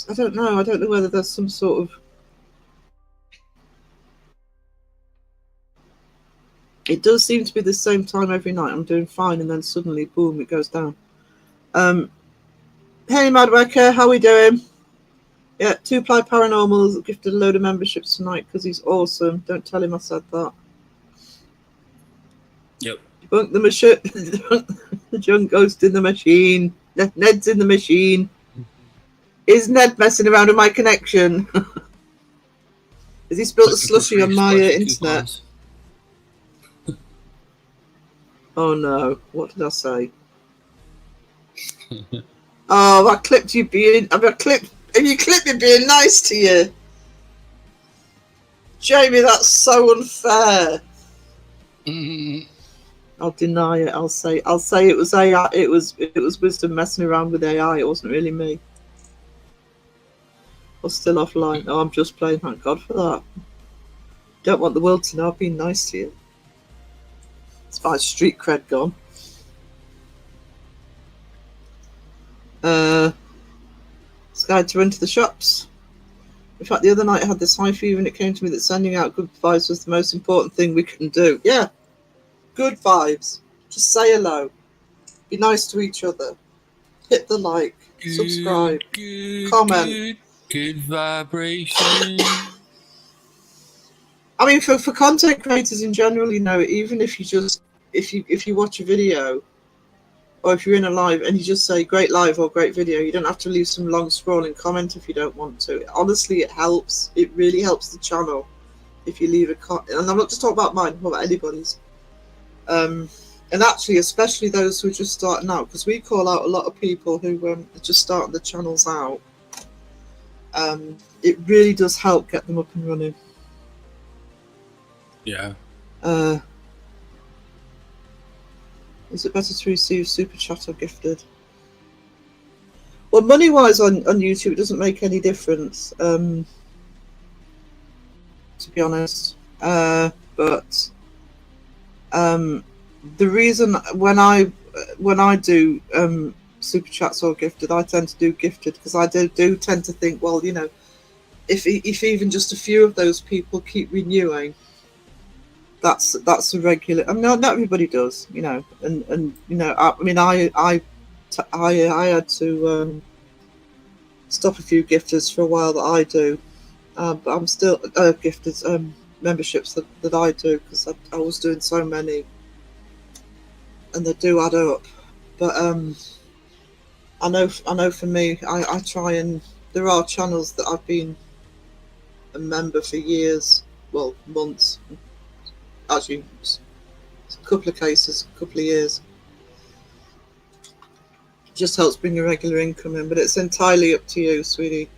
Speaker 2: I don't know. I don't know whether there's some sort of. It does seem to be the same time every night. I'm doing fine, and then suddenly, boom, it goes down. Hey, Madwecker, how we doing? Yeah, 2-Ply Paranormal gifted a load of memberships tonight because he's awesome. Don't tell him I said that.
Speaker 3: Yep.
Speaker 2: Debunk the machine. The junk ghost in the machine. Ned's in the machine. Is Ned messing around with my connection? Has he spilled a slushy on my internet? Oh no! What did I say? Oh, I clipped you being. Have you clipped me being nice to you, Jamie? That's so unfair. I'll deny it. I'll say it was AI. It was wisdom messing around with AI. It wasn't really me. I'm still offline. Oh, I'm just playing. Thank God for that. Don't want the world to know I've been nice to you. It's my street cred gone. Sky to run to the shops. In fact, the other night I had this high fever and it came to me that sending out good vibes was the most important thing we can do. Yeah, good vibes. Just say hello. Be nice to each other. Hit the like. Subscribe. Comment.
Speaker 3: Good vibration.
Speaker 2: I mean, for content creators in general, you know, even if you watch a video, or if you're in a live and you just say great live or great video, you don't have to leave some long scrolling comment if you don't want to. Honestly, it helps. It really helps the channel if you leave a comment. And I'm not just talking about mine, I'm talking about anybody's. And actually, especially those who are just starting out, because we call out a lot of people who are just starting the channels out. It really does help get them up and running.
Speaker 3: Yeah.
Speaker 2: Is it better to receive super chat or gifted? Well, money-wise on YouTube, it doesn't make any difference, to be honest. But the reason when I do super chats or gifted, I tend to do gifted because I do tend to think, well, you know, if even just a few of those people keep renewing, that's a regular. I mean, not everybody does, you know, and you know, I mean, I had to stop a few gifters for a while that I do, but I'm still gifted memberships that I do because I was doing so many, and they do add up. But I know for me, I try, and there are channels that I've been a member for years, well, months. Actually, a couple of cases, a couple of years. It just helps bring your regular income in, but it's entirely up to you, sweetie.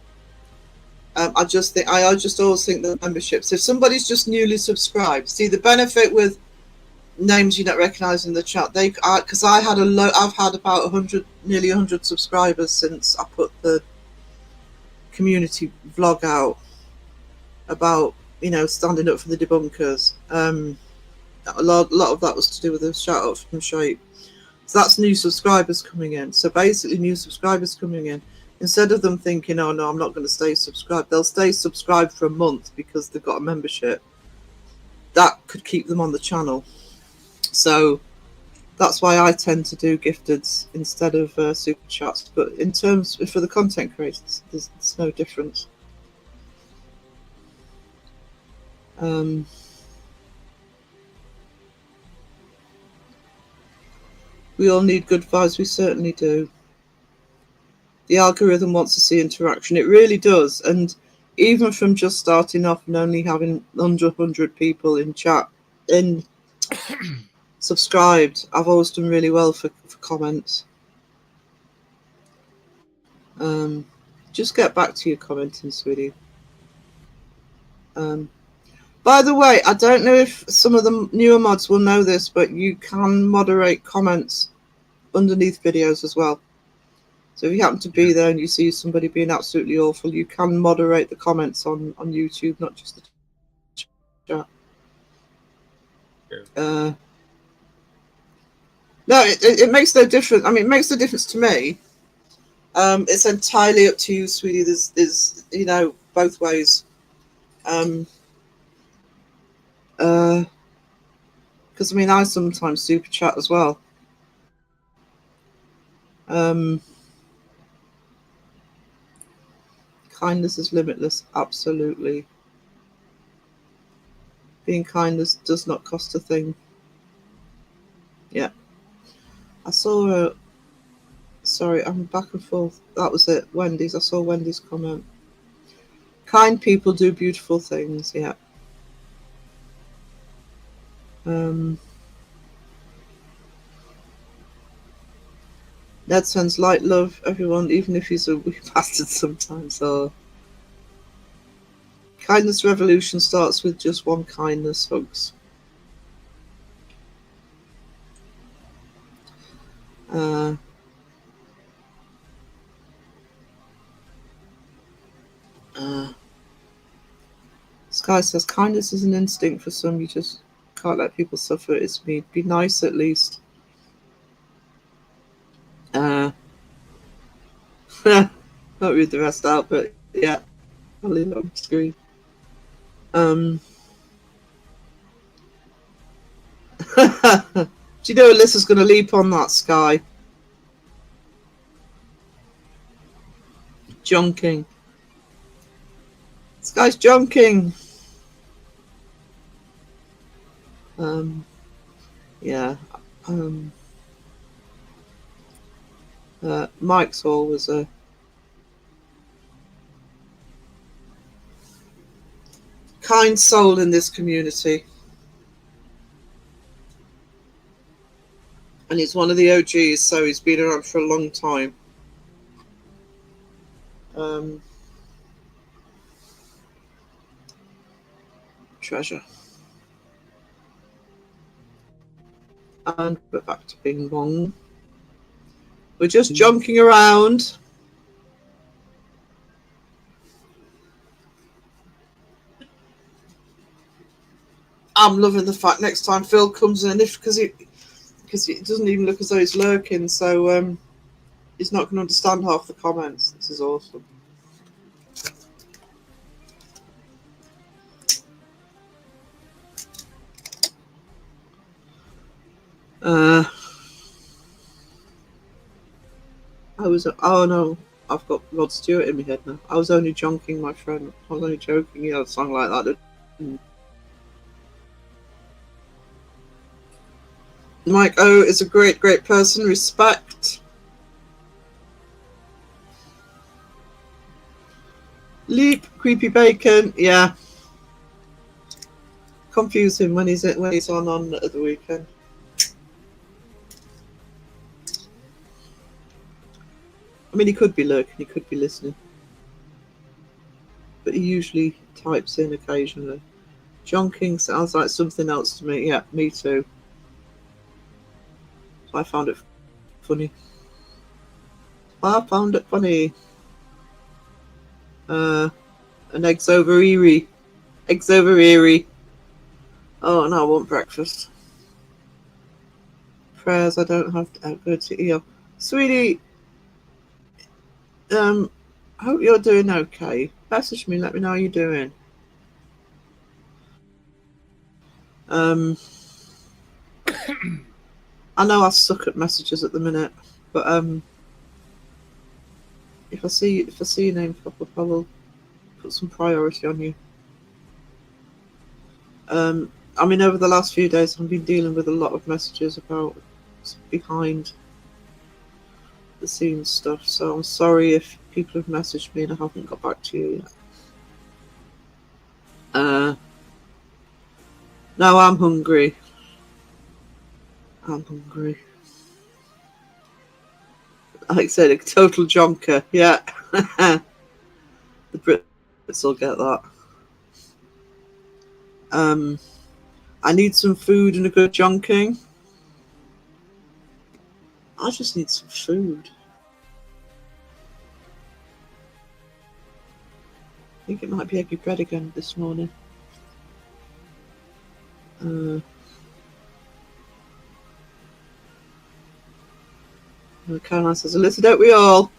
Speaker 2: I just always think that memberships, if somebody's just newly subscribed, see the benefit with names you don't recognise in the chat, because I've had about 100, nearly 100 subscribers since I put the community vlog out about, you know, standing up for the debunkers. A lot of that was to do with the shout out from Shape. So that's new subscribers coming in. So basically, new subscribers coming in, instead of them thinking, oh no, I'm not going to stay subscribed, they'll stay subscribed for a month because they've got a membership. That could keep them on the channel. So that's why I tend to do gifteds instead of super chats. But in terms for the content creators, there's no difference. We all need good vibes. We certainly do. The algorithm wants to see interaction. It really does. And even from just starting off and only having 100 people in chat, subscribed, I've always done really well for comments. Just get back to your commenting, sweetie. By the way, I don't know if some of the newer mods will know this, but you can moderate comments underneath videos as well. So if you happen to be there and you see somebody being absolutely awful, you can moderate the comments on YouTube, not just the chat. No, it makes no difference. I mean, it makes no difference to me. It's entirely up to you, sweetie. There's both ways. Because I mean, I sometimes super chat as well. Kindness is limitless, absolutely. Being kindness does not cost a thing. Yeah. I saw sorry, I'm back and forth. That was it. Wendy's. I saw Wendy's comment. Kind people do beautiful things, yeah. Ned sends light love, everyone, even if he's a wee bastard sometimes. Kindness revolution starts with just one kindness, folks. Sky says kindness is an instinct for some. You just can't let people suffer. It's me. Be nice at least. Not read the rest out, but yeah, I'll leave it on the screen. Do you know Alyssa's going to leap on that, Sky? Junking. Sky's junking. Yeah. Mike's always a kind soul in this community. And he's one of the OGs, so he's been around for a long time. Treasure. And we're back to Bing Bong. We're just junking around. I'm loving the fact next time Phil comes in, because it doesn't even look as though he's lurking, so he's not going to understand half the comments. This is awesome. Oh no, I've got Rod Stewart in my head now. I was only junking, my friend. I was only joking. You know, a song like that. Mike O is a great person. Respect. Leap, creepy bacon. Yeah. Confuse him when he's on at the weekend. I mean, he could be lurking, he could be listening, but he usually types in occasionally. Jonking sounds like something else to me. Yeah, me too. I found it funny. An eggs over Erie. Eggs over Erie. Oh no, I want breakfast. Prayers, I don't have to go to ER. Sweetie, hope you're doing okay. Message me, let me know how you're doing. I know I suck at messages at the minute, but if I see your name pop up, I will put some priority on you. I mean, over the last few days, I've been dealing with a lot of messages about behind the scenes stuff, so I'm sorry if people have messaged me and I haven't got back to you yet. No, I'm hungry. Like I said, a total jonker. Yeah. The Brits will get that. I need some food and a good jonking. I just need some food. think it might be eggy bread again this morning. Caroline says, Alyssa, don't we all?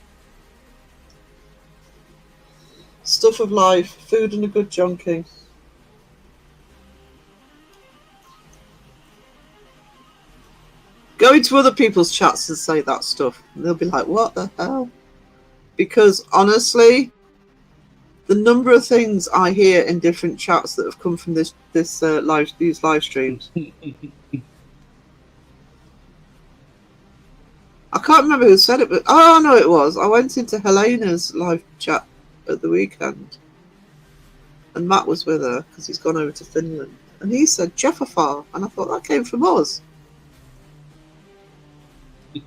Speaker 2: Stuff of life, food and a good junking. Go into other people's chats and say that stuff. And they'll be like, what the hell? Because honestly, the number of things I hear in different chats that have come from these live streams. I can't remember who said it, but oh no, it was. I went into Helena's live chat at the weekend, and Matt was with her because he's gone over to Finland, and he said Jeffafar, and I thought that came from us. It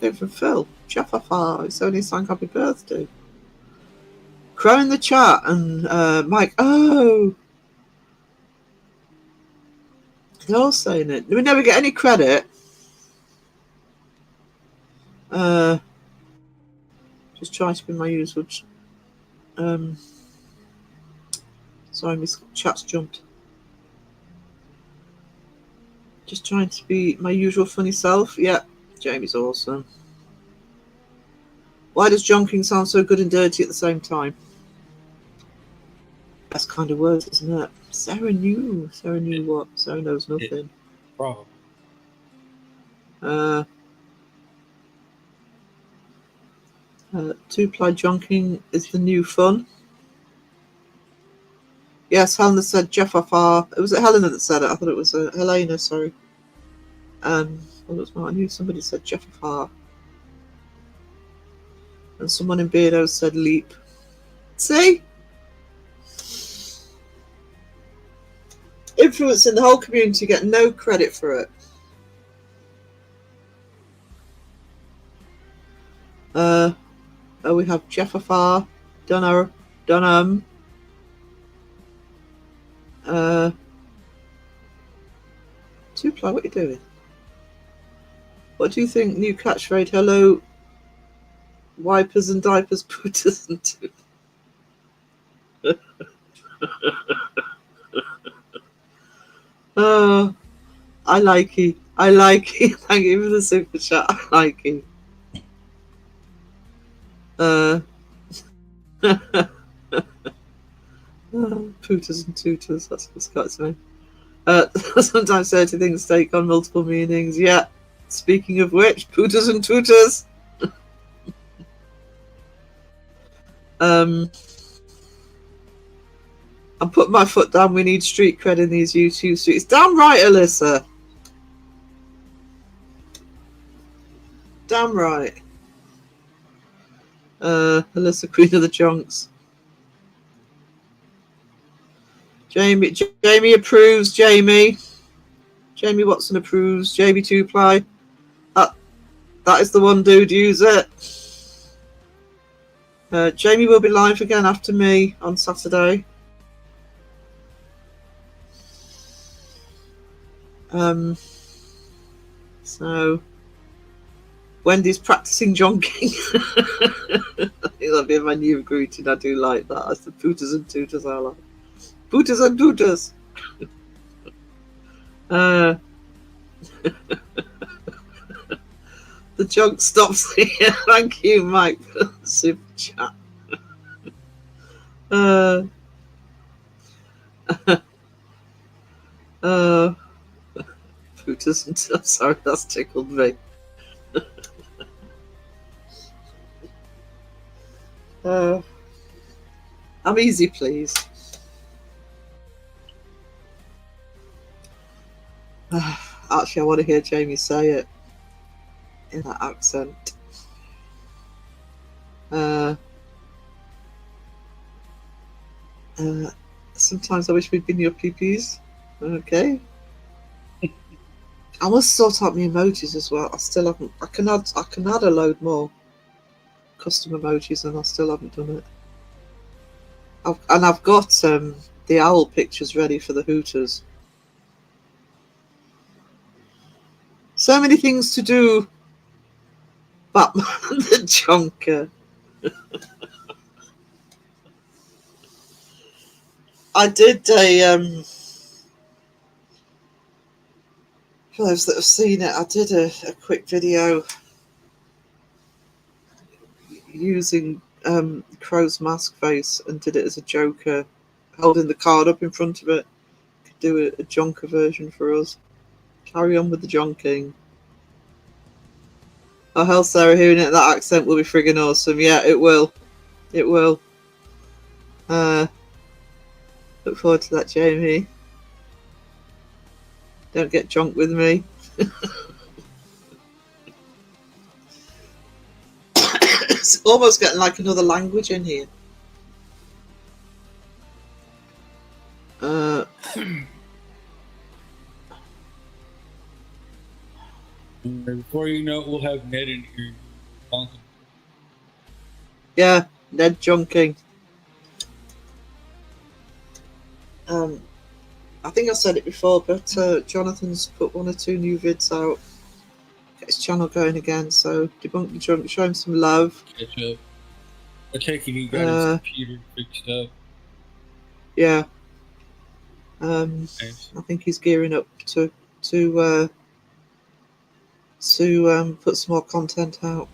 Speaker 2: came from Phil. Jeffafar. It's only sang happy birthday. Crow in the chat and Mike. Oh, they're all saying it. We never get any credit. Just trying to be my usual. Sorry, my chat's jumped. Just trying to be my usual funny self. Yeah, Jamie's awesome. Why does jonking sound so good and dirty at the same time? That's kind of words, isn't it? Sarah knew. Sarah knew what? Sarah knows nothing.
Speaker 3: Probably.
Speaker 2: Two-ply jonking is the new fun. Yes, Helena said Jeffafar. It was Helena that said it. I thought it was Helena, sorry. Well, it was not. I knew somebody said Jeffafar. And someone in Beardo said leap. See? Influencing the whole community, get no credit for it. We have Jeffafar, Dunham. Two-ply, what are you doing? What do you think? New catchphrase, hello, wipers and diapers, putters and two. Oh, I like it. I like it. Thank you for the super chat. I like it. Pooters and tutors, that's what it's got to me. Sometimes certain things take on multiple meanings. Yeah. Speaking of which, pooters and tutors. I'm putting my foot down. We need street cred in these YouTube streets. Damn right, Alyssa. Damn right. Alyssa, Queen of the Junks. Jamie approves. Jamie Watson approves. Jamie Two-ply. That is the one, dude. Use it. Jamie will be live again after me on Saturday. So Wendy's practicing jonking. I think that'll be my new greeting. I do like that. That's the pooters and tutors I like. Pooters and tutors. The junk stops here. Thank you, Mike, for the super chat. Pooters and sorry, that's tickled me. I'm easy, please. Actually, I want to hear Jamie say it in that accent. Sometimes I wish we'd been your peepees. Okay. I must sort out my emojis as well. I still haven't. I can add a load more custom emojis, and I still haven't done it. I've got the owl pictures ready for the Hooters. So many things to do. Batman and the Jonker. I did a for those that have seen it, I did a quick video using Crow's mask face and did it as a Joker, holding the card up in front of it. Could do a Jonker version for us. Carry on with the jonking. Oh hell, Sarah, hearing it that accent will be friggin' awesome. Yeah, it will. It will. Look forward to that, Jamie. Don't get drunk with me. It's almost getting like another language in here.
Speaker 3: Before you know it, we'll have Ned in here.
Speaker 2: Yeah, Ned junking. I think I said it before, but Jonathan's put 1 or 2 new vids out. Get his channel going again, so debunk the junk, show him some love.
Speaker 3: Catch up. I take it he got his computer fixed up.
Speaker 2: Yeah.
Speaker 3: Nice.
Speaker 2: I think he's gearing up to put some more content out.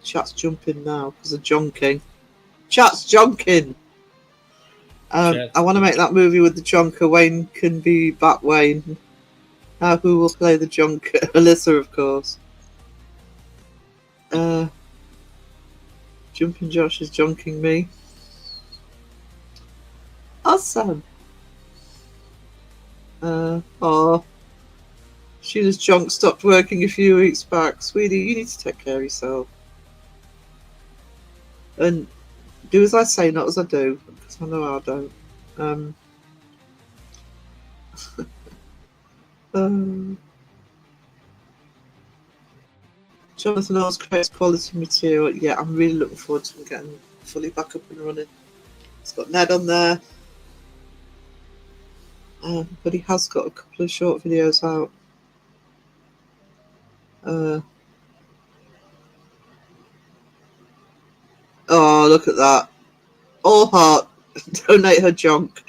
Speaker 2: Chat's jumping now because of jonking. Chat's jonking. I want to make that movie with the Jonker. Wayne can be Batwayne. Who will play the Jonker? Alyssa, of course. Jumping Josh is jonking me. Awesome. Sheila's junk stopped working a few weeks back. Sweetie, you need to take care of yourself. And do as I say, not as I do, because I know I don't. Jonathan always creates quality material. Yeah, I'm really looking forward to him getting fully back up and running. It's got Ned on there. But he has got a couple of short videos out. Oh, look at that. All heart. Donate her junk.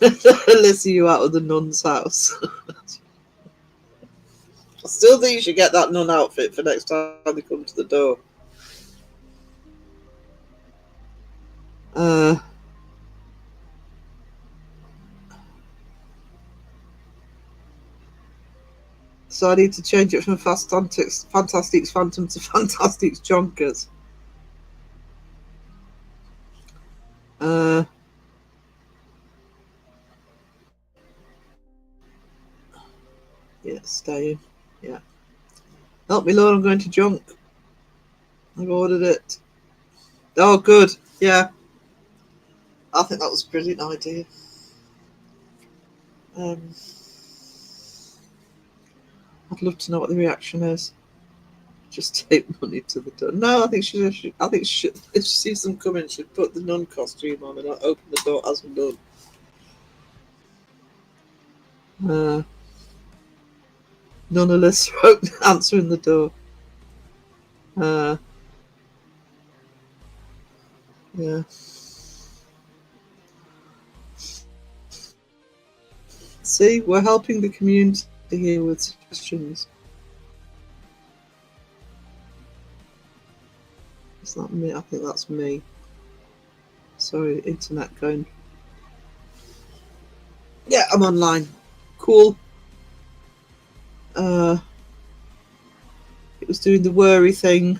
Speaker 2: Let's see you out of the nun's house. I still think you should get that nun outfit for next time they come to the door. So I need to change it from Fantastics Phantom to Fantastics Jonkers. Yeah, staying. Yeah. Help me, Lord, I'm going to junk. I've ordered it. Oh, good. Yeah. I think that was a brilliant idea. I'd love to know what the reaction is. Just take money to the door. No, I think if she sees them coming, she'd put the nun costume on and I'll open the door as a nun. None of us answering the door. Yeah. See, we're helping the community here with suggestions. Is that me? I think that's me. Sorry, internet going. Yeah, I'm online. Cool. It was doing the worry thing.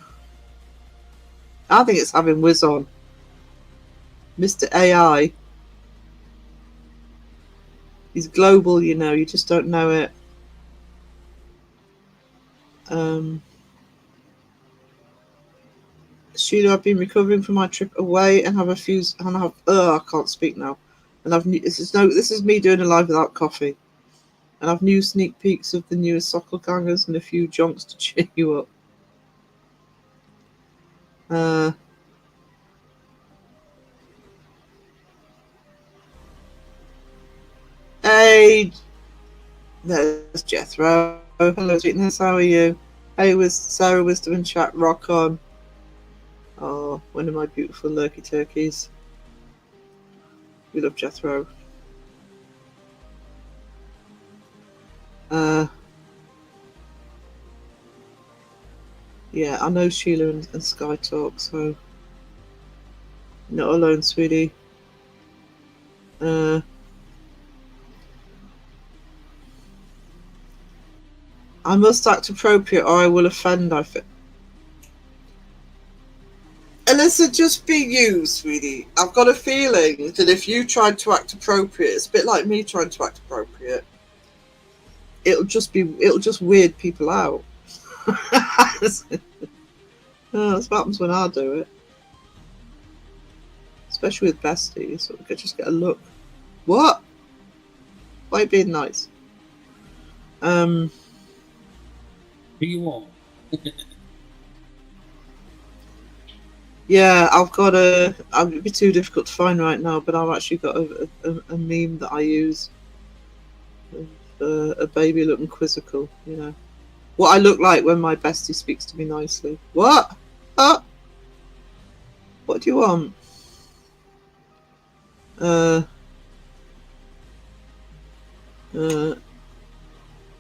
Speaker 2: I think it's having Wiz on. Mr. AI. He's global, you know, you just don't know it. Sheila, I've been recovering from my trip away and have I can't speak now. And this is me doing a live without coffee. And I've new sneak peeks of the newest soccer gangers and a few jonks to cheer you up. Hey, there's Jethro. Hello, sweetness. How are you? Hey, with Sarah Wisdom in chat. Rock on. Oh, one of my beautiful lurky turkeys. We love Jethro. Yeah, I know Sheila and Sky talk, so not alone, sweetie. I must act appropriate or I will offend, I think. Alyssa, just be you, sweetie. I've got a feeling that if you tried to act appropriate, it's a bit like me trying to act appropriate. It'll just weird people out. That's what happens when I do it. Especially with besties. So we could just get a look. What? Why are you being nice?
Speaker 3: Who you want?
Speaker 2: Yeah, I've got a. It'd be too difficult to find right now, but I've actually got a meme that I use. Of, a baby looking quizzical, you know. What I look like when my bestie speaks to me nicely. What? What do you want?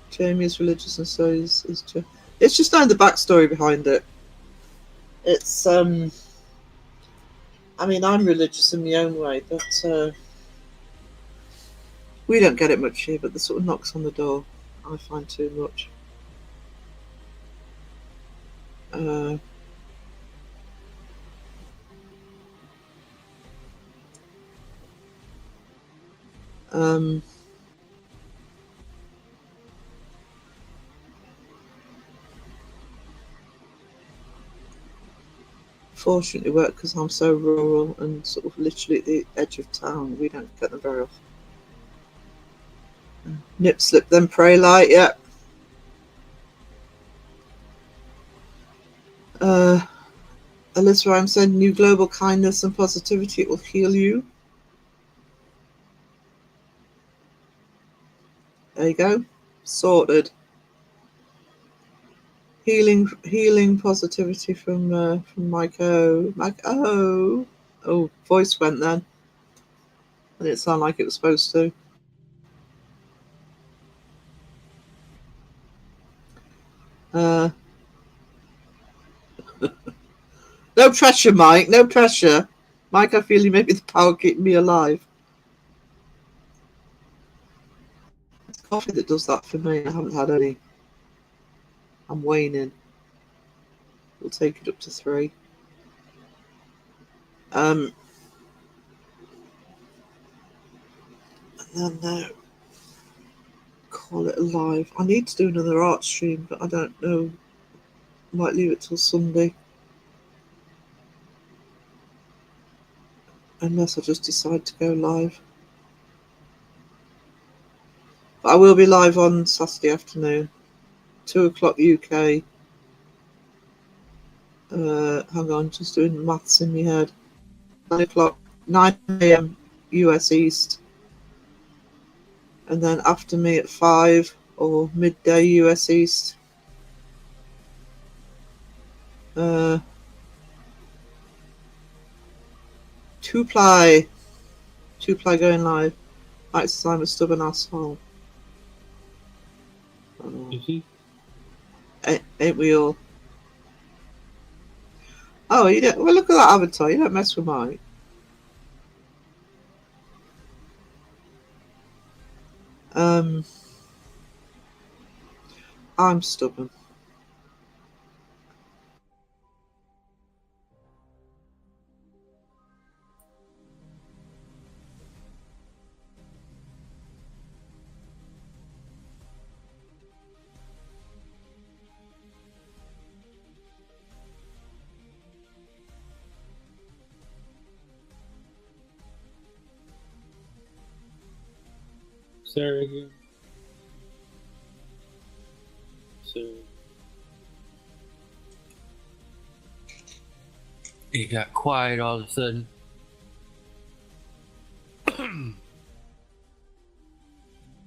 Speaker 2: Jamie is religious and so is it's just knowing the backstory behind it. It's I mean, I'm religious in my own way, but we don't get it much here, but the sort of knocks on the door I find too much. Fortunately, work because I'm so rural and sort of literally at the edge of town. We don't get them very often. Nip, slip, then pray light. Yeah. Alyssa, I'm sending you global kindness and positivity. It will heal you. There you go. Sorted. Healing positivity from Mike O. Mike O. Oh, voice went then. And it sounded like it was supposed to. No pressure, Mike. No pressure. Mike, I feel you may be the power keeping me alive. It's coffee that does that for me. I haven't had any. I'm waning. We'll take it up to 3. And then call it alive. I need to do another art stream, but I don't know. Might leave it till Sunday. Unless I just decide to go live. But I will be live on Saturday afternoon. 2 o'clock UK. Hang on, just doing maths in my head. 9 a.m. US East. And then after me at 5 or midday US East. 2ply going live. Alex, I'm a stubborn asshole. Ain't we all? Oh, you don't. Well, look at that avatar. You don't mess with mine. I'm stubborn.
Speaker 3: Sarah again. Sarah. It got quiet all of a sudden.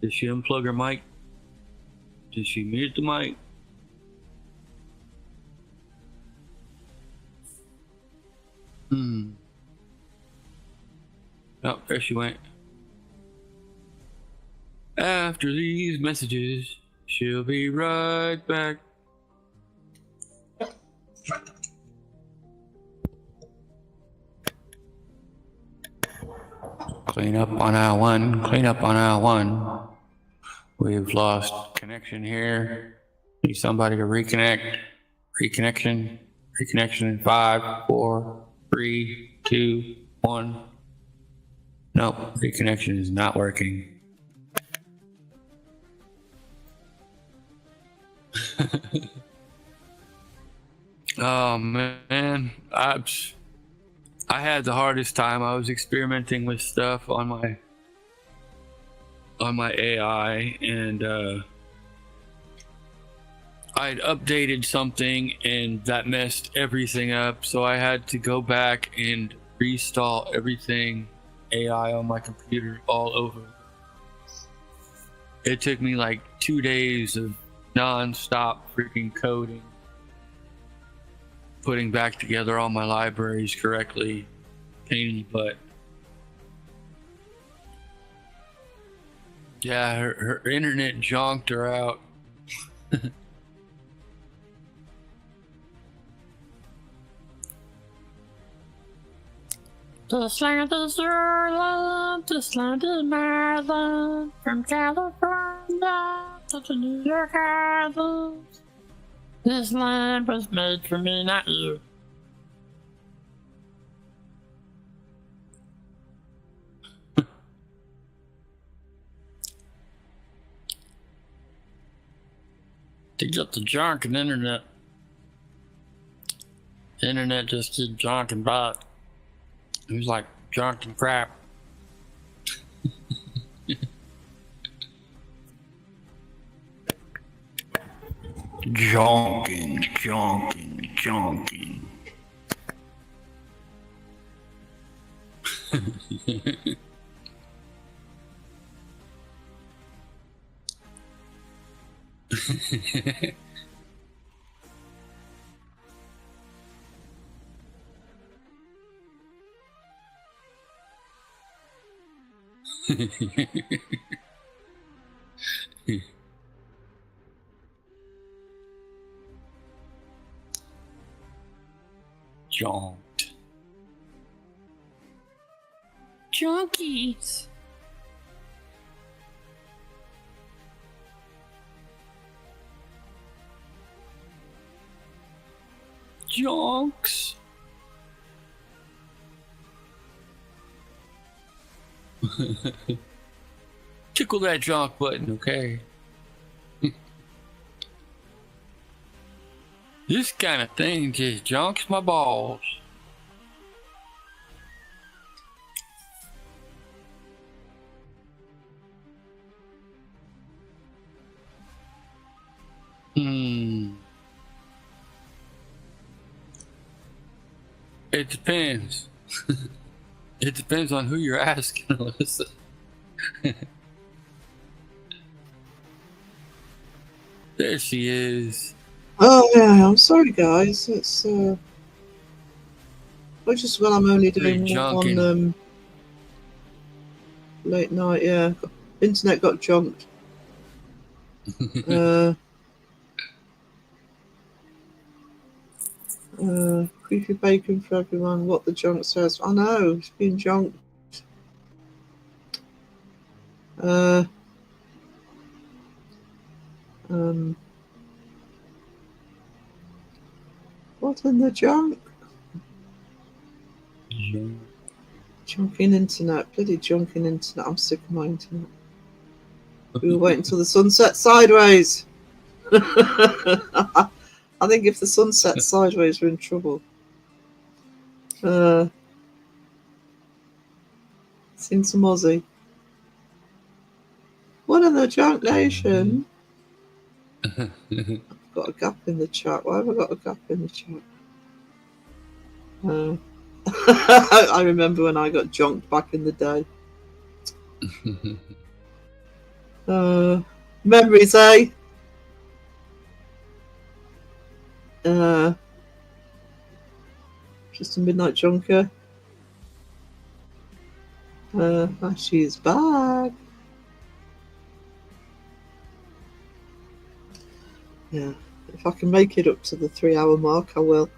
Speaker 3: Did she unplug her mic? Did she mute the mic? There she went. After these messages, she'll be right back. Clean up on aisle one. Clean up on aisle one. We've lost connection here. Need somebody to reconnect. Reconnection. Reconnection in 5, 4, 3, 2, 1. Nope, reconnection is not working. Oh man, I had the hardest time. I was experimenting with stuff on my AI, and I'd updated something and that messed everything up, so I had to go back and reinstall everything AI on my computer all over. It took me like 2 days of non-stop freaking coding, putting back together all my libraries correctly. Pain in the butt. Yeah, her internet jonked her out.
Speaker 7: This land is your land, this land is my land. From California to the New York Islands. This land was made for me, not you. To get the junk and internet. The internet just keeps jonking back. It was like junk and crap. Jonking, jonking, jonking. Jonked. Junkies.
Speaker 3: Jonks. Tickle that jonk button, okay? This kind of thing just jonks my balls. It depends. It depends on who you're asking, Alyssa. There she is.
Speaker 2: Oh yeah, I'm sorry guys. It's well, just when I'm only doing
Speaker 3: Junking.
Speaker 2: one late night. Yeah, internet got junked. Creepy bacon for everyone. What the junk says. I know it's been junked. What in the junk? Junking internet. Bloody junking internet. I'm sick of my internet. We were waiting until the sun sets sideways. I think if the sun sets sideways, we're in trouble. Seen some Aussie. What in the junk nation? I've got a gap in the chat. Why have I got a gap in the chat? I remember when I got junked back in the day. Memories, eh? Just a midnight junker. She's back. Yeah, if I can make it up to the 3-hour mark, I will.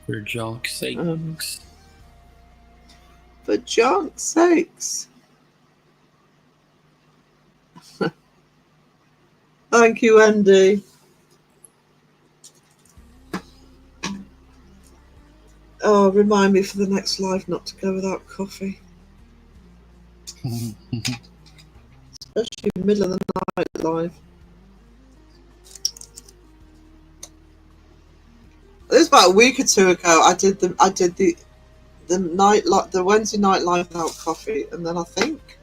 Speaker 3: For junk's sake.
Speaker 2: For junk's sakes. Thank you, Andy. Oh, remind me for the next live not to go without coffee. Especially in the middle of the night live. It was about a week or two ago. I did the Wednesday night live without coffee, and then I think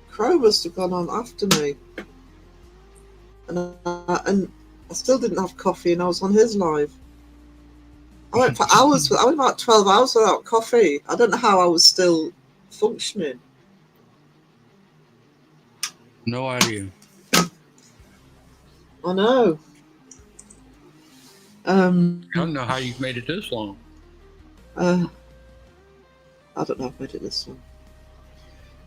Speaker 2: Crow must have gone on after me, and I still didn't have coffee, and I was on his live. I went for hours. I went about 12 hours without coffee. I don't know how I was still functioning.
Speaker 3: No idea.
Speaker 2: I know.
Speaker 3: I don't know how you've made it this long.
Speaker 2: I don't know if I did this one.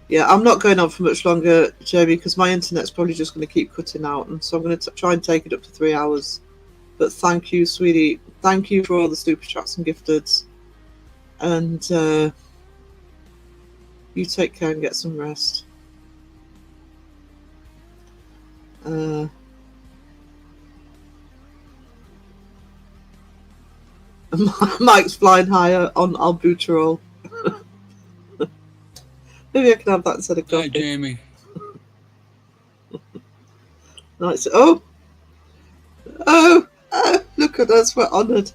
Speaker 2: Yeah, I'm not going on for much longer, Jamie, because my internet's probably just going to keep cutting out, and so I'm going to try and take it up to 3 hours. But thank you, sweetie. Thank you for all the super chats and gifteds. And you take care and get some rest. Mike's flying higher on albuterol. Maybe I can have that instead of coffee.
Speaker 3: Hi, Jamie.
Speaker 2: Nice. Oh, look at us. We're honoured.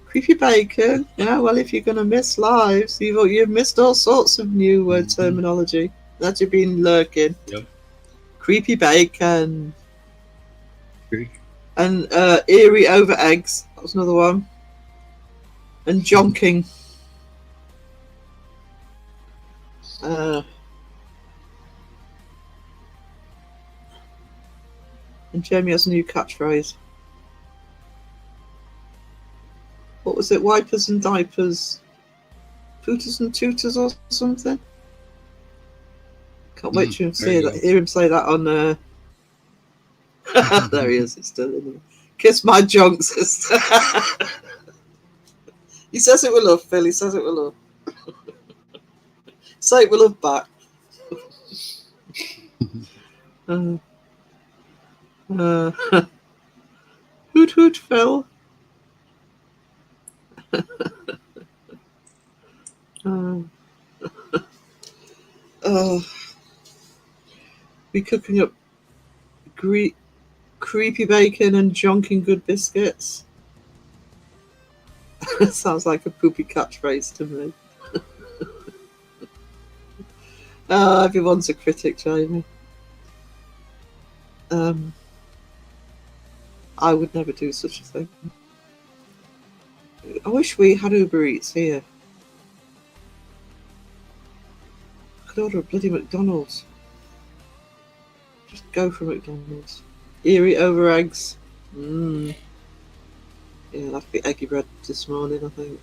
Speaker 2: Creepy bacon. Yeah, well, if you're going to miss lives, you've missed all sorts of new terminology that you've been lurking.
Speaker 3: Yep.
Speaker 2: Creepy bacon.
Speaker 3: Great.
Speaker 2: And eerie over eggs. That was another one. And jonking. And Jamie has a new catchphrase. What was it? Wipers and diapers. Pooters and tutors or something? Can't wait to hear him say that on there he is, it's still in there. Kiss my junk, sister. He says it with love, Phil. He says it with love. Say it with love back. Hoot hoot, Phil. Be cooking up creepy bacon and jonking good biscuits. Sounds like a poopy catchphrase to me. Everyone's a critic, Jamie. I would never do such a thing. I wish we had Uber Eats here. I could order a bloody McDonald's. Just go for McDonald's. Eerie over eggs. Yeah, like the eggy bread this morning, I think.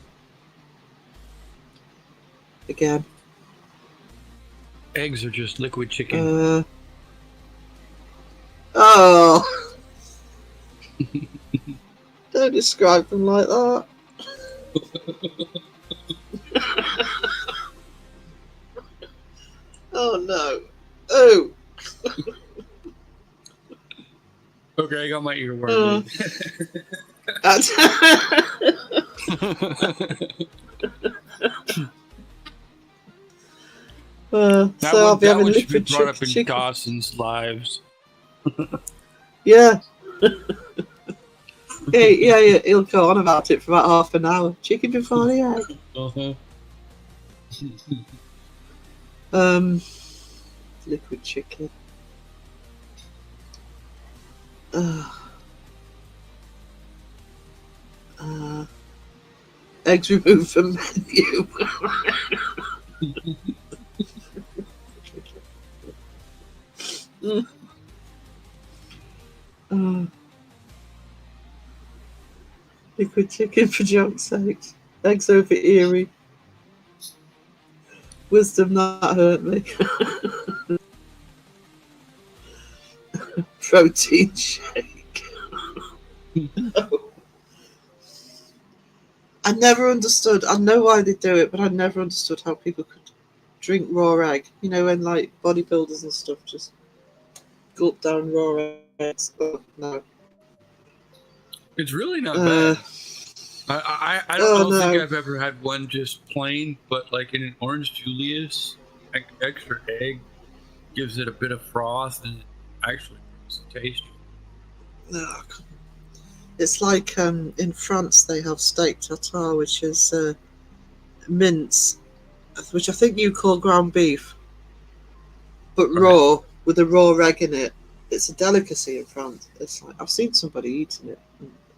Speaker 2: Again.
Speaker 3: Eggs are just liquid chicken.
Speaker 2: Oh! Don't describe them like that. Oh no. Oh!
Speaker 3: Okay, I got my earworm.
Speaker 2: So I'll be having liquid
Speaker 3: brought up in
Speaker 2: chicken.
Speaker 3: Dawson's lives.
Speaker 2: Yeah. yeah, he'll go on about it for about half an hour. Chicken before the egg. Liquid chicken. Eggs removed from menu. Liquid chicken for junk's sake. Eggs over Erie. Wisdom that hurt me. Protein shake. I never understood. I know why they do it, but I never understood how people could drink raw egg. You know, when like bodybuilders and stuff just gulp down raw eggs. Oh, no.
Speaker 3: It's really not bad. I don't
Speaker 2: no.
Speaker 3: think I've ever had one just plain, but like in an orange Julius, extra egg gives it a bit of froth and it actually makes it tasty.
Speaker 2: Oh, it's like in France they have steak tartare, which is mince, which I think you call ground beef, but raw with a raw egg in it. It's a delicacy in France. It's like I've seen somebody eating it.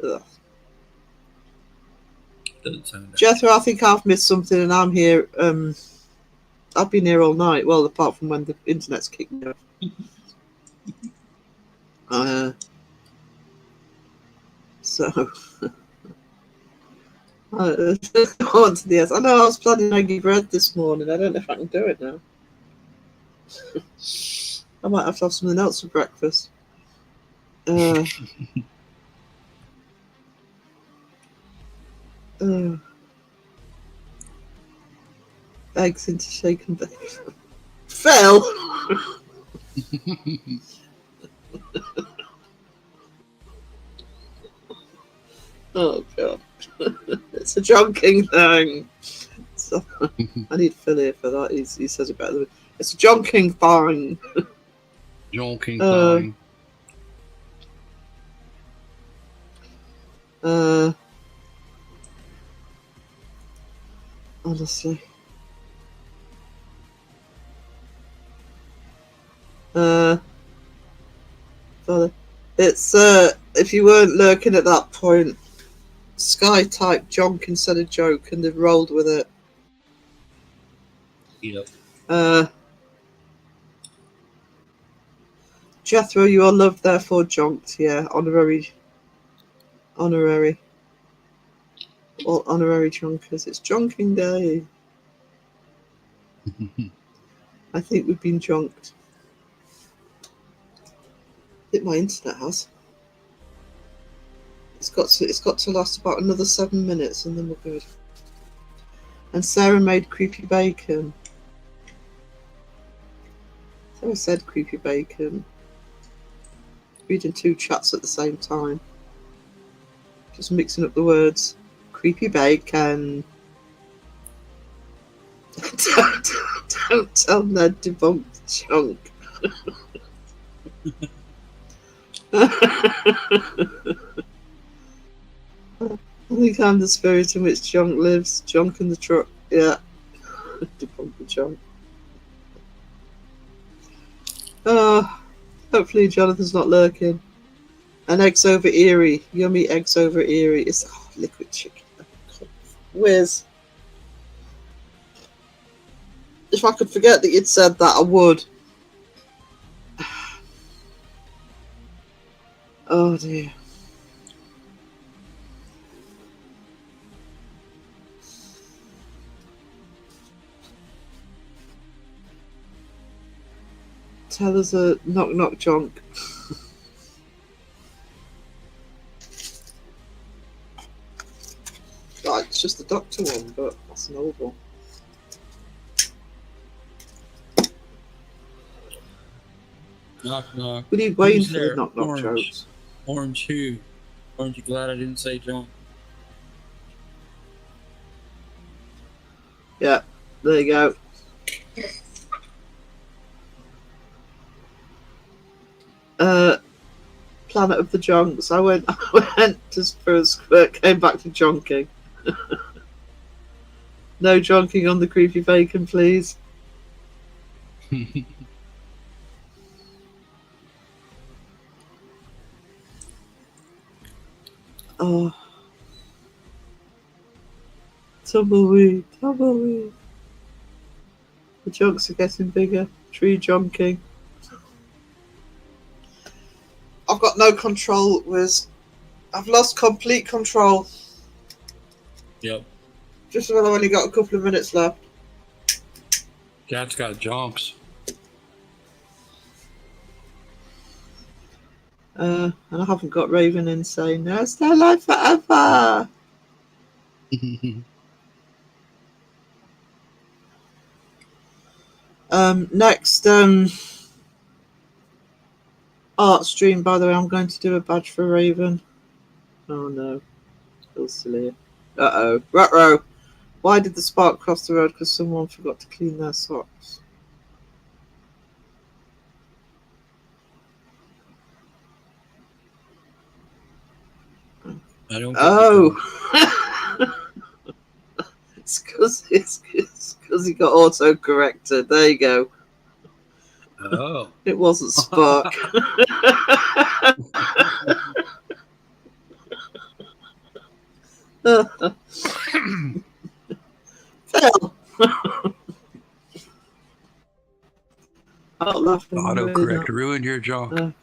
Speaker 2: Ugh.
Speaker 3: Doesn't sound that
Speaker 2: Jethro, I think I've missed something, and I'm here. I've been here all night. Well, apart from when the internet's kicked me off. So, on to the S. I know I was planning eggy bread this morning. I don't know if I can do it now. I might have to have something else for breakfast. Eggs into shake and bake. Phil! Oh, God. It's a jonking thing. So, I need Phil here for that. He says it better than me. It's a jonking thing.
Speaker 3: jonking thing.
Speaker 2: Honestly. It's if you weren't lurking at that point, Sky typed jonk instead of joke and they've rolled with it.
Speaker 3: Yep.
Speaker 2: Jethro, you are loved, therefore jonked. Yeah, honorary. All honorary jonkers. It's jonking day. I think we've been jonked. I think my internet has. It's got to last about another 7 minutes and then we're good. And Sarah made creepy bacon. Sarah said creepy bacon. Reading two chats at the same time. Just mixing up the words. Creepy bacon. Don't tell Ned debunked chunk. I think I'm the spirit in which Junk lives. Junk in the truck. Yeah. Debunk the junk. Hopefully Jonathan's not lurking. And eggs over Erie. Yummy eggs over Erie. It's liquid chicken. Whiz. If I could forget that you'd said that, I would. Oh dear. Tell us a knock knock junk. Right, it's just the doctor one, but that's an old one.
Speaker 3: Knock knock.
Speaker 2: We need Wayne
Speaker 3: Who's
Speaker 2: for the
Speaker 3: there?
Speaker 2: knock knock
Speaker 3: Orange.
Speaker 2: jokes.
Speaker 3: Orange who? Aren't you glad I didn't say John?
Speaker 2: Yeah, there you go. Planet of the Junks. I went just for a squirt, came back to jonking. No jonking on the creepy bacon, please. Oh. Tumbleweed, tumbleweed. The junks are getting bigger. Tree jonking. I've got no control, Wiz. I've lost complete control.
Speaker 3: Yep.
Speaker 2: Just when I've only got a couple of minutes left.
Speaker 3: Cat's got jumps.
Speaker 2: And I haven't got Raven in saying, no, stay alive forever. Next art stream, by the way, I'm going to do a badge for Raven. Oh no, feels silly. Uh-oh. Ruh-roh. Why did the spark cross the road? Because someone forgot to clean their socks.
Speaker 3: I don't.
Speaker 2: Oh. It's because he got auto-corrected. There you go.
Speaker 3: Oh.
Speaker 2: It wasn't Spark. Phil. I'm laughing.
Speaker 3: Autocorrect ruined your junk.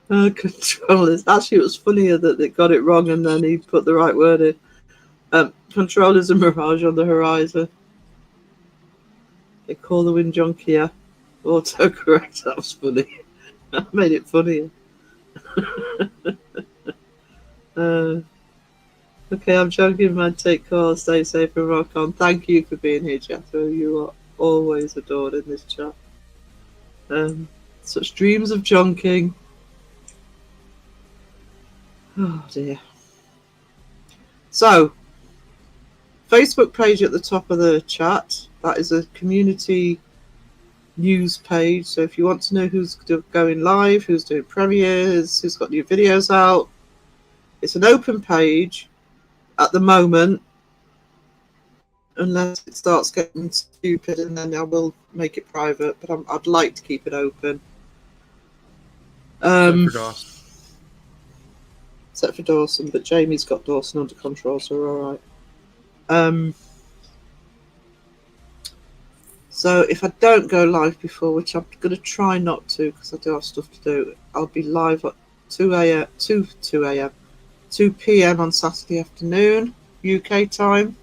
Speaker 2: Controllers. Actually, it was funnier that they got it wrong and then he put the right word in. Controllers and Mirage on the horizon. They call the wind junkier. Autocorrect. That was funny. That made it funnier. Okay, I'm joking, man. Take calls. Stay safe and rock on. Thank you for being here, Jethro. You are always adored in this chat. Such dreams of junking. Oh dear. So, Facebook page at the top of the chat. That is a community news page. So if you want to know who's going live, who's doing premieres, who's got new videos out, it's an open page at the moment, unless it starts getting stupid, and then I will make it private. But I'd like to keep it open. Except for Dawson, but Jamie's got Dawson under control, so we're all right. So if I don't go live before, which I'm going to try not to because I do have stuff to do, I'll be live at 2 p.m. on Saturday afternoon, UK time.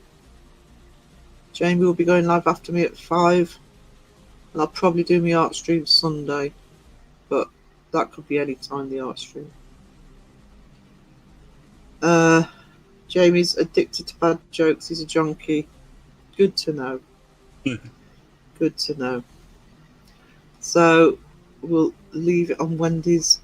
Speaker 2: Jamie will be going live after me at 5, and I'll probably do my art stream Sunday, but that could be any time, the art stream. Jamie's addicted to bad jokes. He's a junkie. Good to know. Good to know. So we'll leave it on Wendy's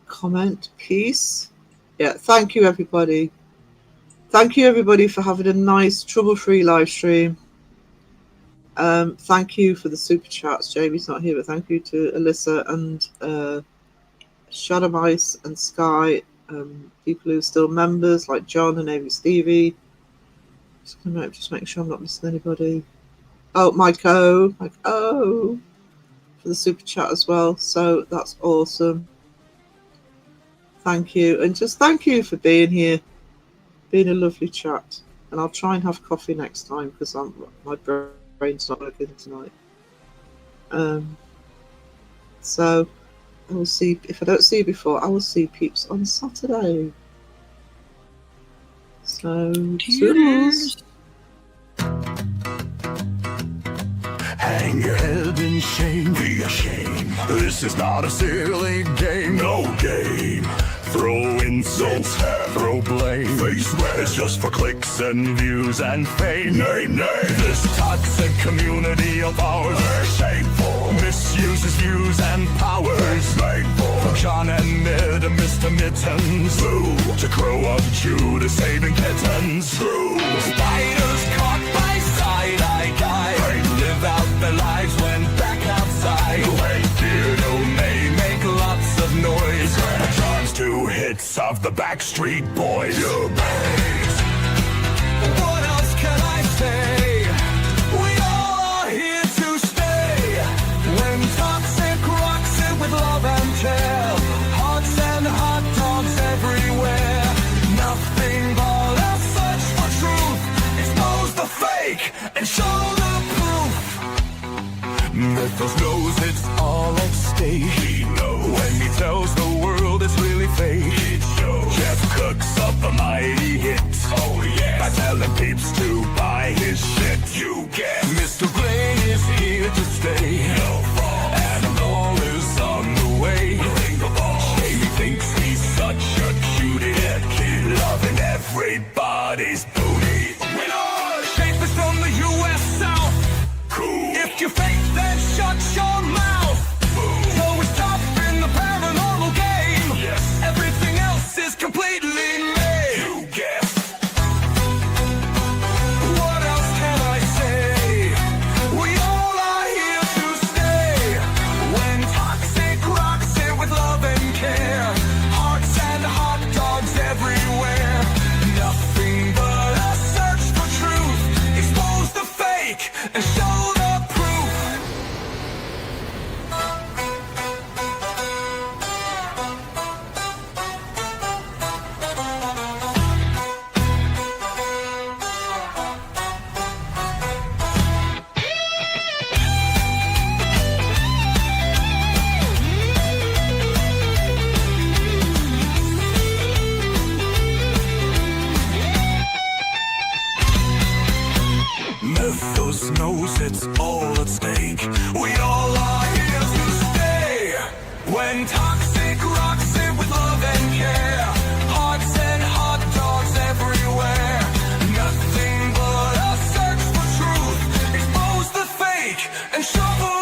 Speaker 2: comment piece. Yeah, thank you everybody. Thank you everybody for having a nice trouble-free live stream. Thank you for the super chats. Jamie's not here, but thank you to Alyssa and Shadow Mice and Sky, people who are still members like John and Amy Stevie. Just make sure I'm not missing anybody. Oh, Mike O for the super chat as well. So that's awesome. Thank you, and just thank you for being here, being a lovely chat. And I'll try and have coffee next time because my brain's not working tonight. So I will see, if I don't see you before, I will see peeps on Saturday. So, toodles.
Speaker 1: Hang your head in shame, be ashamed. This is not a silly game, no game. Throw insults, throw blame. It's just for clicks and views and fame. Nay, nay. This toxic community of ours, shameful, misuses views and powers. From John and Ned and Mr. Mittens, Boo, to Crow of Jew to saving kittens. True. Spiders caught by side-eye guy, live out their lives when back outside. Beardo may make lots of noise. John's 2 hits of the Backstreet Boys. What else can I say? We all are here to stay. When toxic rocks it with love and care. Hearts and hot dogs everywhere. Nothing but a search for truth. Expose the fake and show the proof. Mythos knows it's all at stake. He knows when when he tells the world it's really fake. Jeff cooks up a mighty hit. Oh yeah, by telling peeps to buy his shit. You guess Mr. Blaine is here to stay. And a ball is on the way. Jamie thinks he's such a cutie kid, loving everybody's booty. Shape is from the U.S. South. Cool. If you fake, then shut your mouth. So it's tough in the paranormal game. Yes. Everything else is completely made. You guess. What else can I say? We all are here to stay. When toxic rocks it with love and care. Hearts and hot dogs everywhere. Nothing but a search for truth. Expose the fake and show the proof. Mythos knows it's all at stake. We all are here to stay. When toxic rocks it with love and care. Hearts and hot dogs everywhere. Nothing but a search for truth. Expose the fake and show